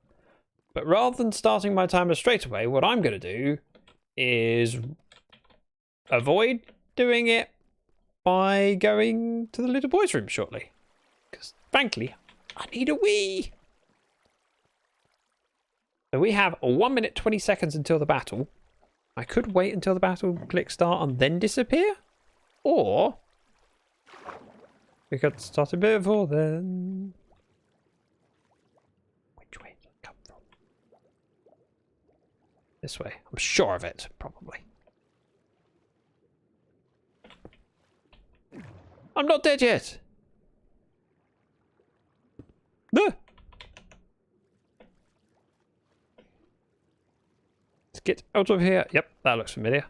But rather than starting my timer straight away, what I'm going to do is avoid doing it by going to the little boys' room shortly. Because, frankly, I need a wee. So we have 1 minute 20 seconds until the battle. I could wait until the battle, click start, and then disappear. Or we could start a bit before then. Which way did it come from? This way. I'm sure of it, probably. I'm not dead yet. No. Let's get out of here. Yep, that looks familiar.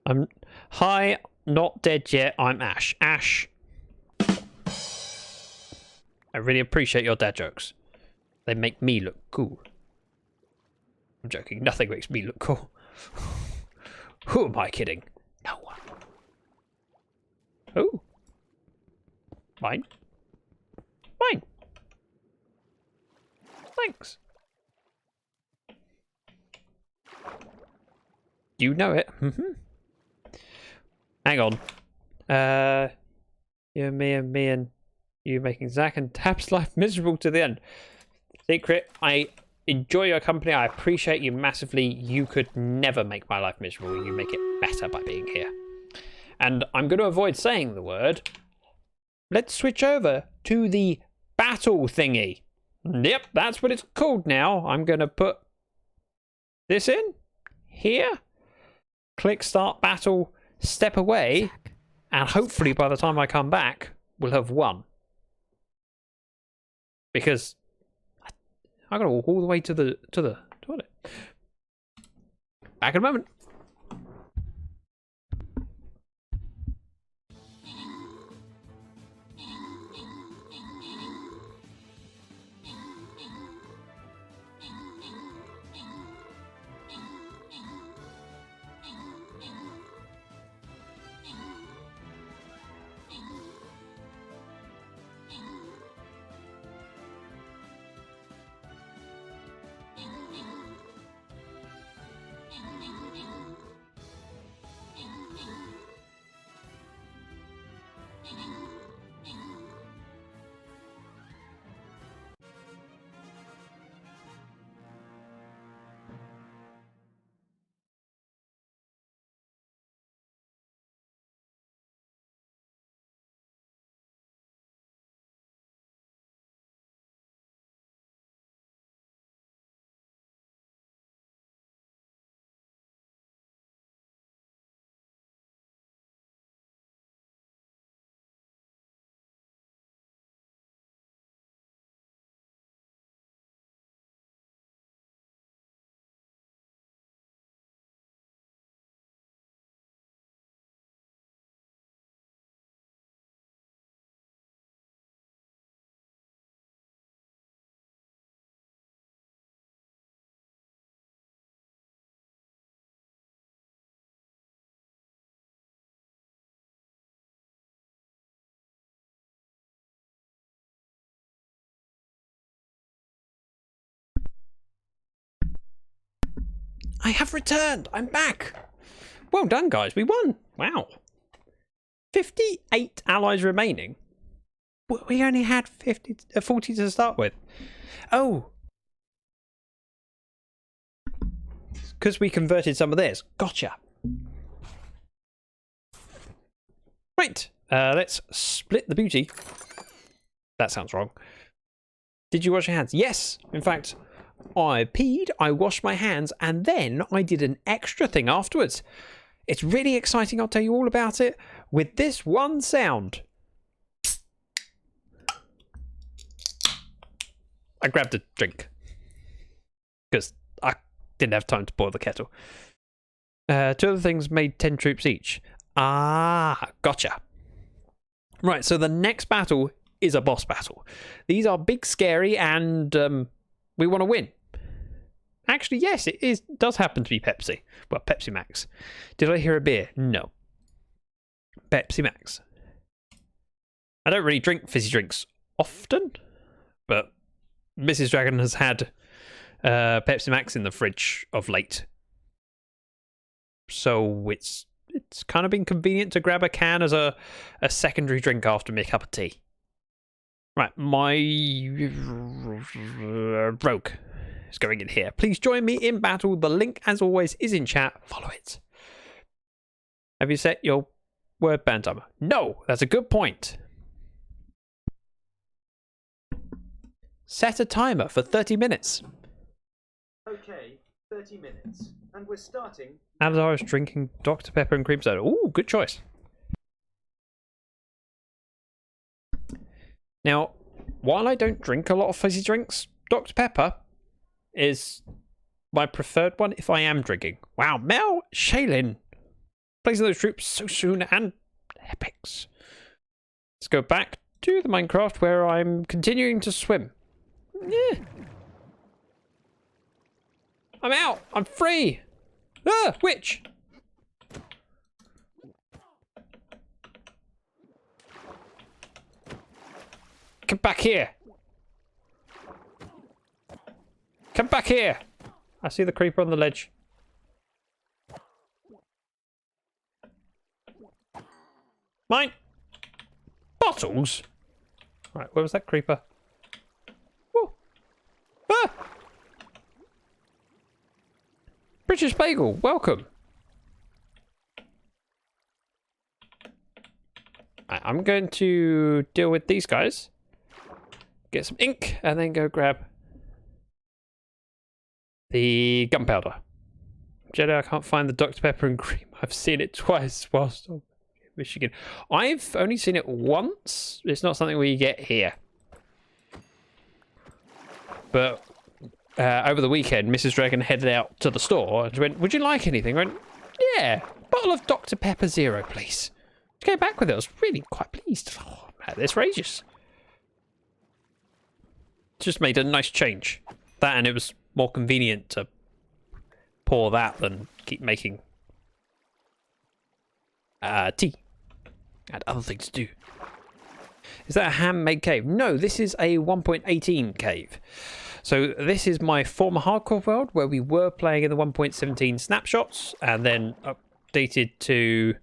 I'm hi, not dead yet. I'm Ash. Ash. I really appreciate your dad jokes. They make me look cool. I'm joking. Nothing makes me look cool. Who am I kidding? No one. Oh. Mine. Mine. Thanks. You know it. Hang on. You and me and you making Zach and Tab's life miserable to the end. Secret, I enjoy your company. I appreciate you massively. You could never make my life miserable. You make it better by being here. And I'm going to avoid saying the word. Let's switch over to the battle thingy. Yep, that's what it's called now. I'm going to put this in here. Click start battle, step away. And hopefully by the time I come back, we'll have won. Because I got to walk all the way to the toilet. Back in a moment. I have returned. I'm back. Well done, guys. We won. Wow. 58 allies remaining. We only had 40 to start with. Oh. Because we converted some of theirs. Gotcha. Right. Let's split the booty. That sounds wrong. Did you wash your hands? Yes. In fact, I peed, I washed my hands, and then I did an extra thing afterwards. It's really exciting. I'll tell you all about it with this one sound. I grabbed a drink because I didn't have time to boil the kettle. 2 other things made 10 troops each. Ah, gotcha. Right, so the next battle is a boss battle. These are big, scary, and we want to win. Actually, yes, it does happen to be Pepsi. Well, Pepsi Max. Did I hear a beer? No. Pepsi Max. I don't really drink fizzy drinks often, but Mrs. Dragon has had Pepsi Max in the fridge of late. So it's kind of been convenient to grab a can as a secondary drink after my cup of tea. Right, my rogue is going in here. Please join me in battle. The link, as always, is in chat. Follow it. Have you set your word ban timer? No, that's a good point. Set a timer for 30 minutes. Okay, 30 minutes. And we're starting. As I was drinking Dr. Pepper and cream soda. Ooh, good choice. Now, while I don't drink a lot of fizzy drinks, Dr. Pepper is my preferred one if I am drinking. Wow, Mel Shaylin. Placing those troops so soon and epics. Let's go back to the Minecraft where I'm continuing to swim. Yeah. I'm out. I'm free. Ah, witch. Come back here. Come back here. I see the creeper on the ledge. Mine. Bottles. Right, where was that creeper? Whoa. Ah! British Bagel, welcome. I'm going to deal with these guys. Get some ink, and then go grab the gunpowder. Jedi, I can't find the Dr. Pepper and cream. I've seen it twice whilst in Michigan. I've only seen it once. It's not something we get here. But over the weekend, Mrs. Dragon headed out to the store and she went, would you like anything? I went, yeah, bottle of Dr. Pepper Zero, please. She came back with it. I was really quite pleased. Oh, man, that's outrageous. Just made a nice change. That, and it was more convenient to pour that than keep making tea. I had other things to do. Is that a handmade cave? No, this is a 1.18 cave. So this is my former hardcore world where we were playing in the 1.17 snapshots and then updated to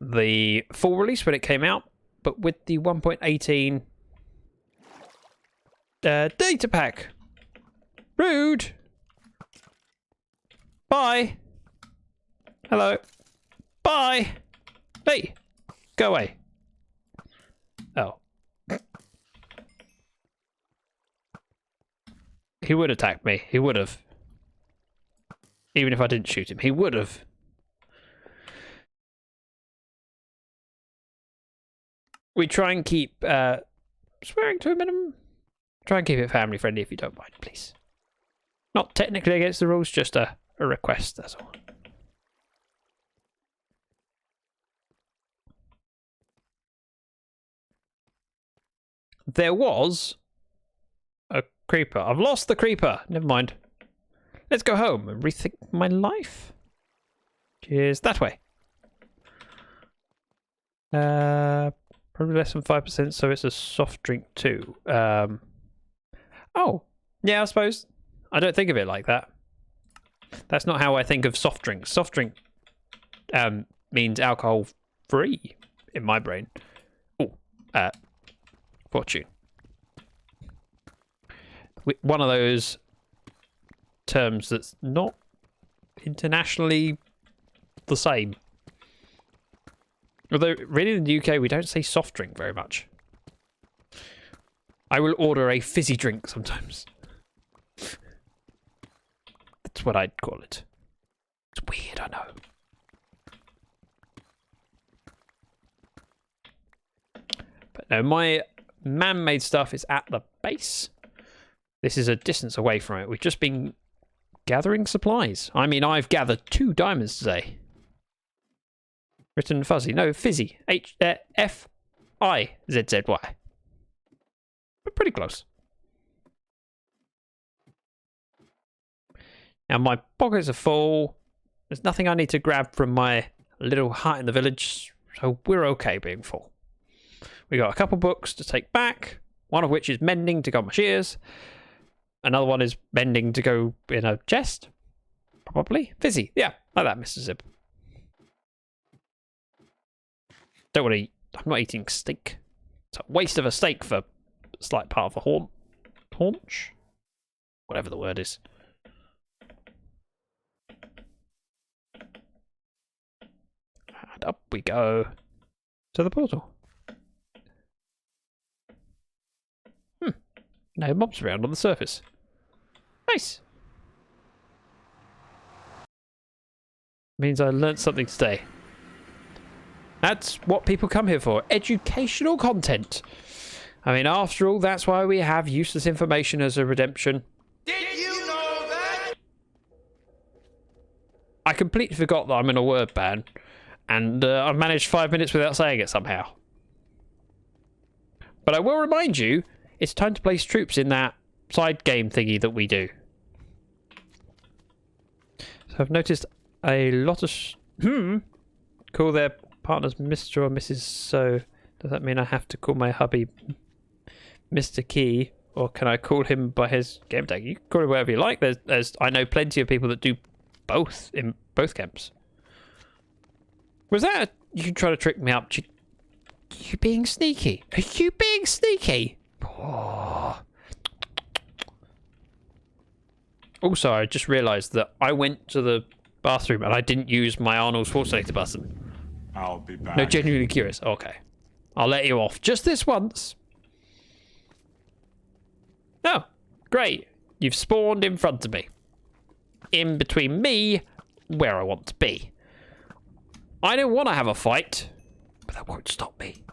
the full release when it came out, but with the 1.18 data pack. Rude. Bye. Hello. Bye. Hey, go away. Oh. He would attack me. He would have. Even if I didn't shoot him, he would have. We try and keep swearing to a minimum. Try and keep it family friendly if you don't mind, please. Not technically against the rules, just a request, that's all. There was a creeper. I've lost the creeper. Never mind. Let's go home and rethink my life. Cheers. That way. Probably less than 5%, so it's a soft drink too. Oh, yeah, I suppose. I don't think of it like that. That's not how I think of soft drinks. Soft drink means alcohol free in my brain. Oh, fortune. One of those terms that's not internationally the same. Although, really in the UK, we don't say soft drink very much. I will order a fizzy drink sometimes. That's what I'd call it. It's weird, I know. But no, my man-made stuff is at the base. This is a distance away from it. We've just been gathering supplies. I mean, I've gathered 2 diamonds today. Written fuzzy. No, fizzy. F-I-Z-Z-Y. But pretty close. Now my pockets are full. There's nothing I need to grab from my little hut in the village, so we're okay being full. We got a couple books to take back, one of which is mending to go on my shears. Another one is mending to go in a chest. Probably. Fizzy. Yeah, like that, Mr. Zib. Don't want to eat. I'm not eating steak. It's a waste of a steak for a slight part of a haunch. Whatever the word is. And up we go to the portal. No mobs around on the surface. Nice. Means I learnt something today. That's what people come here for. Educational content. I mean, after all, that's why we have useless information as a redemption. Did you know that? I completely forgot that I'm in a word ban. And I've managed 5 minutes without saying it somehow. But I will remind you, it's time to place troops in that side game thingy that we do. So I've noticed a lot of... Call their partners Mr. or Mrs. So does that mean I have to call my hubby Mr. Key? Or can I call him by his game tag? You can call him whatever you like. There's I know plenty of people that do both in both camps. Was that... You try to trick me up? You being sneaky? Are you being sneaky? Oh. Also, I just realised that I went to the bathroom and I didn't use my Arnold Schwarzenegger button. I'll be back. No, genuinely curious. Okay. I'll let you off. Just this once. Oh, great. You've spawned in front of me. In between me, where I want to be. I don't want to have a fight, but that won't stop me.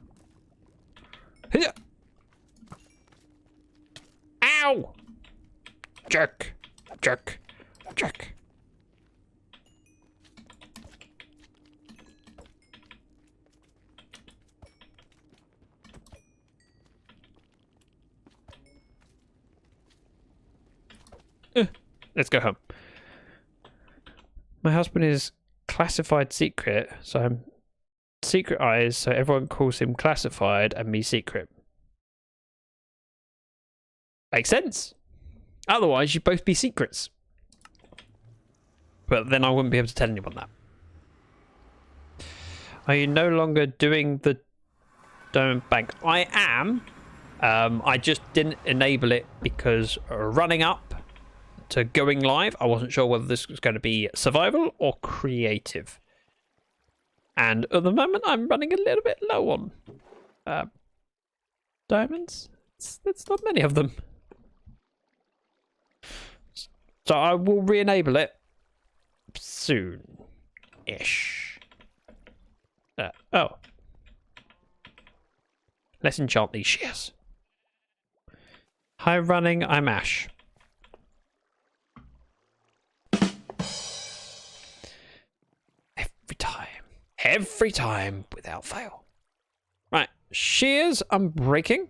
Ow! Jerk. Jerk. Jerk. Let's go home. My husband is classified secret, so I'm secret eyes, so everyone calls him classified and me secret. Makes sense. Otherwise, you'd both be secrets. But then I wouldn't be able to tell anyone that. Are you no longer doing the Diamond Bank? I am. I just didn't enable it because running up to going live, I wasn't sure whether this was going to be survival or creative. And at the moment, I'm running a little bit low on diamonds. It's not many of them. So I will re-enable it soon-ish. Oh. Let's enchant these shears. Hi, running. I'm Ash. Every time, without fail. Right, shears I'm breaking.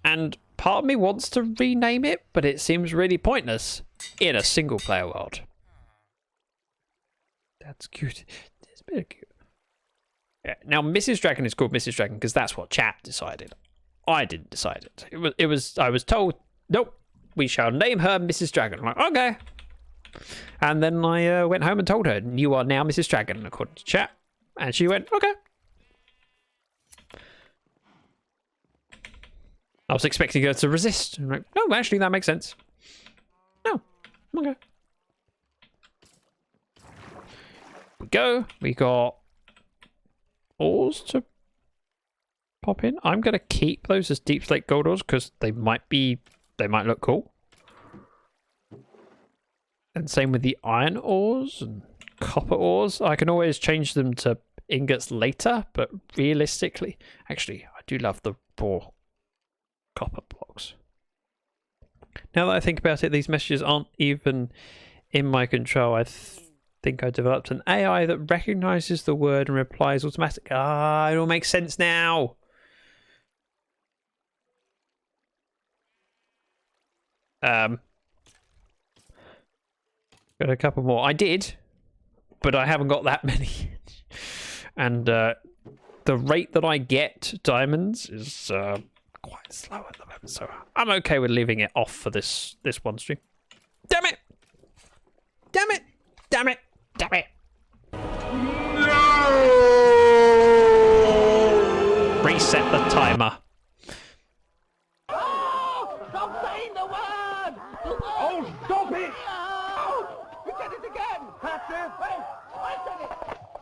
And part of me wants to rename it, but it seems really pointless in a single player world. That's cute. It's a bit cute. Yeah, now Mrs. Dragon is called Mrs. Dragon because that's what chat decided. I didn't decide it. I was told, nope, we shall name her Mrs. Dragon. I'm like, okay. And then I went home and told her, you are now Mrs. Dragon, according to chat. And she went, okay. I was expecting her to resist. I'm like, no, actually, that makes sense. No, okay. We go. We got ores to pop in. I'm going to keep those as deep slate gold ores because they might look cool. And same with the iron ores and copper ores. I can always change them to ingots later, but realistically, actually, I do love the raw copper blocks. Now that I think about it, these messages aren't even in my control. I think I developed an AI that recognizes the word and replies automatically. Ah, it all makes sense now. Got a couple more. I did, but I haven't got that many. And the rate that I get diamonds is quite slow at the moment, so I'm okay with leaving it off for this one stream. Damn it! Damn it! Damn it! Damn it! No! Reset the timer. Oh, stop saying the word! Oh, stop it! You said it again! That's it! Wait, I said it!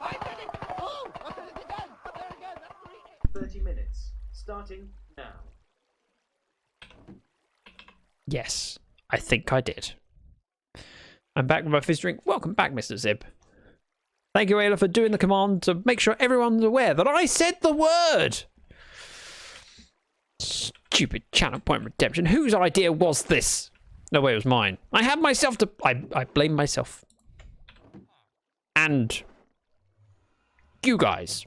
I said it! Oh, I said it again! I said it again! That's 30 minutes, starting now. Yes, I think I did. I'm back with my fizz drink. Welcome back, Mr. Zib. Thank you, Ayla, for doing the command to make sure everyone's aware that I said the word. Stupid channel point redemption. Whose idea was this? No way, it was mine. I had myself to... I blame myself. And you guys.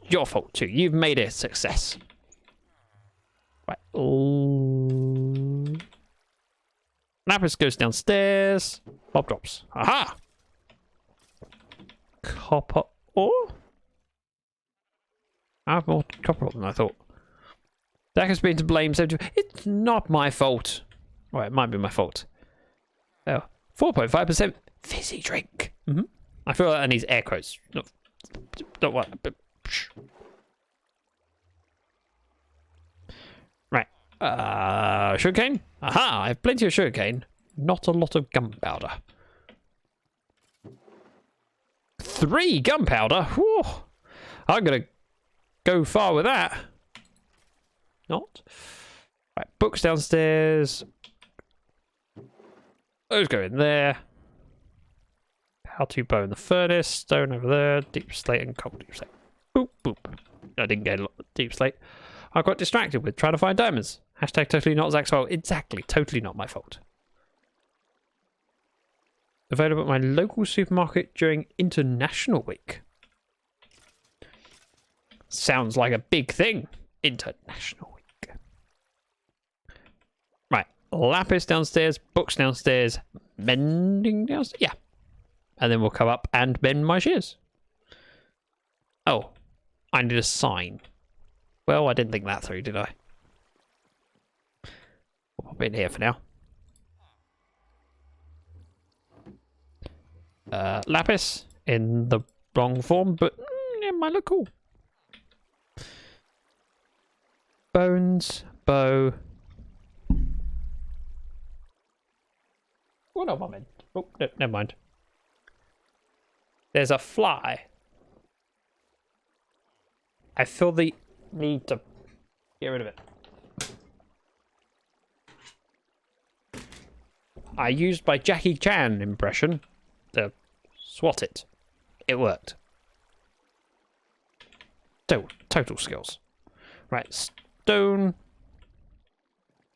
Your fault too. You've made it a success. Right. Lapis goes downstairs. Bob drops. Aha! Copper ore? I have more copper ore than I thought. Dak has been to blame. It's not my fault. Well, it might be my fault. Oh, 4.5% fizzy drink. I feel like that needs air quotes. Not what, but... Right. Sugarcane? Aha! I have plenty of sugarcane. Not a lot of gunpowder. 3 gunpowder? Whew. I'm going to go far with that. Not. Right, books downstairs. Those go in there. How to bone the furnace. Stone over there. Deep slate and coal deep slate. Boop, boop. I didn't get a lot of deep slate. I got distracted with trying to find diamonds. Hashtag totally not Zach's fault. Exactly. Totally not my fault. Available at my local supermarket during International Week. Sounds like a big thing. International Week. Right. Lapis downstairs. Books downstairs. Mending downstairs. Yeah. And then we'll come up and mend my shears. Oh. I need a sign. Well, I didn't think that through, did I? I'll pop it in here for now. Lapis in the wrong form, but it might look cool. Bones, bow. Oh no, moment. Oh, no, never mind. There's a fly. I feel the need to get rid of it. I used my Jackie Chan impression to swat it. It worked. Total skills. Right, stone.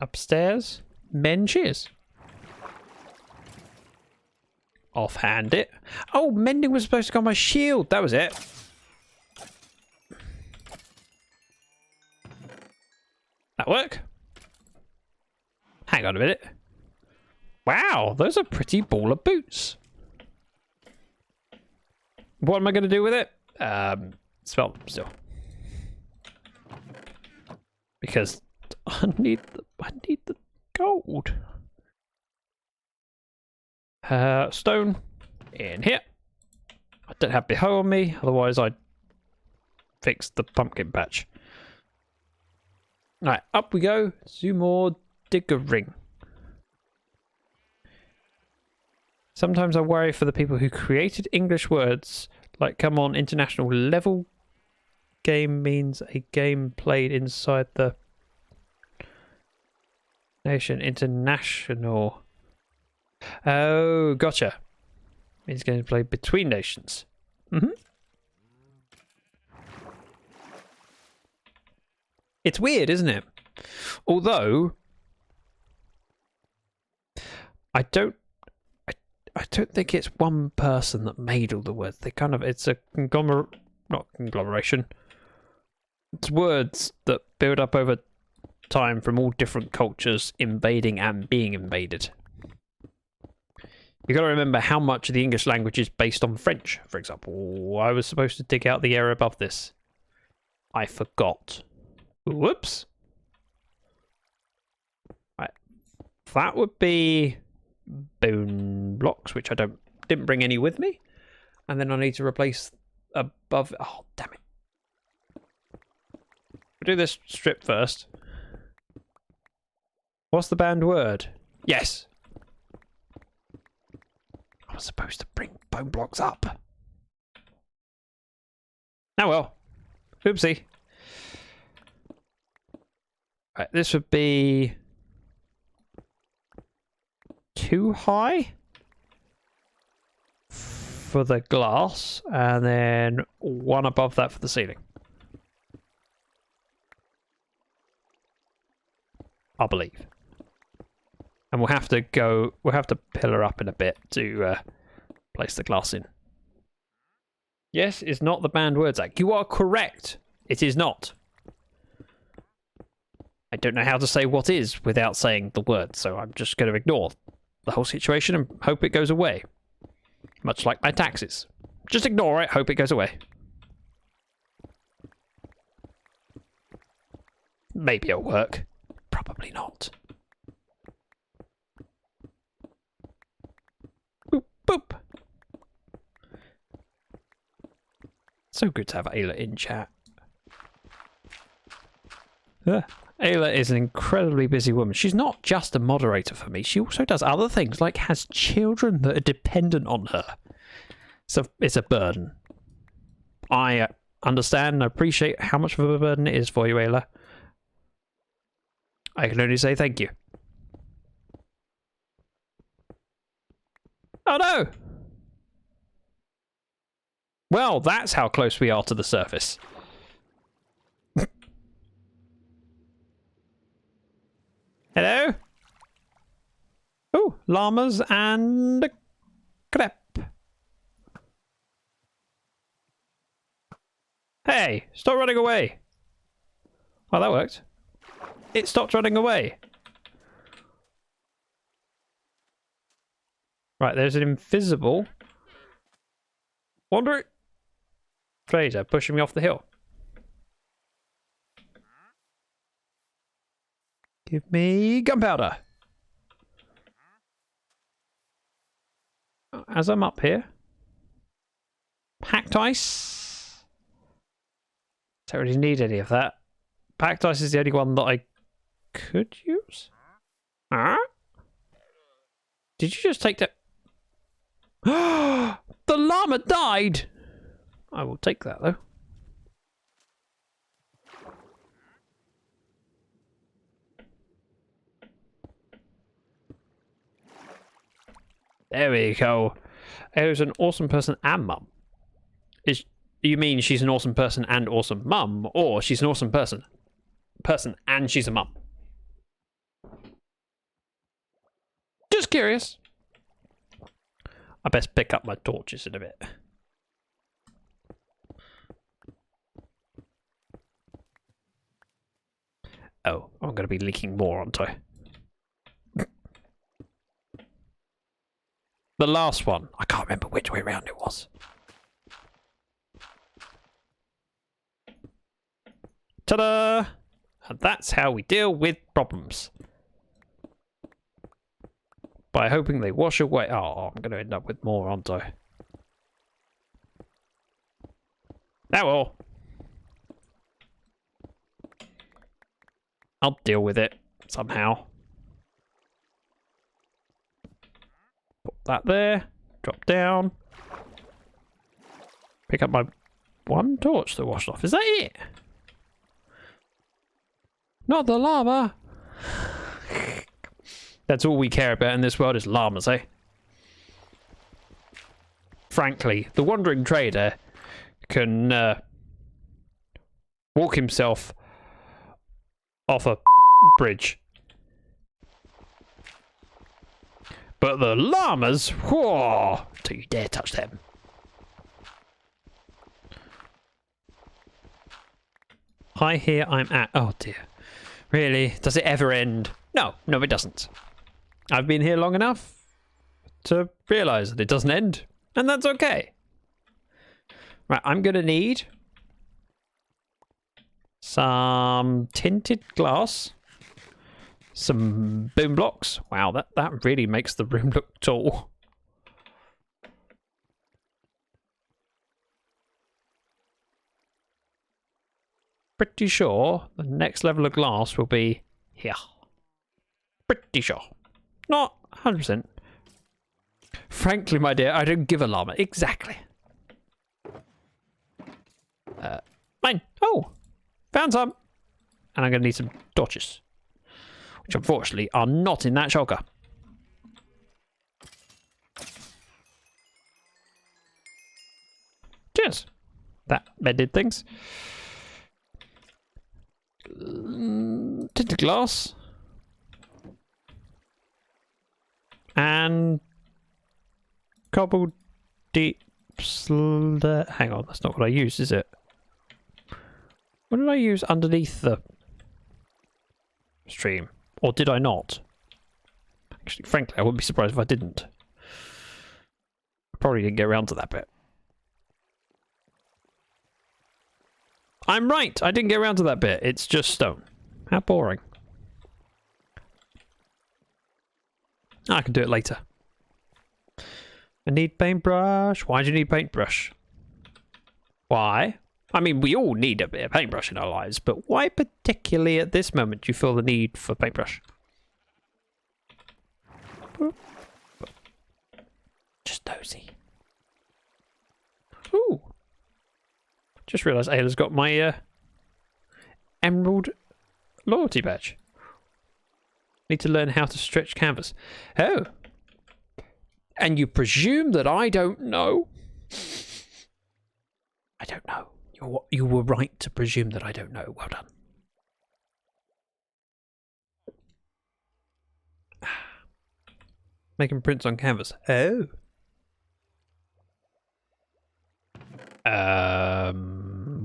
Upstairs. Men shears. Offhand it. Oh, mending was supposed to go on my shield. That was it. That work? Hang on a minute. Wow, those are pretty baller boots. What am I going to do with it? Smell them still. Because I need the gold. Stone in here. I don't have beho on me, otherwise I'd fix the pumpkin patch. Right, up we go. Some more diggering. Sometimes I worry for the people who created English words. Like, come on, international level game means a game played inside the nation. International. Oh, gotcha. Means going to play between nations. It's weird, isn't it? Although I don't think it's one person that made all the words. It's a not conglomeration. It's words that build up over time from all different cultures invading and being invaded. You got to remember how much of the English language is based on French, for example. I was supposed to dig out the area above this. I forgot. Whoops. Right. That would be bone blocks, which I didn't bring any with me. And then I need to replace above. Oh, damn it. We'll do this strip first. What's the banned word? Yes. I was supposed to bring bone blocks up. Oh well. Oopsie. Right, this would be too high for the glass, and then one above that for the ceiling. I believe. And we'll have to pillar up in a bit to place the glass in. Yes, it's not the banned word, Zach. You are correct. It is not. I don't know how to say what is without saying the word, so I'm just going to ignore the whole situation and hope it goes away. Much like my taxes. Just ignore it, hope it goes away. Maybe it'll work. Probably not. Boop, boop. So good to have Ayla in chat. Ayla is an incredibly busy woman. She's not just a moderator for me. She also does other things, like has children that are dependent on her. So it's a burden. I understand and appreciate how much of a burden it is for you, Ayla. I can only say thank you. Oh no! Well, that's how close we are to the surface. Hello? Oh, llamas and a crepe. Hey, stop running away. Well, that worked. It stopped running away. Right, there's an invisible wandering trader pushing me off the hill. Give me gunpowder. As I'm up here. Packed ice. Don't really need any of that. Packed ice is the only one that I could use. Huh? Did you just take that? The llama died! I will take that though. There we go. There's an awesome person and mum. You mean she's an awesome person and awesome mum, or she's an awesome person and she's a mum? Just curious. I best pick up my torches in a bit. Oh, I'm going to be leaking more, aren't I? The last one. I can't remember which way around it was. Ta-da! And that's how we deal with problems. By hoping they wash away. Oh, I'm going to end up with more, aren't I? That will. I'll deal with it somehow. Put that there. Drop down. Pick up my one torch that washed off. Is that it? Not the llama. That's all we care about in this world is llamas, eh? Frankly, the wandering trader can walk himself off a bridge. But the llamas, whoa, don't you dare touch them. Hi, here I'm at. Oh dear. Really? Does it ever end? No, it doesn't. I've been here long enough to realise that it doesn't end, and that's okay. Right, I'm going to need some tinted glass, some boom blocks. Wow, that really makes the room look tall. Pretty sure the next level of glass will be here. Pretty sure. Not 100%. Frankly, my dear, I don't give a llama. Exactly. Mine. Oh, found some. And I'm going to need some torches, which unfortunately are not in that shulker. Cheers. That mended things. Tinted glass. And cobbled deep slender. Hang on, that's not what I used, is it? What did I use underneath the stream? Or did I not? Actually, frankly, I wouldn't be surprised if I didn't. Probably didn't get around to that bit. I'm right, I didn't get around to that bit. It's just stone. How boring. I can do it later. I need paintbrush. Why do you need paintbrush? Why? I mean, we all need a bit of paintbrush in our lives, but why particularly at this moment do you feel the need for paintbrush? Just nosy. Ooh. just realised Ayla's got my emerald loyalty badge. Need to learn how to stretch canvas. Oh. And you presume that I don't know? I don't know. You were right to presume that I don't know. Well done. Making prints on canvas. Oh.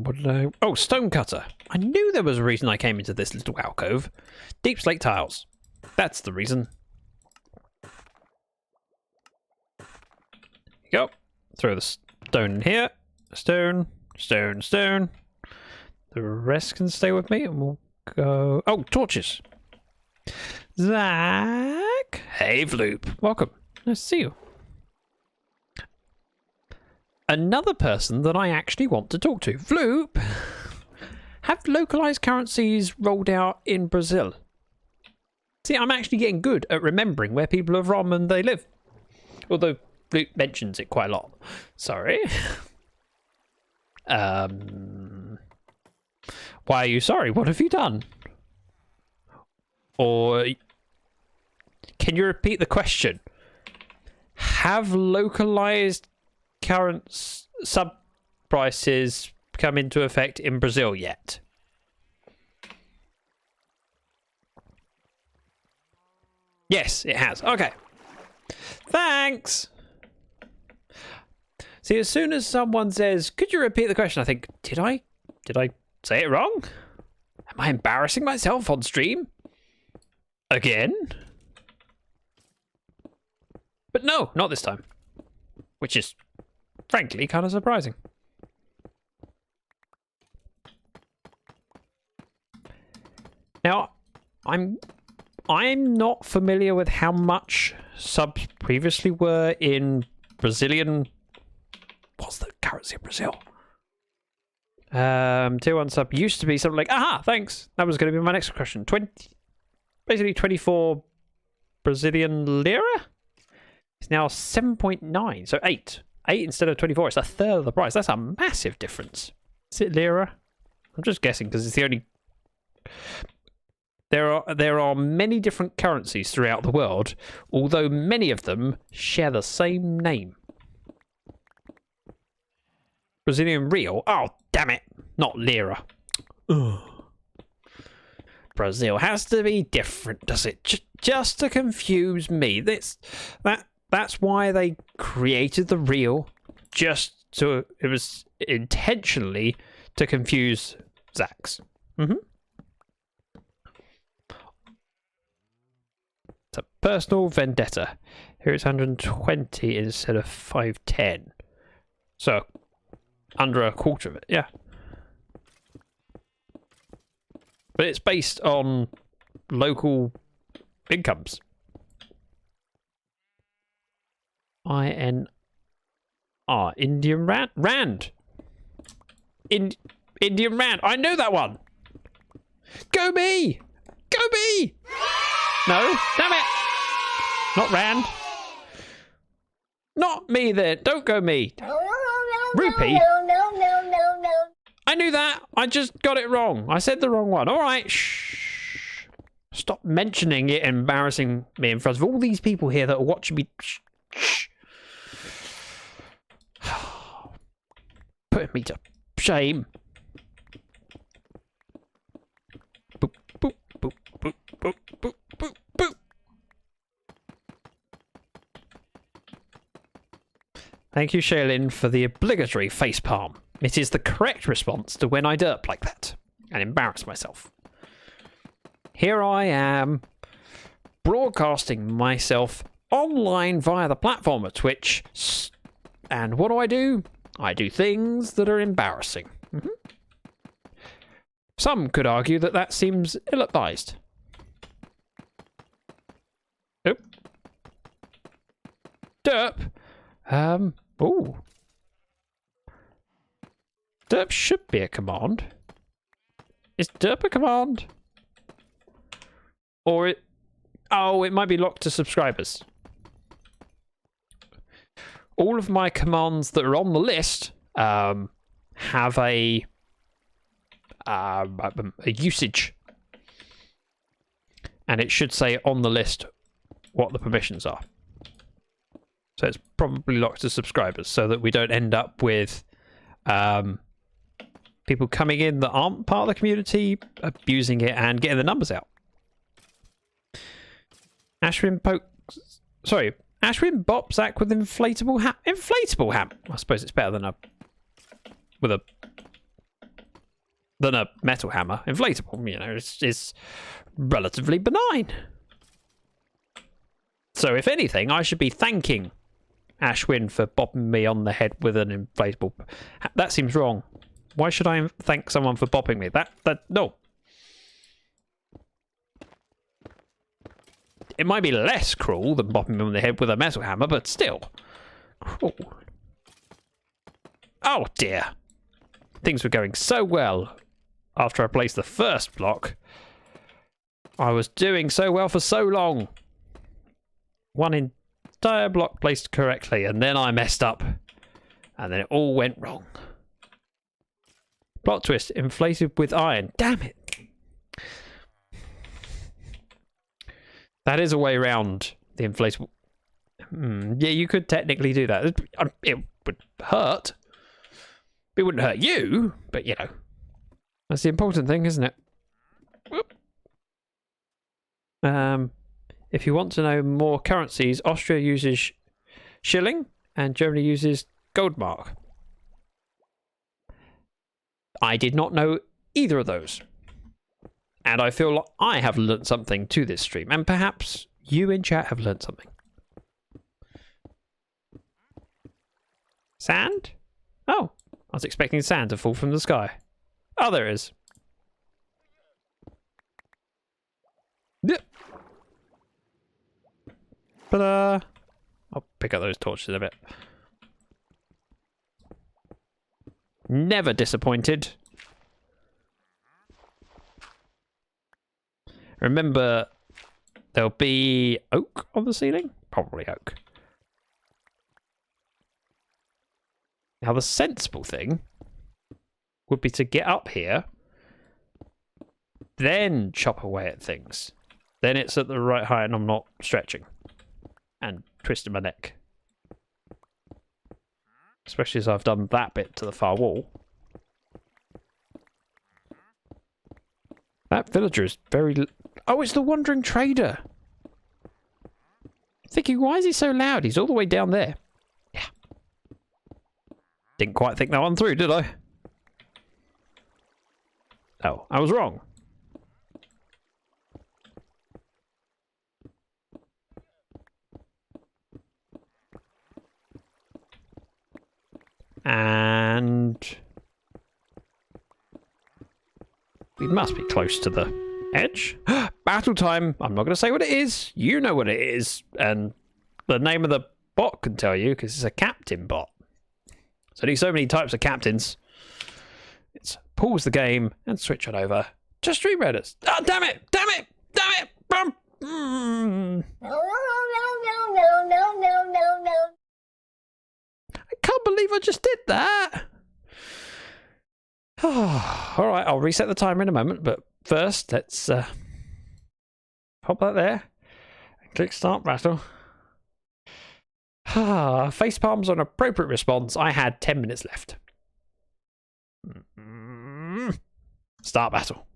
What did I... Oh, stone cutter. I knew there was a reason I came into this little alcove. Deep slate tiles. That's the reason. Go. Throw the stone in here. Stone, stone, stone. The rest can stay with me and we'll go... Oh, torches. Zach. Hey, Vloop. Welcome. Nice to see you. Another person that I actually want to talk to. Vloop. Have localized currencies rolled out in Brazil? See, I'm actually getting good at remembering where people are from and they live. Although Vloop mentions it quite a lot. Sorry. Why are you sorry? What have you done? Or can you repeat the question? Have localized current sub prices come into effect in Brazil yet? Yes, it has. Okay. Thanks. See, as soon as someone says, could you repeat the question? I think, did I say it wrong? Am I embarrassing myself on stream? Again? But no, not this time. Which is, frankly, kind of surprising. Now, I'm not familiar with how much subs previously were in Brazilian. What's the currency of Brazil? Tier 1 sub used to be something like, aha, thanks. That was going to be my next question. Basically 24 Brazilian lira? It's now 7.9, so 8. 8 instead of 24. It's a third of the price. That's a massive difference. Is it lira? I'm just guessing because it's the only... There are many different currencies throughout the world, although many of them share the same name. Brazilian real? Oh, damn it. Not lira. Ugh. Brazil has to be different, does it? Just to confuse me. That's why they created the real. It was intentionally to confuse Zax. It's a personal vendetta. Here it's 120 instead of 510. So, under a quarter of it, yeah. But it's based on local incomes. INR, Indian Rand? Rand! Indian Rand, I know that one! Go me! Go me! No, damn it! Not Rand. Not me then, don't go me. Rupee? I knew that. I just got it wrong. I said the wrong one. All right. Shh. Stop mentioning it, embarrassing me in front of all these people here that are watching me. Shh. Putting me to shame. Boop, boop, boop, boop, boop, boop, boop, boop. Thank you, Shaylin, for the obligatory facepalm. It is the correct response to when I derp like that and embarrass myself. Here I am, broadcasting myself online via the platform of Twitch. And what do? I do things that are embarrassing. Some could argue that that seems ill-advised. Nope. Derp. Ooh. Derp should be a command. Is derp a command? Or it... Oh, it might be locked to subscribers. All of my commands that are on the list, have a usage, and it should say on the list what the permissions are. So it's probably locked to subscribers, so that we don't end up with people coming in that aren't part of the community, abusing it and getting the numbers out. Ashwin bops Zach with inflatable ham. Inflatable ham. I suppose it's better than a metal hammer. Inflatable, you know, it's relatively benign. So if anything, I should be thanking Ashwin for bopping me on the head with an inflatable. That seems wrong. Why should I thank someone for bopping me? No. It might be less cruel than bopping me on the head with a metal hammer, but still cruel. Oh dear. Things were going so well after I placed the first block. I was doing so well for so long. One entire block placed correctly, and then I messed up. And then it all went wrong. Plot twist, inflated with iron. Damn it. That is a way around the inflatable. Yeah, you could technically do that. It would hurt. It wouldn't hurt you, but you know. That's the important thing, isn't it? Whoop. If you want to know more currencies, Austria uses shilling and Germany uses Goldmark. I did not know either of those. And I feel like I have learnt something to this stream. And perhaps you in chat have learnt something. Sand? Oh, I was expecting sand to fall from the sky. Oh, there is. Yep. But, I'll pick up those torches in a bit. Never disappointed. Remember, there'll be oak on the ceiling? Probably oak. Now, the sensible thing would be to get up here, then chop away at things. Then it's at the right height and I'm not stretching and twisting my neck. Especially as I've done that bit to the far wall. That villager is very... Oh, it's the wandering trader. Thinking, why is he so loud? He's all the way down there. Yeah. Didn't quite think that one through, did I? Oh, I was wrong. And we must be close to the edge. Battle time. I'm not going to say what it is. You know what it is. And the name of the bot can tell you because it's a captain bot. So there's so many types of captains. It's pause the game and switch it over to Stream Reddit. Oh, damn it! Damn it! Damn it! I can't believe I just did that. All right, I'll reset the timer in a moment, but first let's pop that there and click start battle. Face palms on appropriate response. I had 10 minutes left. Start battle.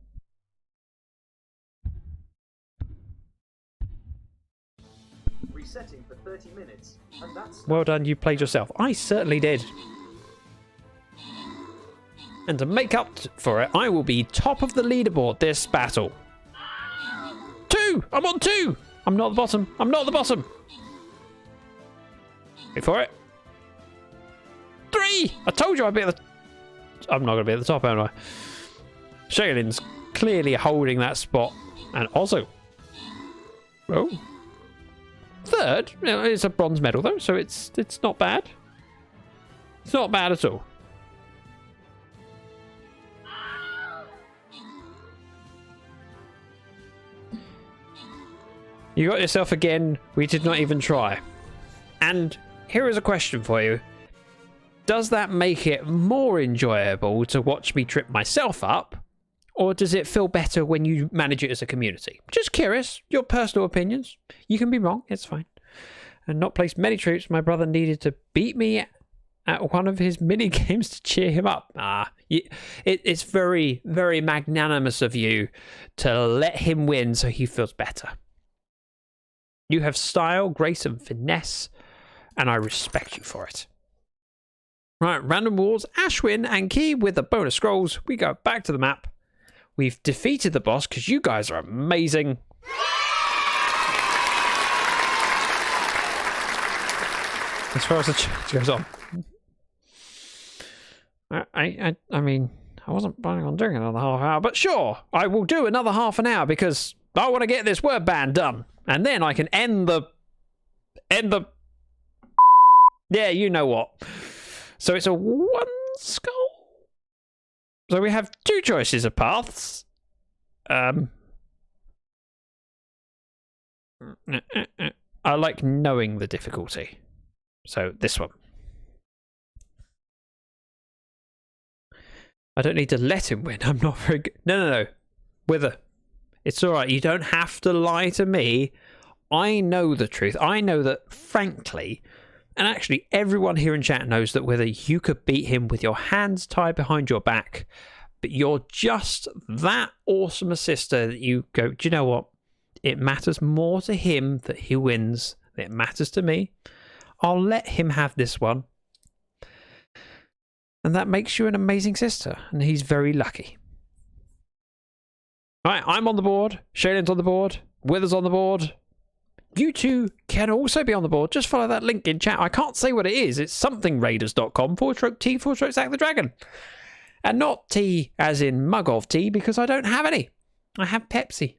Resetting for 30 minutes, and that's... Well done, you played yourself. I certainly did. And to make up for it, I will be top of the leaderboard this battle. 2! I'm on 2! I'm not at the bottom. I'm not at the bottom. Wait for it. 3! I told you I'd be at the... I'm not going to be at the top, am I? Shaylin's clearly holding that spot. And also... Oh. 3rd? You know, it's a bronze medal, though, so it's not bad. It's not bad at all. You got yourself again. We did not even try. And here is a question for you. does that make it more enjoyable to watch me trip myself up? Or does it feel better when you manage it as a community? Just curious, your personal opinions. You can be wrong, it's fine. And not placed many troops, my brother needed to beat me at one of his mini games to cheer him up. It's very, very magnanimous of you to let him win so he feels better. You have style, grace, and finesse, and I respect you for it. Right, random wars, Ashwin and Key with the bonus scrolls. We go back to the map. We've defeated the boss because you guys are amazing. As far as the challenge goes on. I mean, I wasn't planning on doing another half hour, but sure, I will do another half an hour because I want to get this word band done. And then I can end the... Yeah, you know what. So it's a 1 skull. So we have 2 choices of paths. I like knowing the difficulty. So this one. I don't need to let him win. I'm not very good. No. Wither. It's alright. You don't have to lie to me. I know the truth. I know that, frankly, and actually everyone here in chat knows that whether you could beat him with your hands tied behind your back, but you're just that awesome a sister that you go, do you know what? It matters more to him that he wins than it matters to me. I'll let him have this one. And that makes you an amazing sister. And he's very lucky. Right, I'm on the board. Shaylin's on the board. Wither's on the board. You two can also be on the board. Just follow that link in chat. I can't say what it is. It's somethingraiders.com/T/Zack the Dragon. And not tea as in mug of tea because I don't have any. I have Pepsi.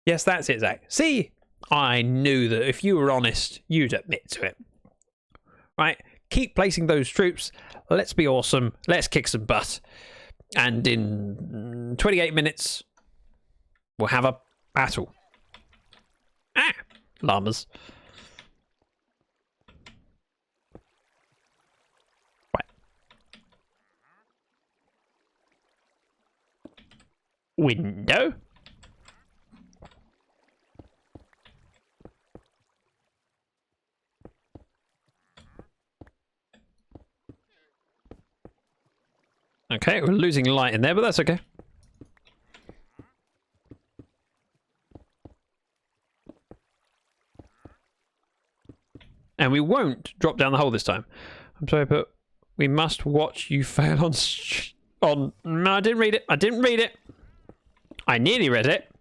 Yes, that's it, Zach. See, I knew that if you were honest, you'd admit to it. Right, keep placing those troops. Let's be awesome. Let's kick some butt. And in 28 minutes, we'll have a battle. Llamas. Right. Window. Okay, we're losing light in there, but that's okay. And we won't drop down the hole this time. I'm sorry, but we must watch you fail on... No, I didn't read it. I didn't read it. I nearly read it.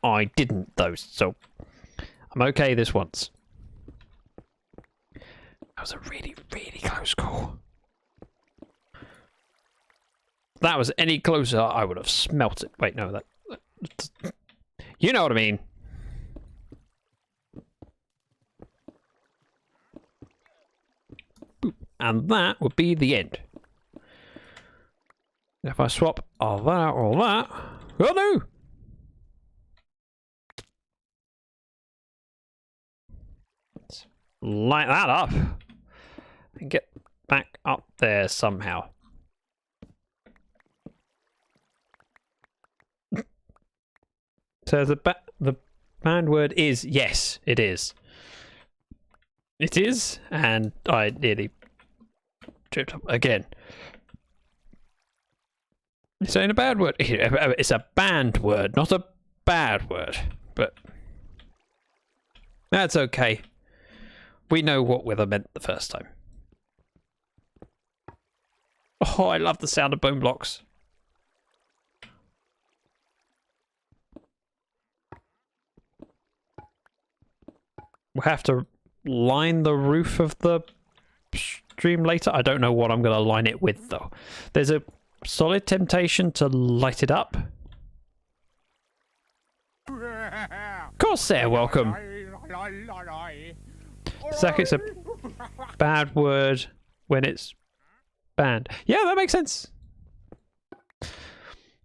I didn't, though, so I'm okay this once. That was a really, really close call. If that was any closer, I would have smelt it. Wait, no, that... You know what I mean. Boop. And that would be the end. If I swap all that, oh no! Let's light that up and get back up there somehow. So the banned word is yes, it is. It is, and I nearly tripped up again. It's saying a bad word. It's a banned word, not a bad word. But that's okay. We know what Wither meant the first time. Oh, I love the sound of bone blocks. We'll have to line the roof of the stream later. I don't know what I'm going to line it with, though. There's a solid temptation to light it up. Corsair, welcome. Zach, it's a bad word when it's banned. Yeah, that makes sense.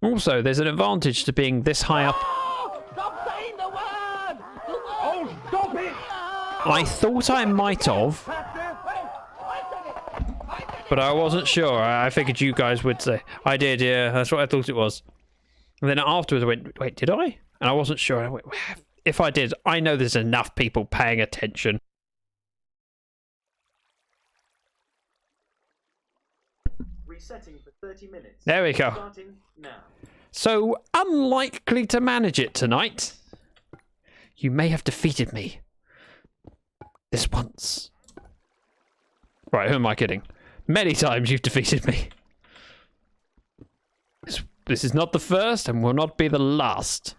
Also, there's an advantage to being this high up. Stop saying the word! Oh, stop it! I thought I might have, but I wasn't sure. I figured you guys would say. I did, yeah. That's what I thought it was. And then afterwards I went, wait, did I? And I wasn't sure. I went, if I did, I know there's enough people paying attention. Resetting for 30 minutes. There we go. Starting now. So unlikely to manage it tonight. You may have defeated me. This once. Right, who am I kidding? Many times you've defeated me. This is not the first and will not be the last.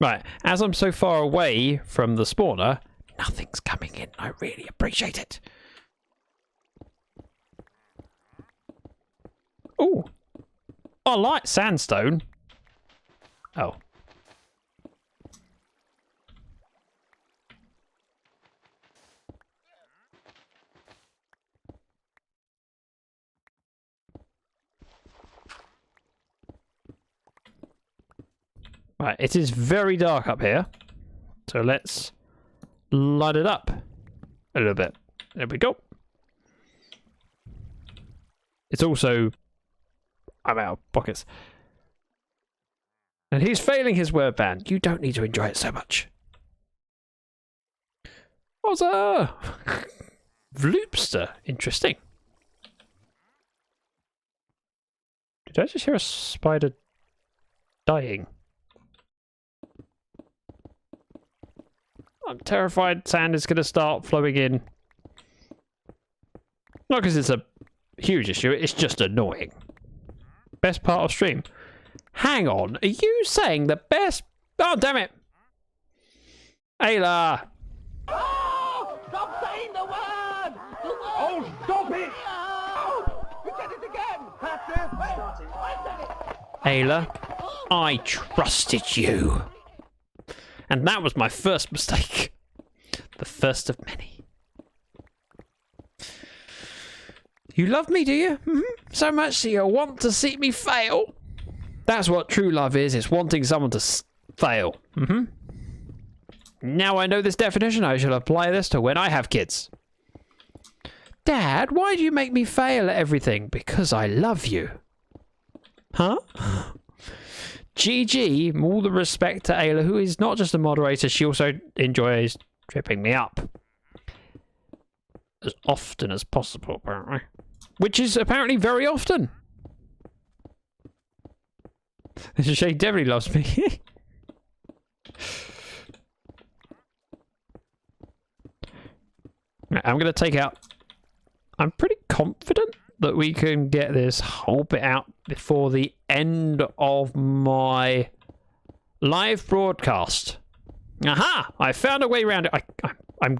Right, as I'm so far away from the spawner, nothing's coming in. I really appreciate it. Ooh. I like sandstone. Oh. Right, it is very dark up here. So let's light it up a little bit. There we go. It's also... I'm out of pockets. And he's failing his word band. You don't need to enjoy it so much. What's a Vloopster? Interesting. Did I just hear a spider dying? I'm terrified sand is going to start flowing in. Not because it's a huge issue, it's just annoying. Best part of stream. Hang on, are you saying the best... Oh, damn it! Ayla! Oh, stop saying the word! Oh, stop it! Oh, you said it again! Passive! Wait, I said it! Ayla, I trusted you. And that was my first mistake. The first of many. You love me, do you? Mm-hmm. So much that you want to see me fail. That's what true love is. It's wanting someone to fail. Mm-hmm. Now I know this definition, I shall apply this to when I have kids. Dad, why do you make me fail at everything? Because I love you. Huh? GG, all the respect to Ayla, who is not just a moderator, she also enjoys tripping me up. As often as possible, apparently. Which is apparently very often. She definitely loves me. I'm going to take out... I'm pretty confident that we can get this whole bit out before the end of my live broadcast. Aha! I found a way around it. I'm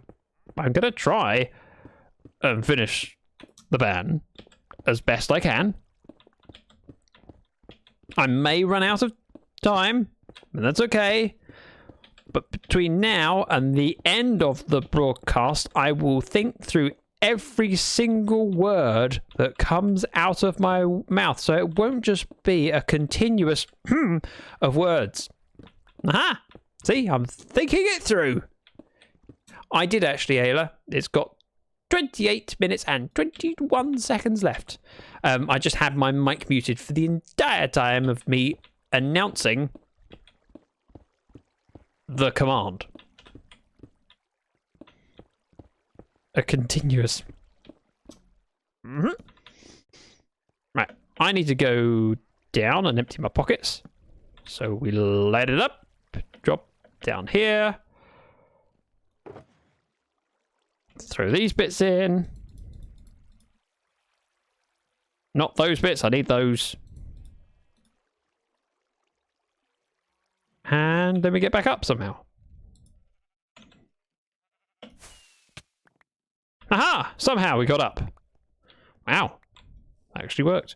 going to try and finish the ban as best I can. I may run out of time, and that's okay. But between now and the end of the broadcast, I will think through every single word that comes out of my mouth, so it won't just be a continuous of words. Aha! See, I'm thinking it through. I did actually, Ayla. It's got 28 minutes and 21 seconds left. I just had my mic muted for the entire time of me announcing the command. A continuous. Right, I need to go down and empty my pockets. So we light it up, drop down here. Throw these bits in. Not those bits, I need those. And then we get back up somehow. Aha! Somehow we got up. Wow. That actually worked.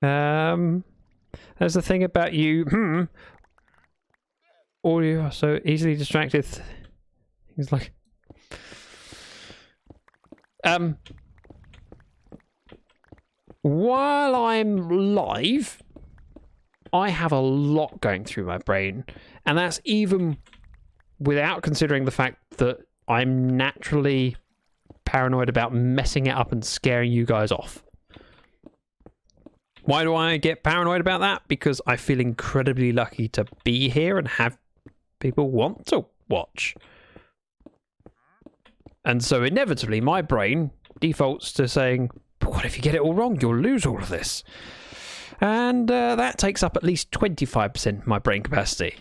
There's the thing about you. Or you are so easily distracted. Things like... while I'm live, I have a lot going through my brain, and that's even without considering the fact that I'm naturally paranoid about messing it up and scaring you guys off. Why do I get paranoid about that? Because I feel incredibly lucky to be here and have people want to watch. And so inevitably my brain defaults to saying, but what if you get it all wrong? You'll lose all of this. And that takes up at least 25% of my brain capacity.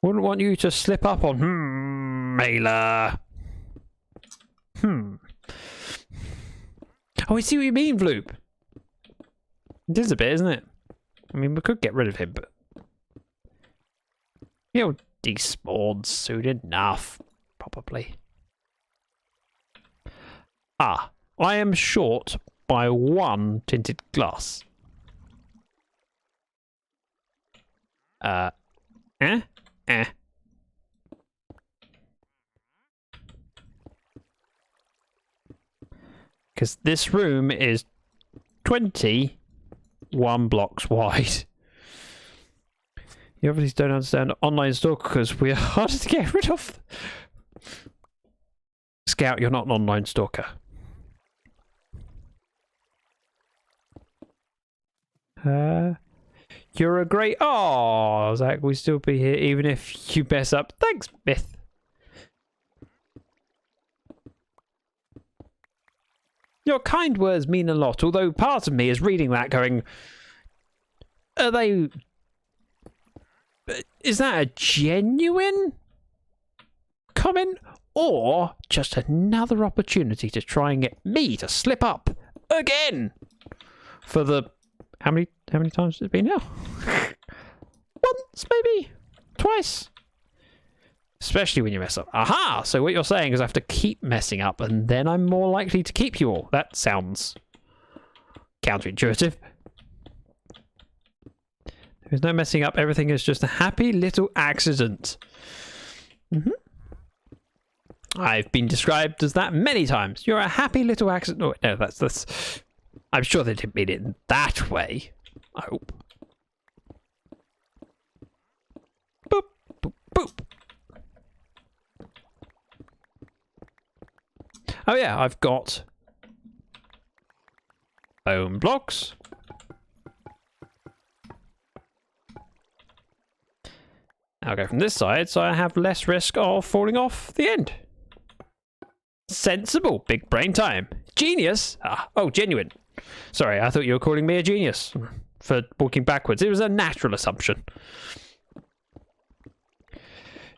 Wouldn't want you to slip up on, Mailer. Oh, I see what you mean, Vloop. It is a bit, isn't it? I mean, we could get rid of him, but... He'll despawn soon enough, probably. Ah, I am short by 1 tinted glass. Because this room is 21 blocks wide. You obviously don't understand online stalkers. We are harder to get rid of. Scout, you're not an online stalker. You're a great... Oh, Zach, we still be here even if you mess up. Thanks, Myth. Your kind words mean a lot, although part of me is reading that going... Are they... Is that a genuine comment? Or just another opportunity to try and get me to slip up again? For the... How many times has it been now? Once, maybe? Twice? Especially when you mess up. Aha! So what you're saying is I have to keep messing up and then I'm more likely to keep you all. That sounds counterintuitive. There's no messing up. Everything is just a happy little accident. I've been described as that many times. You're a happy little accident. Oh, no, that's... I'm sure they didn't mean it in that way. I hope. Boop, boop, boop. Oh yeah, I've got bone blocks. I'll go from this side so I have less risk of falling off the end. Sensible. Big brain time. Genius. Oh, genuine. Sorry, I thought you were calling me a genius for walking backwards. It was a natural assumption.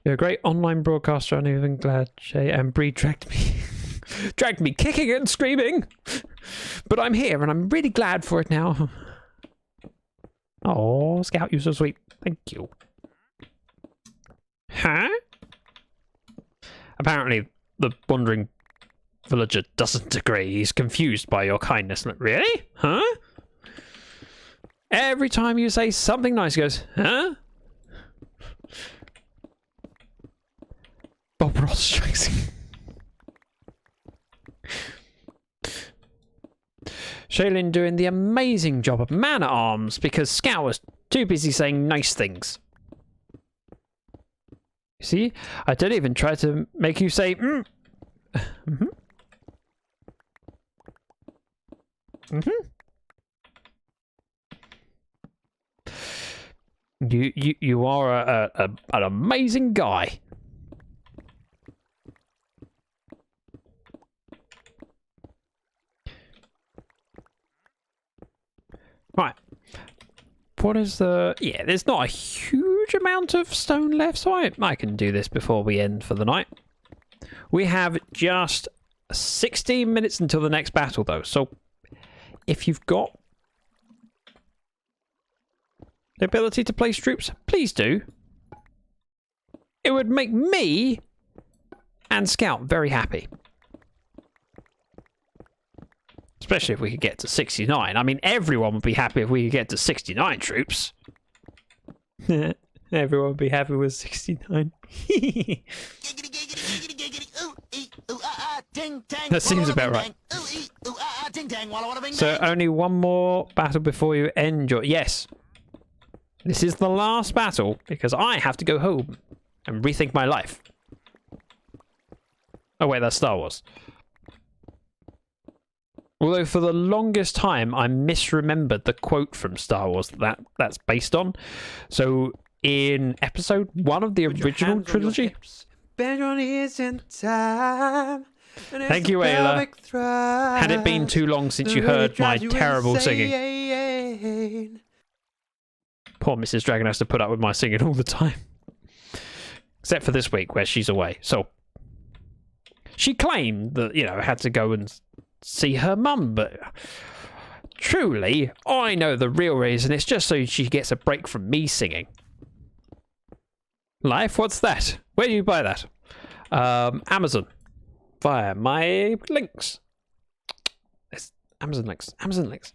You're a great online broadcaster. I'm even glad Shay and Bree dragged me kicking and screaming. But I'm here and I'm really glad for it now. Oh, Scout, you're so sweet. Thank you. Huh? Apparently, the wandering villager doesn't agree. He's confused by your kindness. Really? Huh? Every time you say something nice, he goes, huh? Bob Ross strikes. Shaylin doing the amazing job of man-at-arms because Scout was too busy saying nice things. See? I don't even try to make you say, You are an amazing guy. Right. What is the... Yeah, there's not a huge amount of stone left, so I can do this before we end for the night. We have just 16 minutes until the next battle, though, so if you've got the ability to place troops, please do. It would make me and Scout very happy. Especially if we could get to 69. I mean, everyone would be happy if we could get to 69 troops. Everyone would be happy with 69. Ting tang. That seems about right. Ting tang. Walla walla bing So bang. only one more battle before you end your... Yes. This is the last battle because I have to go home and rethink my life. Oh wait, that's Star Wars. Although for the longest time I misremembered the quote from Star Wars that's based on. So in episode 1 of the Put your original hands on your trilogy... hips. Bend your knees in time. And it's Thank the you, Ayla. pelvic thrust Had it been too long since that you really heard my drives you terrible singing. insane. Poor Mrs. Dragon has to put up with my singing all the time. Except for this week where she's away. So she claimed that, you know, had to go and see her mum, but truly, I know the real reason. It's just so she gets a break from me singing. Life? What's that? Where do you buy that? Amazon. Via my links. It's Amazon links. Amazon links.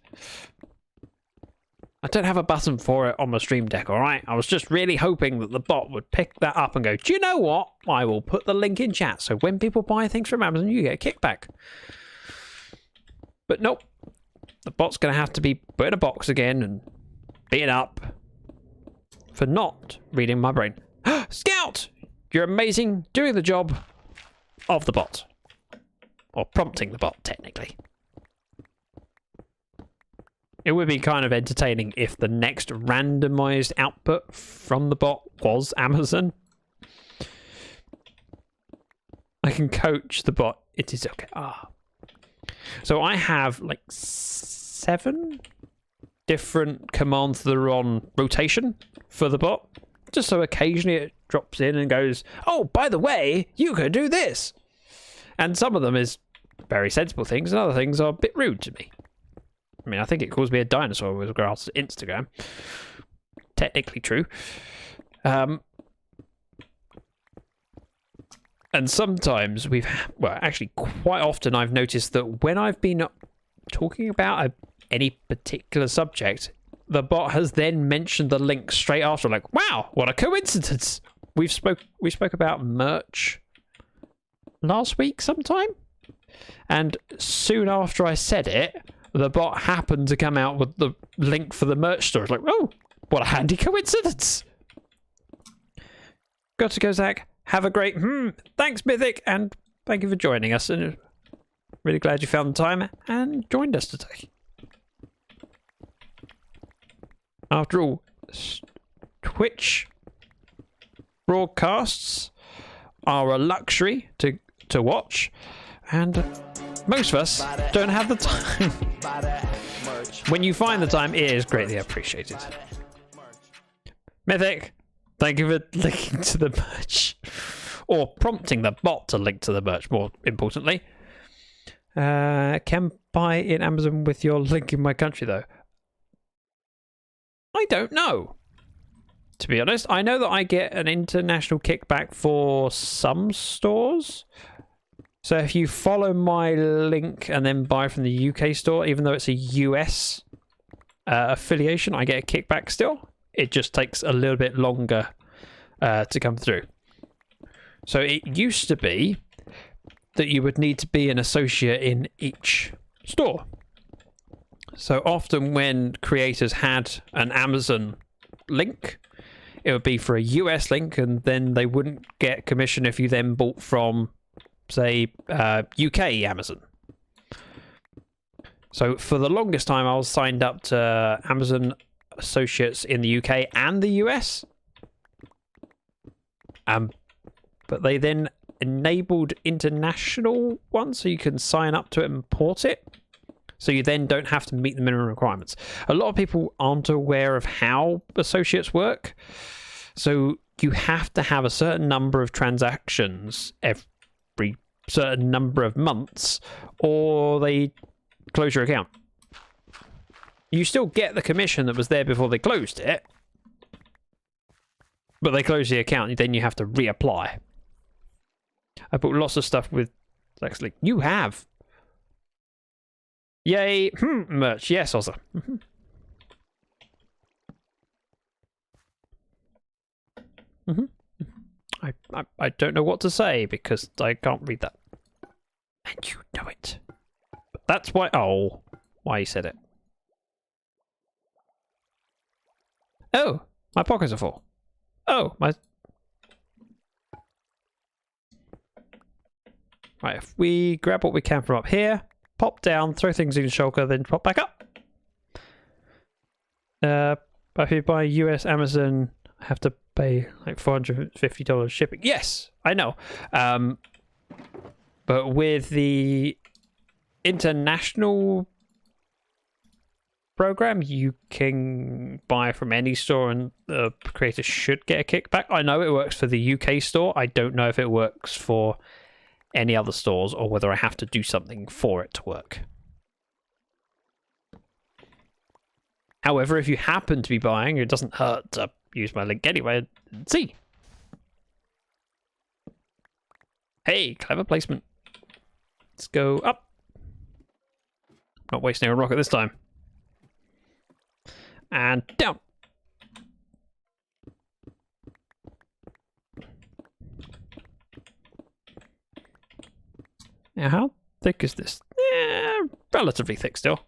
I don't have a button for it on my Stream Deck, alright? I was just really hoping that the bot would pick that up and go, do you know what? I will put the link in chat, so when people buy things from Amazon, you get a kickback. But nope. The bot's going to have to be put in a box again and beaten up for not reading my brain. Scout! You're amazing, doing the job of the bot. Or prompting the bot, technically. It would be kind of entertaining if the next randomized output from the bot was Amazon. I can coach the bot. It is okay. So I have like 7 different commands that are on rotation for the bot. Just so occasionally it drops in and goes, oh, by the way, you could do this. And some of them is very sensible things, and other things are a bit rude to me. I mean, I think it calls me a dinosaur with regards to Instagram. Technically true. And sometimes well, actually quite often I've noticed that when I've been talking about any particular subject, the bot has then mentioned the link straight after, like, wow, what a coincidence. We spoke about merch last week sometime, and soon after I said it, the bot happened to come out with the link for the merch store. It's like, oh, what a handy coincidence. Got to go, Zach. Have a great... Thanks, Mythic, and thank you for joining us. And really glad you found the time and joined us today. After all, Twitch broadcasts are a luxury to watch, and most of us don't have the time. When you find the time, it is greatly appreciated. Mythic, thank you for linking to the merch. Or prompting the bot to link to the merch, more importantly. Can buy in Amazon with your link in my country, though. I don't know. To be honest, I know that I get an international kickback for some stores. So if you follow my link and then buy from the UK store, even though it's a US affiliation, I get a kickback still. It just takes a little bit longer to come through. So it used to be that you would need to be an associate in each store. So often when creators had an Amazon link, it would be for a US link, and then they wouldn't get commission if you then bought from, say, UK Amazon. So for the longest time, I was signed up to Amazon associates in the UK and the US. But they then enabled international ones, so you can sign up to it and port it. So you then don't have to meet the minimum requirements. A lot of people aren't aware of how associates work. So you have to have a certain number of transactions every certain number of months, or they close your account. You still get the commission that was there before they closed it, but they close the account, and then you have to reapply. I bought lots of stuff with Lexlink. You have. Yay. Merch. Yes, Ozza. I don't know what to say because I can't read that. And you know it. But that's why... Oh, why you said it. Oh, my pockets are full. Oh, my... Right, if we grab what we can from up here, pop down, throw things in the shulker, then pop back up. But if you buy US Amazon, I have to pay like $450 shipping. Yes, I know. But with the international program, you can buy from any store and the creator should get a kickback. I know it works for the UK store. I don't know if it works for any other stores or whether I have to do something for it to work. However, if you happen to be buying, it doesn't hurt to use my link anyway and see. Hey, clever placement. Let's go up. Not wasting a rocket this time. And down. Now, how thick is this? Relatively thick still.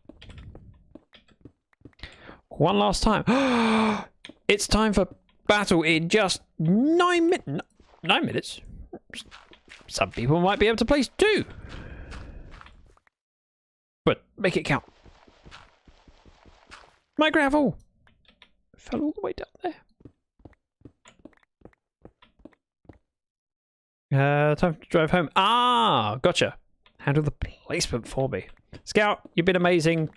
One last time. It's time for battle in just 9 minutes. 9 minutes? Some people might be able to place 2. But make it count. My gravel fell all the way down there. Time to drive home. Ah, gotcha. Handle the placement for me. Scout, you've been amazing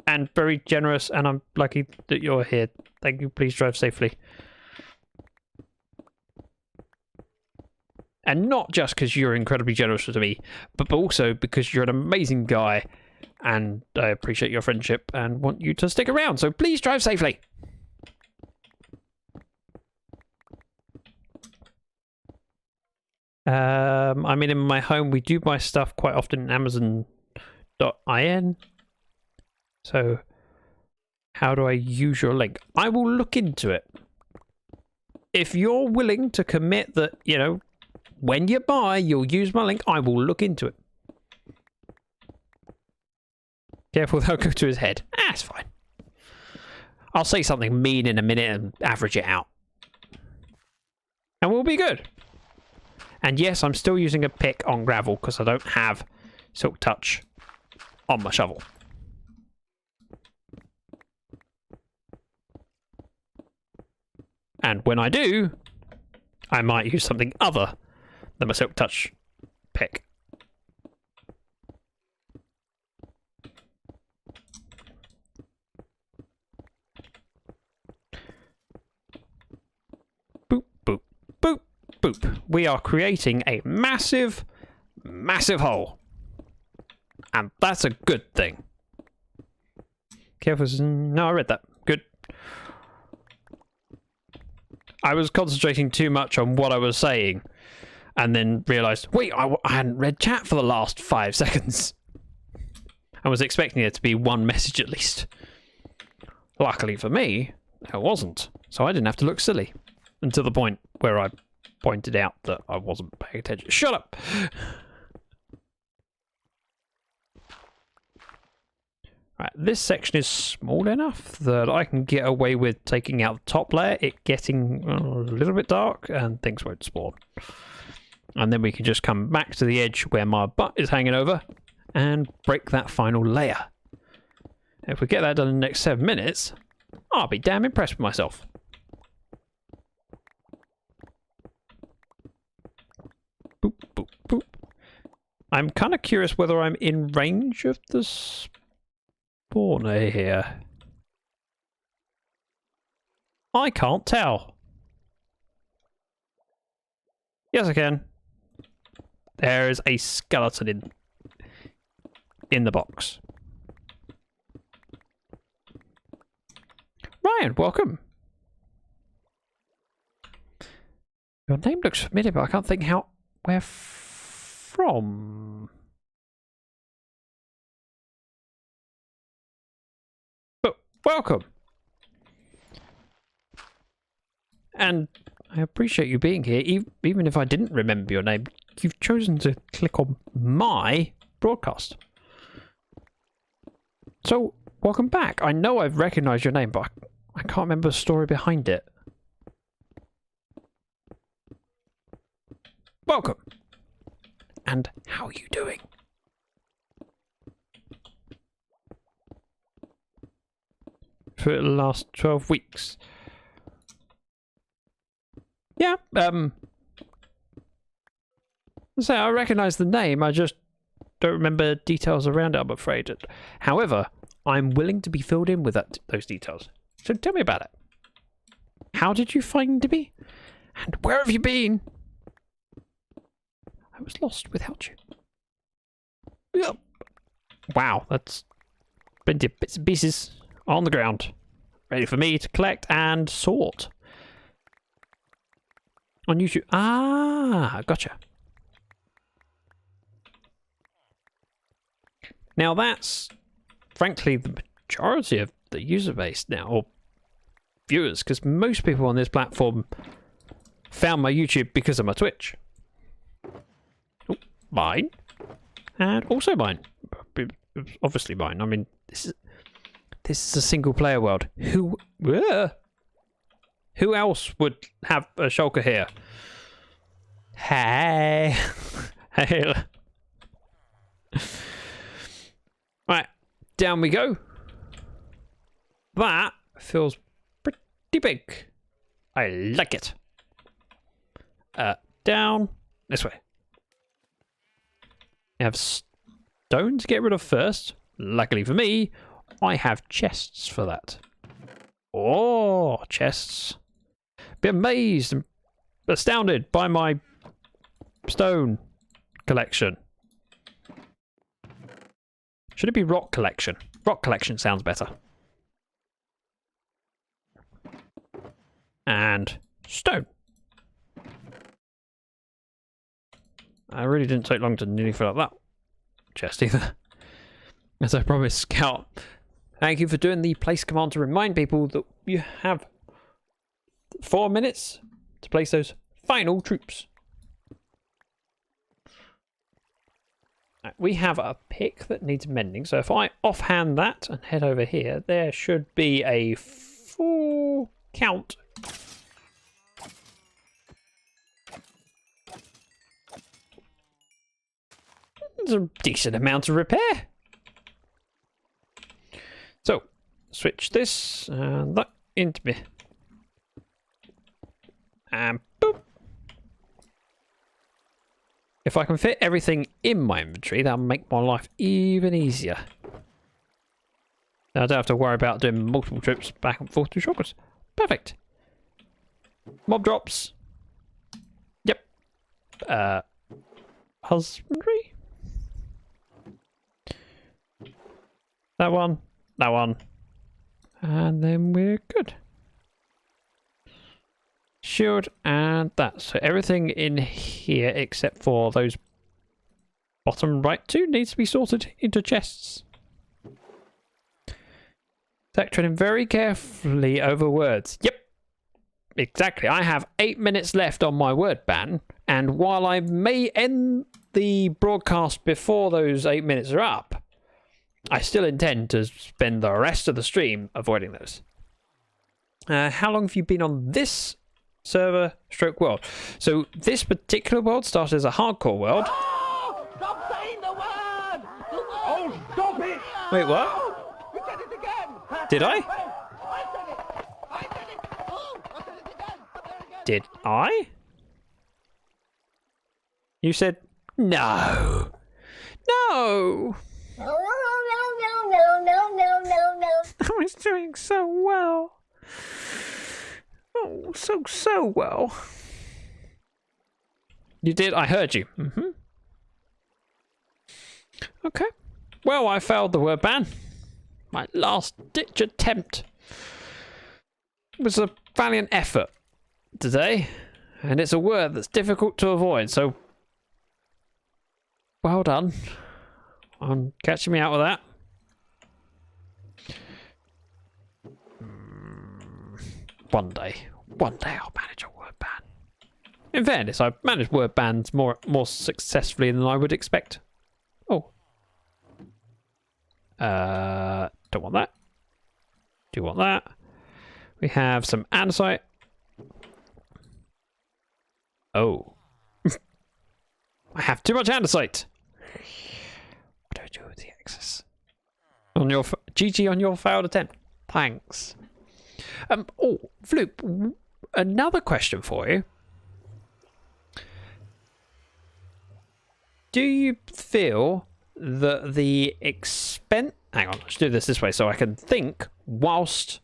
and very generous, and I'm lucky that you're here. Thank you. Please drive safely. And not just because you're incredibly generous to me, but also because you're an amazing guy, and I appreciate your friendship and want you to stick around. So please drive safely. I mean, in my home, we do buy stuff quite often in Amazon.in. So, how do I use your link? I will look into it. If you're willing to commit that, you know, when you buy, you'll use my link, I will look into it. Careful, they'll go to his head. It's fine. I'll say something mean in a minute and average it out. And we'll be good. And yes, I'm still using a pick on gravel because I don't have Silk Touch on my shovel. And when I do, I might use something other than my Silk Touch pick. Boop, boop, boop, boop. We are creating a massive, massive hole. And that's a good thing. Careful. No, I read that. Good. I was concentrating too much on what I was saying and then realised, wait, I hadn't read chat for the last 5 seconds. I was expecting it to be one message at least. Luckily for me, it wasn't. So I didn't have to look silly until the point where I pointed out that I wasn't paying attention. Shut up! Right, this section is small enough that I can get away with taking out the top layer, it getting a little bit dark, and things won't spawn. And then we can just come back to the edge where my butt is hanging over and break that final layer. If we get that done in the next 7 minutes, I'll be damn impressed with myself. Boop, boop, boop. I'm kind of curious whether I'm in range of the spawner here. I can't tell. Yes, I can. There is a skeleton in the box. Ryan, welcome. Your name looks familiar, but I can't think where from. But welcome. And I appreciate you being here, even if I didn't remember your name. you've chosen to click on my broadcast. So, welcome back. I know I've recognized your name, but I can't remember the story behind it. Welcome. And how are you doing? For the last 12 weeks. Yeah, so I recognize the name, I just don't remember details around it, I'm afraid. However, I'm willing to be filled in with those details. So tell me about it. How did you find me? And where have you been? I was lost without you. Yep. Wow, that's plenty of bits and pieces on the ground. Ready for me to collect and sort. On YouTube. Ah, gotcha. Now that's, frankly, the majority of the user base now, or viewers, because most people on this platform found my YouTube because of my Twitch. Oh, mine. And also mine. Obviously mine. I mean, this is a single player world. Who else would have a shulker here? Hey. Hey. Right, down we go. That feels pretty big. I like it. Down this way. You have stone to get rid of first. Luckily for me, I have chests for that. Oh, chests. Be amazed and astounded by my stone collection. Should it be rock collection? Rock collection sounds better. And stone. I really didn't take long to nearly fill up that chest either. As I promised, Scout. Thank you for doing the place command to remind people that you have 4 minutes to place those final troops. We have a pick that needs mending, so if I offhand that and head over here, there should be a full count. There's a decent amount of repair. So, switch this and that into me. And boop. If I can fit everything in my inventory, that'll make my life even easier. Now I don't have to worry about doing multiple trips back and forth to shortcuts. Perfect. Mob drops. Yep. Husbandry. That one. That one. And then we're good. Shield and that. So everything in here except for those bottom right two needs to be sorted into chests. Treading very carefully over words. Yep. Exactly. I have 8 minutes left on my word ban, and while I may end the broadcast before those 8 minutes are up, I still intend to spend the rest of the stream avoiding those. How long have you been on this server stroke world? So this particular world started as a hardcore world. Oh, stop saying the word! Oh, stop it! Wait, what? You said it again! Did I? I said it! I said it! Oh, I said it again! There again! Did I? You said no. No! I was doing so well. Oh, so well. You did? I heard you. Mm-hmm. Okay. Well, I failed the word ban. My last-ditch attempt. It was a valiant effort today, and it's a word that's difficult to avoid, so well done on catching me out with that. One day I'll manage a word ban. In fairness, I've managed word bands more successfully than I would expect. Oh. Don't want that. Do want that. We have some andesite. Oh. I have too much andesite. What do I do with the excess? On your GG on your failed attempt. Thanks. Oh, Floop, another question for you. Do you feel that the expense... Hang on, let's do this way so I can think whilst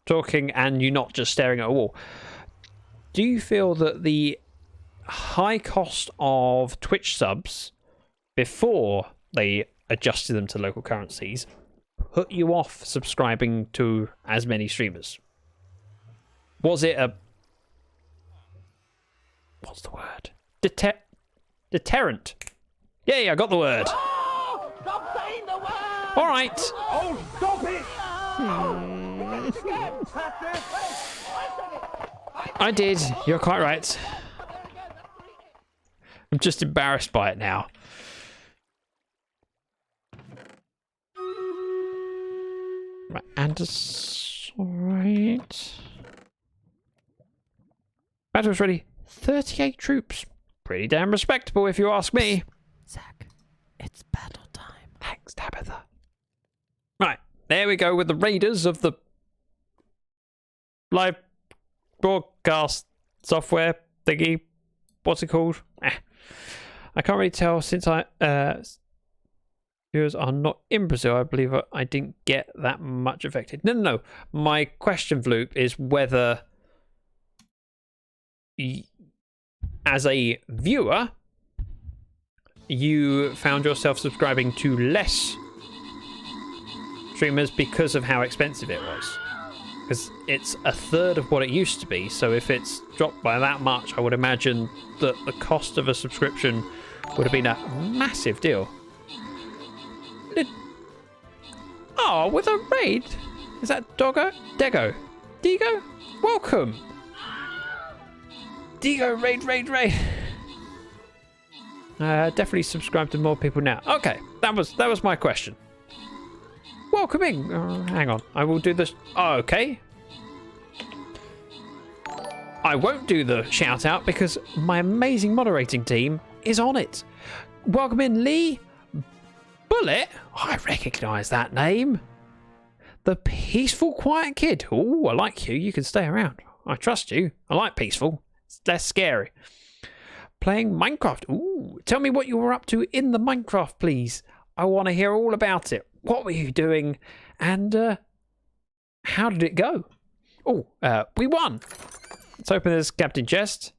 talking and you not just staring at a wall. Do you feel that the high cost of Twitch subs before they adjusted them to local currencies put you off subscribing to as many streamers? Was it a... What's the word? Deterrent. Yay, I got the word. Oh, stop saying the word! All right. Oh, stop it! Oh, you said it again. That's it. Hey, I said it. I did. You're quite right. There again. That's three. I'm just embarrassed by it now. Right, andesite. Battle's ready. 38 troops. Pretty damn respectable if you ask me. Zach, it's battle time. Thanks, Tabitha. Right, there we go with the raiders of the live broadcast software thingy. What's it called? I can't really tell since viewers are not in Brazil. I believe I didn't get that much affected. No. My question, Vloop, is whether as a viewer you found yourself subscribing to less streamers because of how expensive it was. Because it's a third of what it used to be, so if it's dropped by that much, I would imagine that the cost of a subscription would have been a massive deal. Oh, with a raid? Is that Doggo? Dego? Digo? Welcome! Digo, raid. Definitely subscribe to more people now. Okay, that was my question. Welcoming. Hang on, I will do this. Oh, okay. I won't do the shout out because my amazing moderating team is on it. Welcome in, Lee. Bullet. I recognise that name. The peaceful, quiet kid. Oh, I like you. You can stay around. I trust you. I like peaceful. It's less scary. Playing Minecraft. Ooh, tell me what you were up to in the Minecraft, please. I want to hear all about it. What were you doing? And how did it go? Oh, we won. Let's open this Captain Chest.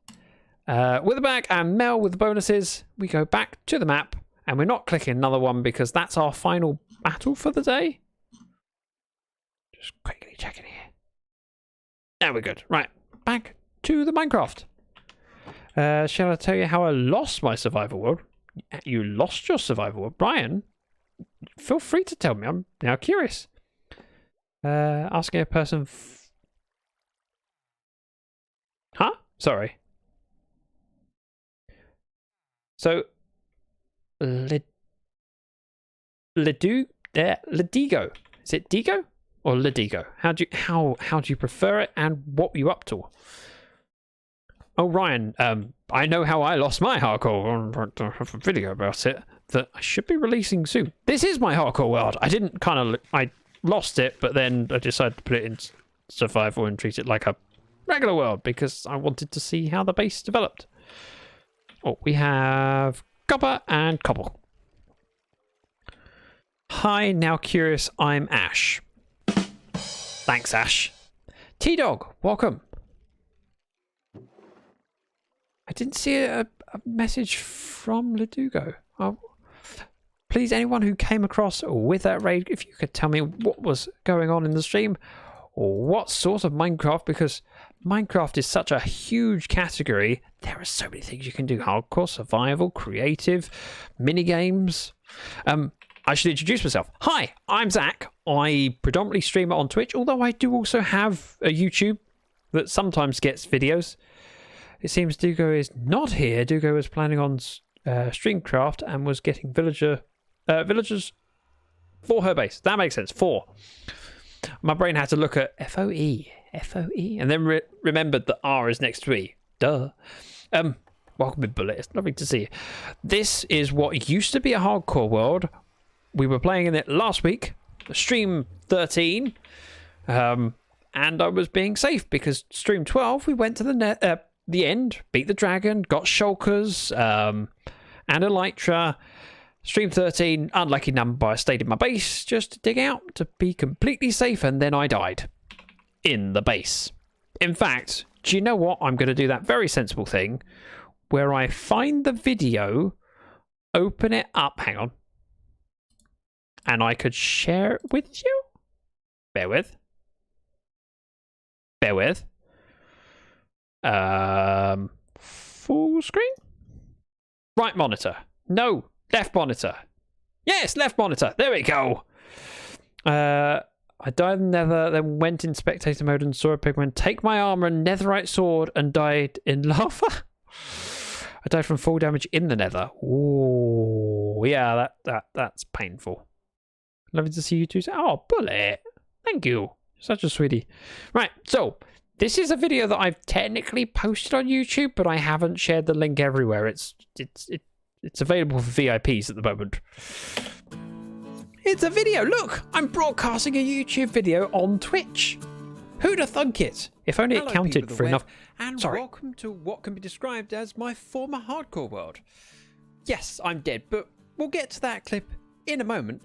With the bag and Mel with the bonuses. We go back to the map. And we're not clicking another one because that's our final battle for the day. Just quickly checking here. Now we're good. Right, back to the Minecraft. Shall I tell you how I lost my survival world? You lost your survival world? Brian, feel free to tell me. I'm now curious. Asking a person... Huh? Sorry. So... Ledigo? Is it Digo or Ledigo? How do you prefer it, and what were you up to? Oh, Ryan, I know how I lost my hardcore. I have a video about it that I should be releasing soon. This is my hardcore world. I lost it, but then I decided to put it in survival and treat it like a regular world because I wanted to see how the base developed. Oh, we have copper and cobble. Hi, now curious, I'm Ash. Thanks, Ash. T-Dog, welcome. I didn't see a message from Ledugo. Oh, please, anyone who came across with that raid, if you could tell me what was going on in the stream, or what sort of Minecraft, because Minecraft is such a huge category. There are so many things you can do. Hardcore, survival, creative, minigames. I should introduce myself. Hi, I'm Zach. I predominantly stream it on Twitch, although I do also have a YouTube that sometimes gets videos. It seems Dugo is not here. Dugo was planning on Streamcraft and was getting villagers for her base. That makes sense. 4. My brain had to look at FOE, and then remembered that R is next to E. Duh. Welcome in, Bullet. It's lovely to see you. This is what used to be a hardcore world. We were playing in it last week, stream 13, and I was being safe because stream 12 we went to the end, beat the dragon, got shulkers, and elytra. Stream 13, unlucky number, I stayed in my base just to dig out to be completely safe, and then I died in the base. In fact, do you know what? I'm going to do that very sensible thing where I find the video, open it up, hang on, and I could share it with you. Bear with. Full screen? Right monitor. No. Left monitor. Yes, left monitor. There we go. I died in Nether, then went in spectator mode and saw a pigman take my armor and netherite sword and died in lava. I died from full damage in the Nether. Ooh, yeah, that's painful. Lovely to see you too. Oh, Bullet. Thank you. Such a sweetie. Right, so this is a video that I've technically posted on YouTube, but I haven't shared the link everywhere. It's available for VIPs at the moment. It's a video. Look, I'm broadcasting a YouTube video on Twitch. Who'd have thunk it? If only it counted for enough. And welcome to what can be described as my former hardcore world. Yes, I'm dead, but we'll get to that clip in a moment.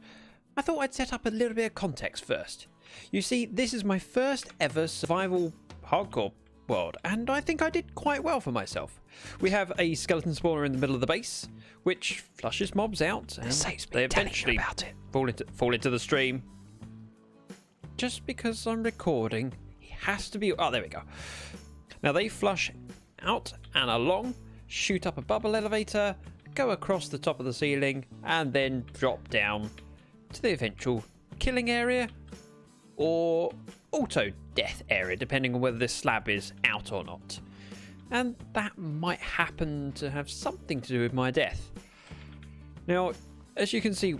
I thought I'd set up a little bit of context first. You see, this is my first ever survival hardcore world, and I think I did quite well for myself. We have a skeleton spawner in the middle of the base, which flushes mobs out, and they eventually fall into the stream. Just because I'm recording, it has to be... Oh, there we go. Now they flush out and along, shoot up a bubble elevator, go across the top of the ceiling, and then drop down to the eventual killing area, or auto death area, depending on whether this slab is out or not. And that might happen to have something to do with my death. Now, as you can see,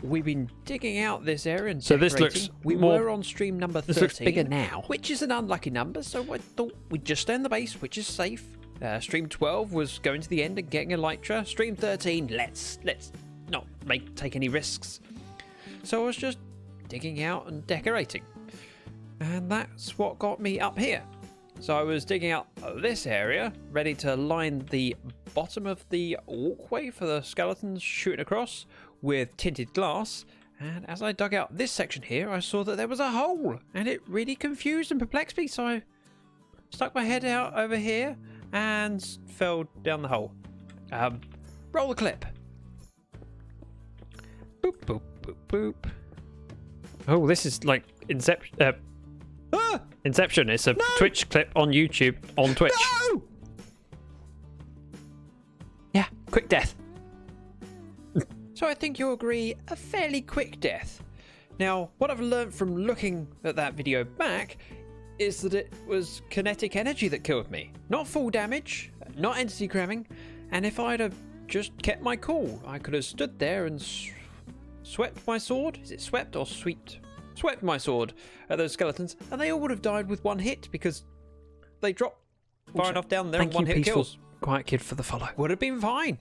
we've been digging out this area and so this looks were on stream number 13. This looks bigger now, which is an unlucky number, so I thought we'd just stay in the base, which is safe. Stream 12 was going to the end and getting elytra. Stream 13, let's not take any risks. So I was just digging out and decorating. And that's what got me up here. So I was digging out this area, ready to line the bottom of the walkway for the skeletons shooting across with tinted glass. And as I dug out this section here, I saw that there was a hole, and it really confused and perplexed me. So I stuck my head out over here and fell down the hole. Roll the clip. Boop, boop, boop, boop. Oh, this is like Inception. Inception. It's a Twitch clip on YouTube on Twitch. No! Yeah, quick death. So I think you'll agree, a fairly quick death. Now, what I've learned from looking at that video back is that it was kinetic energy that killed me. Not full damage, not entity cramming, and if I'd have just kept my cool, I could have stood there and swept my sword. Is it swept or swept? Swept my sword at those skeletons, and they all would have died with one hit because they dropped far enough down there and one hit kills. Quiet Kid, for the follow. Would have been fine.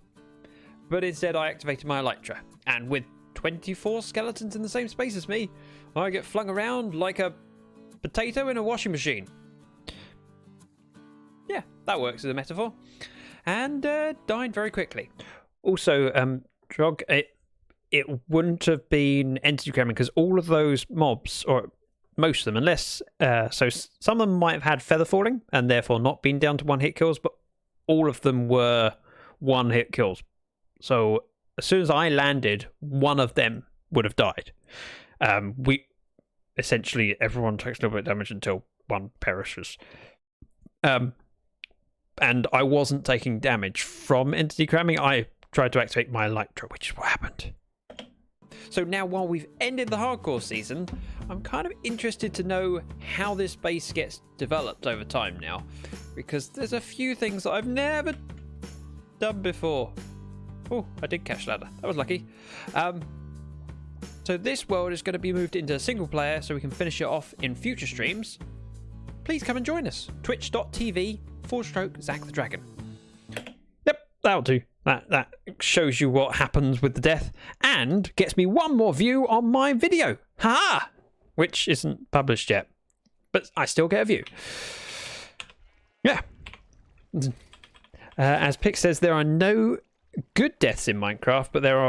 But instead I activated my elytra, and with 24 skeletons in the same space as me, I get flung around like a potato in a washing machine. Yeah, that works as a metaphor. And died very quickly. Also, Drog, it wouldn't have been entity cramming because all of those mobs, or most of them, unless so some of them might have had feather falling and therefore not been down to one hit kills, but all of them were one hit kills. So as soon as I landed, one of them would have died. We essentially everyone takes a little bit of damage until one perishes. And I wasn't taking damage from entity cramming. I tried to activate my elytra, which is what happened. So now while we've ended the hardcore season, I'm kind of interested to know how this base gets developed over time now, because there's a few things that I've never done before. Oh, I did catch ladder. That was lucky. So this world is going to be moved into single player so we can finish it off in future streams. Please come and join us. Twitch.tv/Zach the Dragon. Yep, that'll do. That shows you what happens with the death and gets me one more view on my video. Haha! Which isn't published yet, but I still get a view. Yeah. As Pick says, there are no good deaths in Minecraft, but they're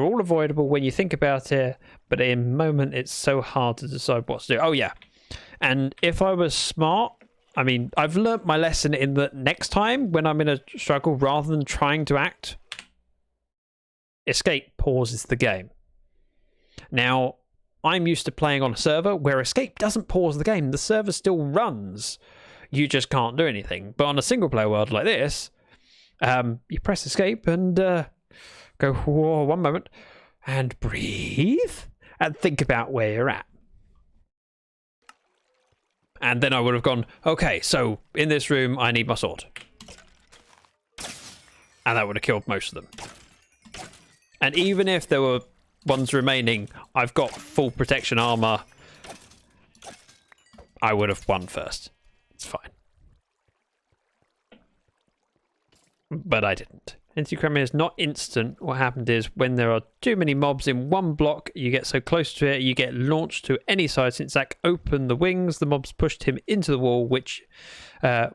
all avoidable when you think about it, but in the moment it's so hard to decide what to do. Oh yeah, and if I was smart, I mean, I've learnt my lesson in that next time when I'm in a struggle, rather than trying to act, escape pauses the game. Now, I'm used to playing on a server where escape doesn't pause the game. The server still runs. You just can't do anything. But on a single player world like this, you press escape and go, whoa, one moment, and breathe, and think about where you're at. And then I would have gone, okay, so in this room, I need my sword. And that would have killed most of them. And even if there were ones remaining, I've got full protection armor. I would have won first. It's fine. But I didn't. Anti-cramming is not instant. What happened is when there are too many mobs in one block, you get so close to it, you get launched to any side. Since Zach opened the wings, the mobs pushed him into the wall, which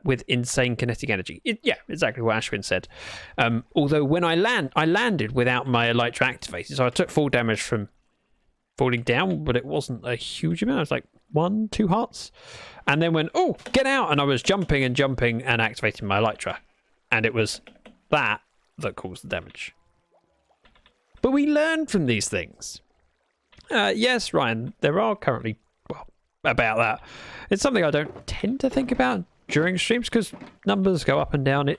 with insane kinetic energy. Yeah, exactly what Ashwin said. Although when I landed without my elytra activated, so I took full damage from falling down, but it wasn't a huge amount. It was like 1, 2 hearts. And then when, oh, get out! And I was jumping and activating my elytra. And it was that caused the damage. But we learn from these things. Yes, Ryan, there are currently, well, about that. It's something I don't tend to think about during streams because numbers go up and down.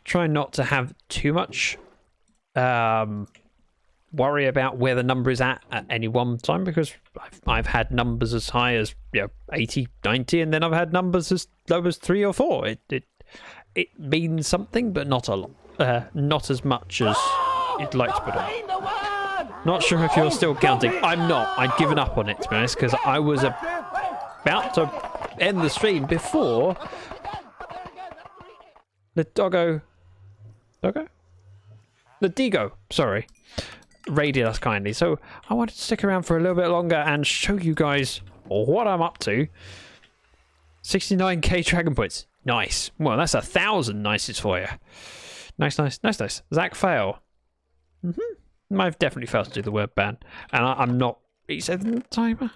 Try not to have too much worry about where the number is at any one time, because I've had numbers as high as 80, 90, and then I've had numbers as low as 3 or 4. It means something, but not a lot. Not as much as you'd like to put on. Not sure if you're still counting. I'm not. I'd given up on it, to be honest, because I was about to end the stream before the Digo, sorry, raided us kindly. So I wanted to stick around for a little bit longer and show you guys what I'm up to. 69k dragon points. Nice. Well, that's 1,000 nices for you. Nice. Zach, fail. I've definitely failed to do the word ban. And I'm not resetting the timer.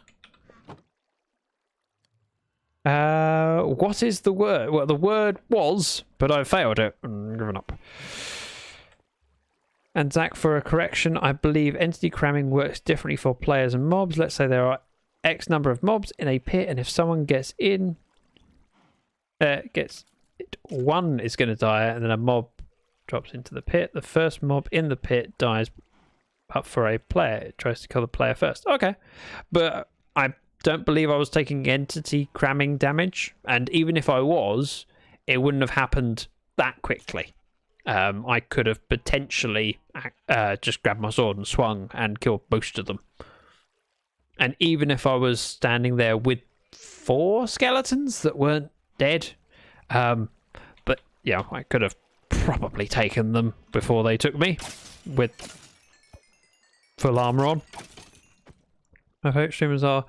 What is the word? Well, the word was, but I failed it. I'm giving up. And Zach, for a correction, I believe entity cramming works differently for players and mobs. Let's say there are X number of mobs in a pit, and if someone gets in, one is going to die, and then a mob drops into the pit. The first mob in the pit dies up for a player. It tries to kill the player first. Okay. But I don't believe I was taking entity cramming damage, and even if I was, it wouldn't have happened that quickly. I could have potentially just grabbed my sword and swung and killed most of them. And even if I was standing there with 4 skeletons that weren't dead, but yeah, I could have probably taken them before they took me with full armor on. My favourite streamers are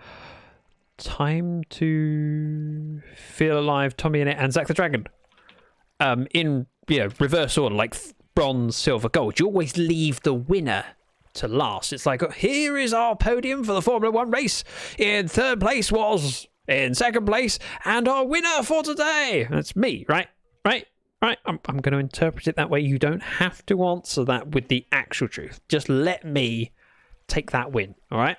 Time to Feel Alive, Tommy in it, and Zach the Dragon. In reverse order, like bronze, silver, gold. You always leave the winner to last. It's like, here is our podium for the Formula 1 race. In 3rd place was in 2nd place, and our winner for today. That's me, right? I'm going to interpret it that way. You don't have to answer that with the actual truth. Just let me take that win, all right?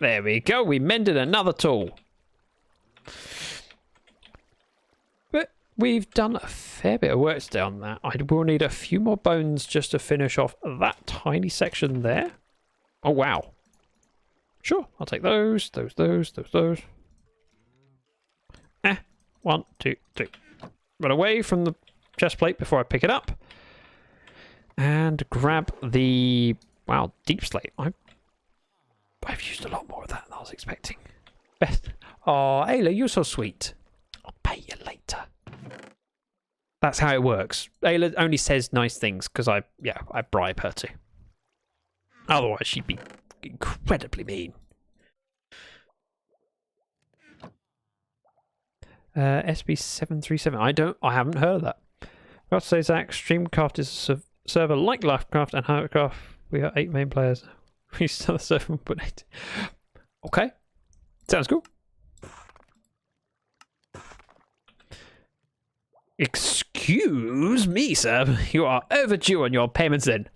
There we go. We mended another tool. But We've done a fair bit of work today on that. I will need a few more bones just to finish off that tiny section there. Oh, wow. Sure, I'll take those. 1, 2, 3. Run away from the chest plate before I pick it up. And grab the, wow, deep slate. I've used a lot more of that than I was expecting. Best. Oh, Ayla, you're so sweet. I'll pay you later. That's how it works. Ayla only says nice things because I bribe her to. Otherwise, she'd be incredibly mean. SB737. I haven't heard of that. Got to say, Zach, Streamcraft is a server like Livecraft and Howcraft. We are 8 main players. We start the server and put 8. Okay. Sounds cool. Excuse me, sir. You are overdue on your payments then.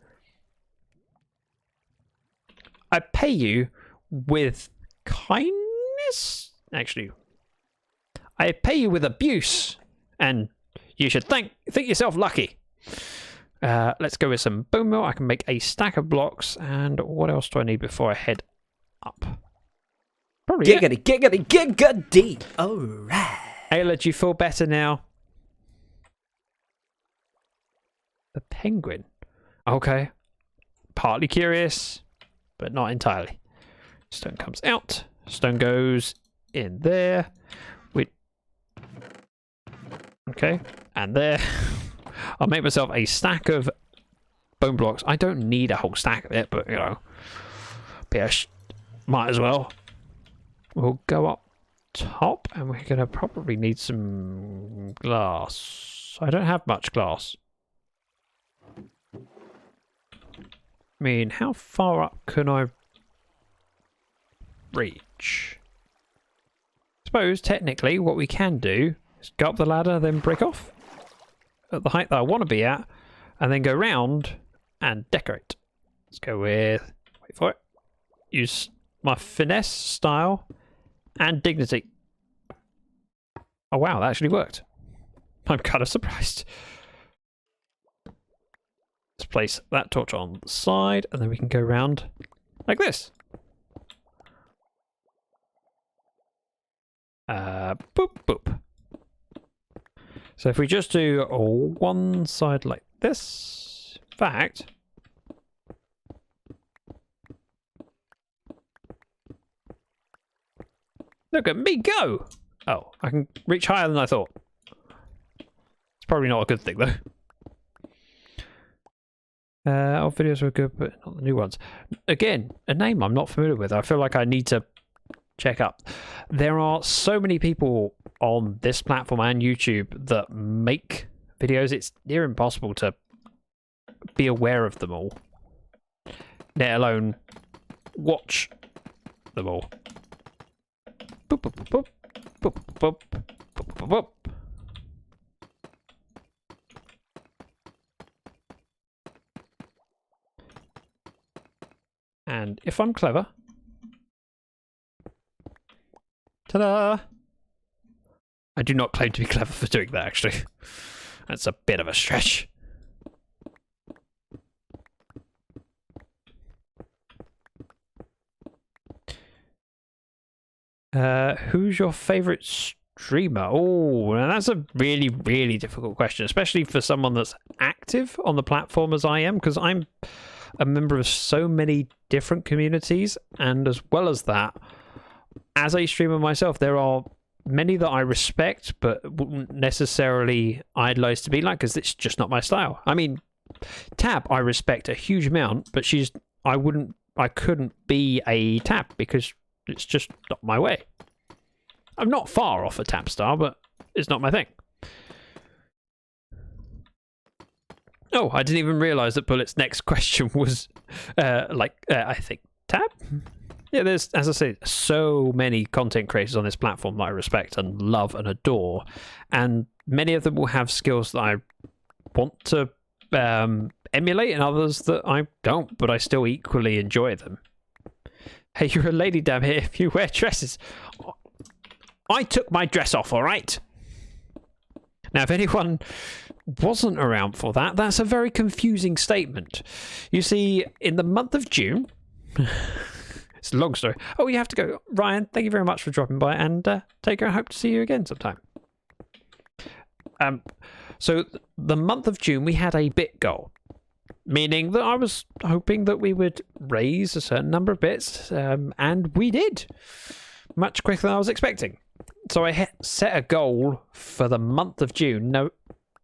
I pay you with kindness? Actually, I pay you with abuse. And you should think yourself lucky. Let's go with some bone meal. I can make a stack of blocks. And what else do I need before I head up? Probably Giggity. Alright. Ayla, do you feel better now? The penguin. Okay. Partly curious, but not entirely. Stone comes out. Stone goes in there. Okay. And there. I'll make myself a stack of bone blocks. I don't need a whole stack of it, but, you know. Might as well. We'll go up top, and we're going to probably need some glass. I don't have much glass. I mean, how far up can I reach? I suppose, technically, what we can do is go up the ladder, then break off at the height that I want to be at, and then go round and decorate. Let's go with, wait for it, use my finesse, style, and dignity. Oh wow, that actually worked. I'm kind of surprised. Let's place that torch on the side, and then we can go round like this. Boop, boop. So if we just do one side like this, in fact, look at me go! Oh, I can reach higher than I thought. It's probably not a good thing though. Our videos were good, but not the new ones. Again, a name I'm not familiar with. I feel like I need to check up. There are so many people on this platform and YouTube that make videos. It's near impossible to be aware of them all, let alone watch them all. Boop, boop, boop, boop, boop, boop, boop, boop. And if I'm clever, ta-da! I do not claim to be clever for doing that, actually. That's a bit of a stretch. Who's your favourite streamer? Oh, now that's a really, really difficult question, especially for someone that's active on the platform as I am, because I'm a member of so many different communities, and as well as that, as a streamer myself, there are many that I respect but wouldn't necessarily idolize to be like, because it's just not my style. I mean, Tab I respect a huge amount, but I couldn't be a Tab because it's just not my way. I'm not far off a Tab star, but it's not my thing. Oh, I didn't even realize that Bullet's next question was I think Tab? Yeah, there's, as I say, so many content creators on this platform that I respect and love and adore, and many of them will have skills that I want to emulate, and others that I don't, but I still equally enjoy them. Hey, you're a lady, damn it, if you wear dresses. I took my dress off, all right? Now, if anyone wasn't around for that, that's a very confusing statement. You see, in the month of June, it's a long story. Oh, you have to go. Ryan, thank you very much for dropping by, and take care. I hope to see you again sometime. So the month of June, we had a bit goal, meaning that I was hoping that we would raise a certain number of bits, and we did, much quicker than I was expecting. So I set a goal for the month of June,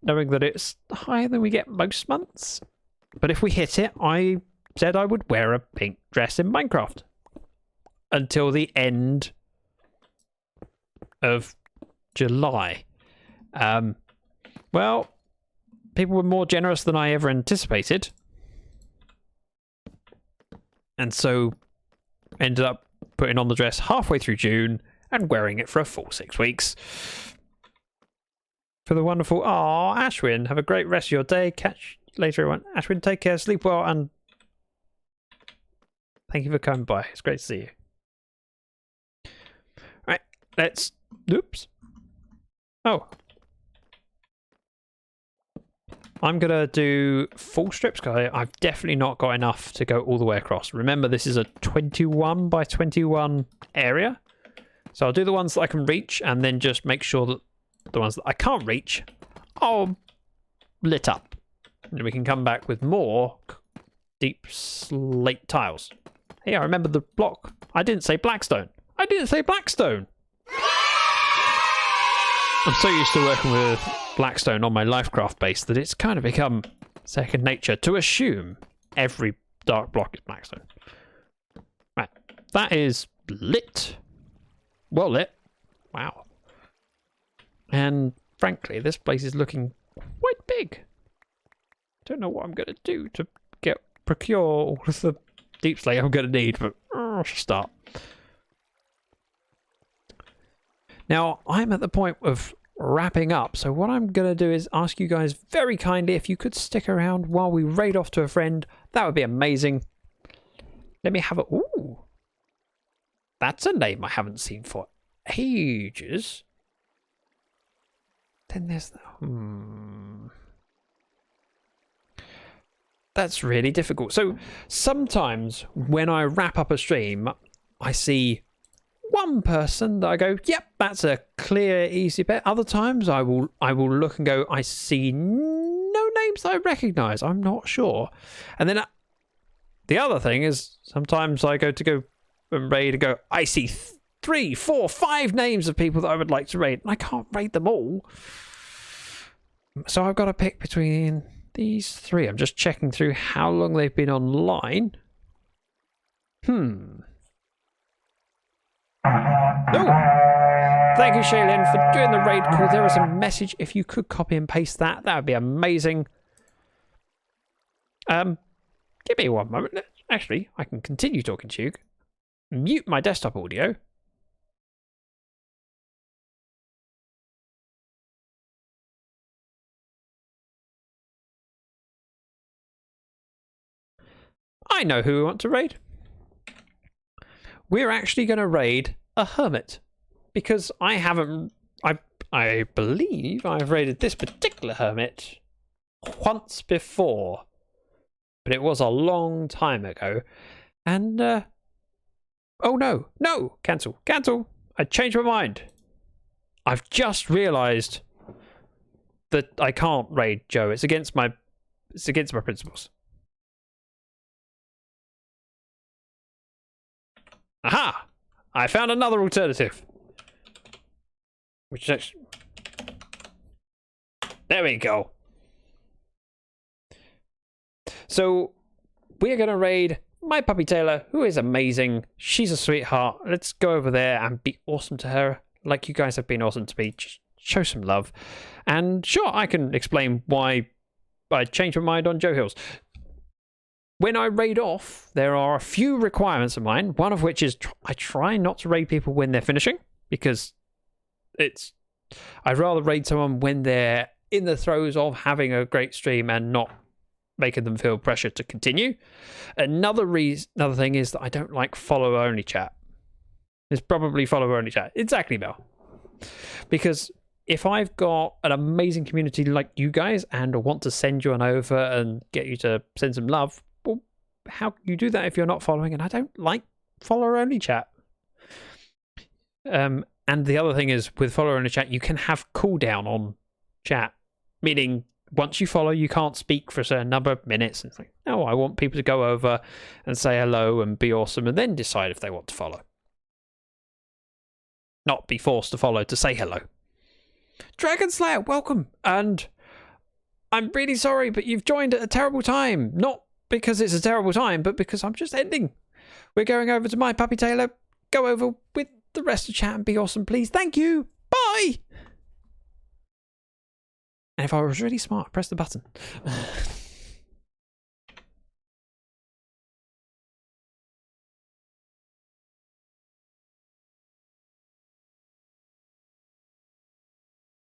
knowing that it's higher than we get most months. But if we hit it, I said I would wear a pink dress in Minecraft until the end of July. Well, people were more generous than I ever anticipated. And so ended up putting on the dress halfway through June and wearing it for a full 6 weeks. For the wonderful, Ashwin, have a great rest of your day. Catch you later, everyone. Ashwin, take care, sleep well, and thank you for coming by. It's great to see you. Right, let's... Oops. Oh. I'm going to do full strips, because I've definitely not got enough to go all the way across. Remember, this is a 21 by 21 area. So I'll do the ones that I can reach, and then just make sure that the ones that I can't reach are lit up. And we can come back with more deep slate tiles. Hey, I remember the block. I didn't say Blackstone. I didn't say Blackstone. I'm so used to working with Blackstone on my Lifecraft base that it's kind of become second nature to assume every dark block is Blackstone. Right, that is lit. Well lit. Wow. And frankly, this place is looking quite big. Don't know what I'm going to do to procure all of the deep slate I'm going to need, but I should start. Now, I'm at the point of wrapping up, so what I'm going to do is ask you guys very kindly if you could stick around while we raid off to a friend. That would be amazing. Let me have a... Ooh. That's a name I haven't seen for ages. Then there's... That's really difficult. So sometimes when I wrap up a stream, I see one person that I go, yep, that's a clear, easy bet. Other times I will look and go, I see no names that I recognise. I'm not sure. And then the other thing is sometimes I go and raid and go, I see 3, 4, 5 names of people that I would like to raid, and I can't raid them all. So I've got to pick between these 3. I'm just checking through how long they've been online. Oh! Thank you, Shaylin, for doing the raid call. There is a message. If you could copy and paste that, that would be amazing. Give me one moment. Actually, I can continue talking to you. Mute my desktop audio. I know who we want to raid. We're actually going to raid a hermit, because I believe I've raided this particular hermit once before, but it was a long time ago. And oh no, cancel. I changed my mind. I've just realised that I can't raid Joe. It's against my principles. Aha! I found another alternative. Which is actually... There we go. So, we're going to raid my puppy Taylor, who is amazing. She's a sweetheart. Let's go over there and be awesome to her, like you guys have been awesome to me. Just show some love. And sure, I can explain why I changed my mind on Joe Hills. When I raid off, there are a few requirements of mine, one of which is I try not to raid people when they're finishing, because I'd rather raid someone when they're in the throes of having a great stream and not making them feel pressure to continue. Another thing is that I don't like follower-only chat. It's probably follower-only chat. Exactly, Mel. Because if I've got an amazing community like you guys and want to send you on over and get you to send some love, well, how can you do that if you're not following? And I don't like follower-only chat. And the other thing is, with follower-only chat, you can have cooldown on chat, meaning once you follow, you can't speak for a certain number of minutes. And it's like, no, I want people to go over and say hello and be awesome and then decide if they want to follow. Not be forced to follow to say hello. Dragon Slayer, welcome. And I'm really sorry, but you've joined at a terrible time. Not because it's a terrible time, but because I'm just ending. We're going over to My Puppy Taylor. Go over with the rest of chat and be awesome, please. Thank you. Bye. And if I was really smart, press the button.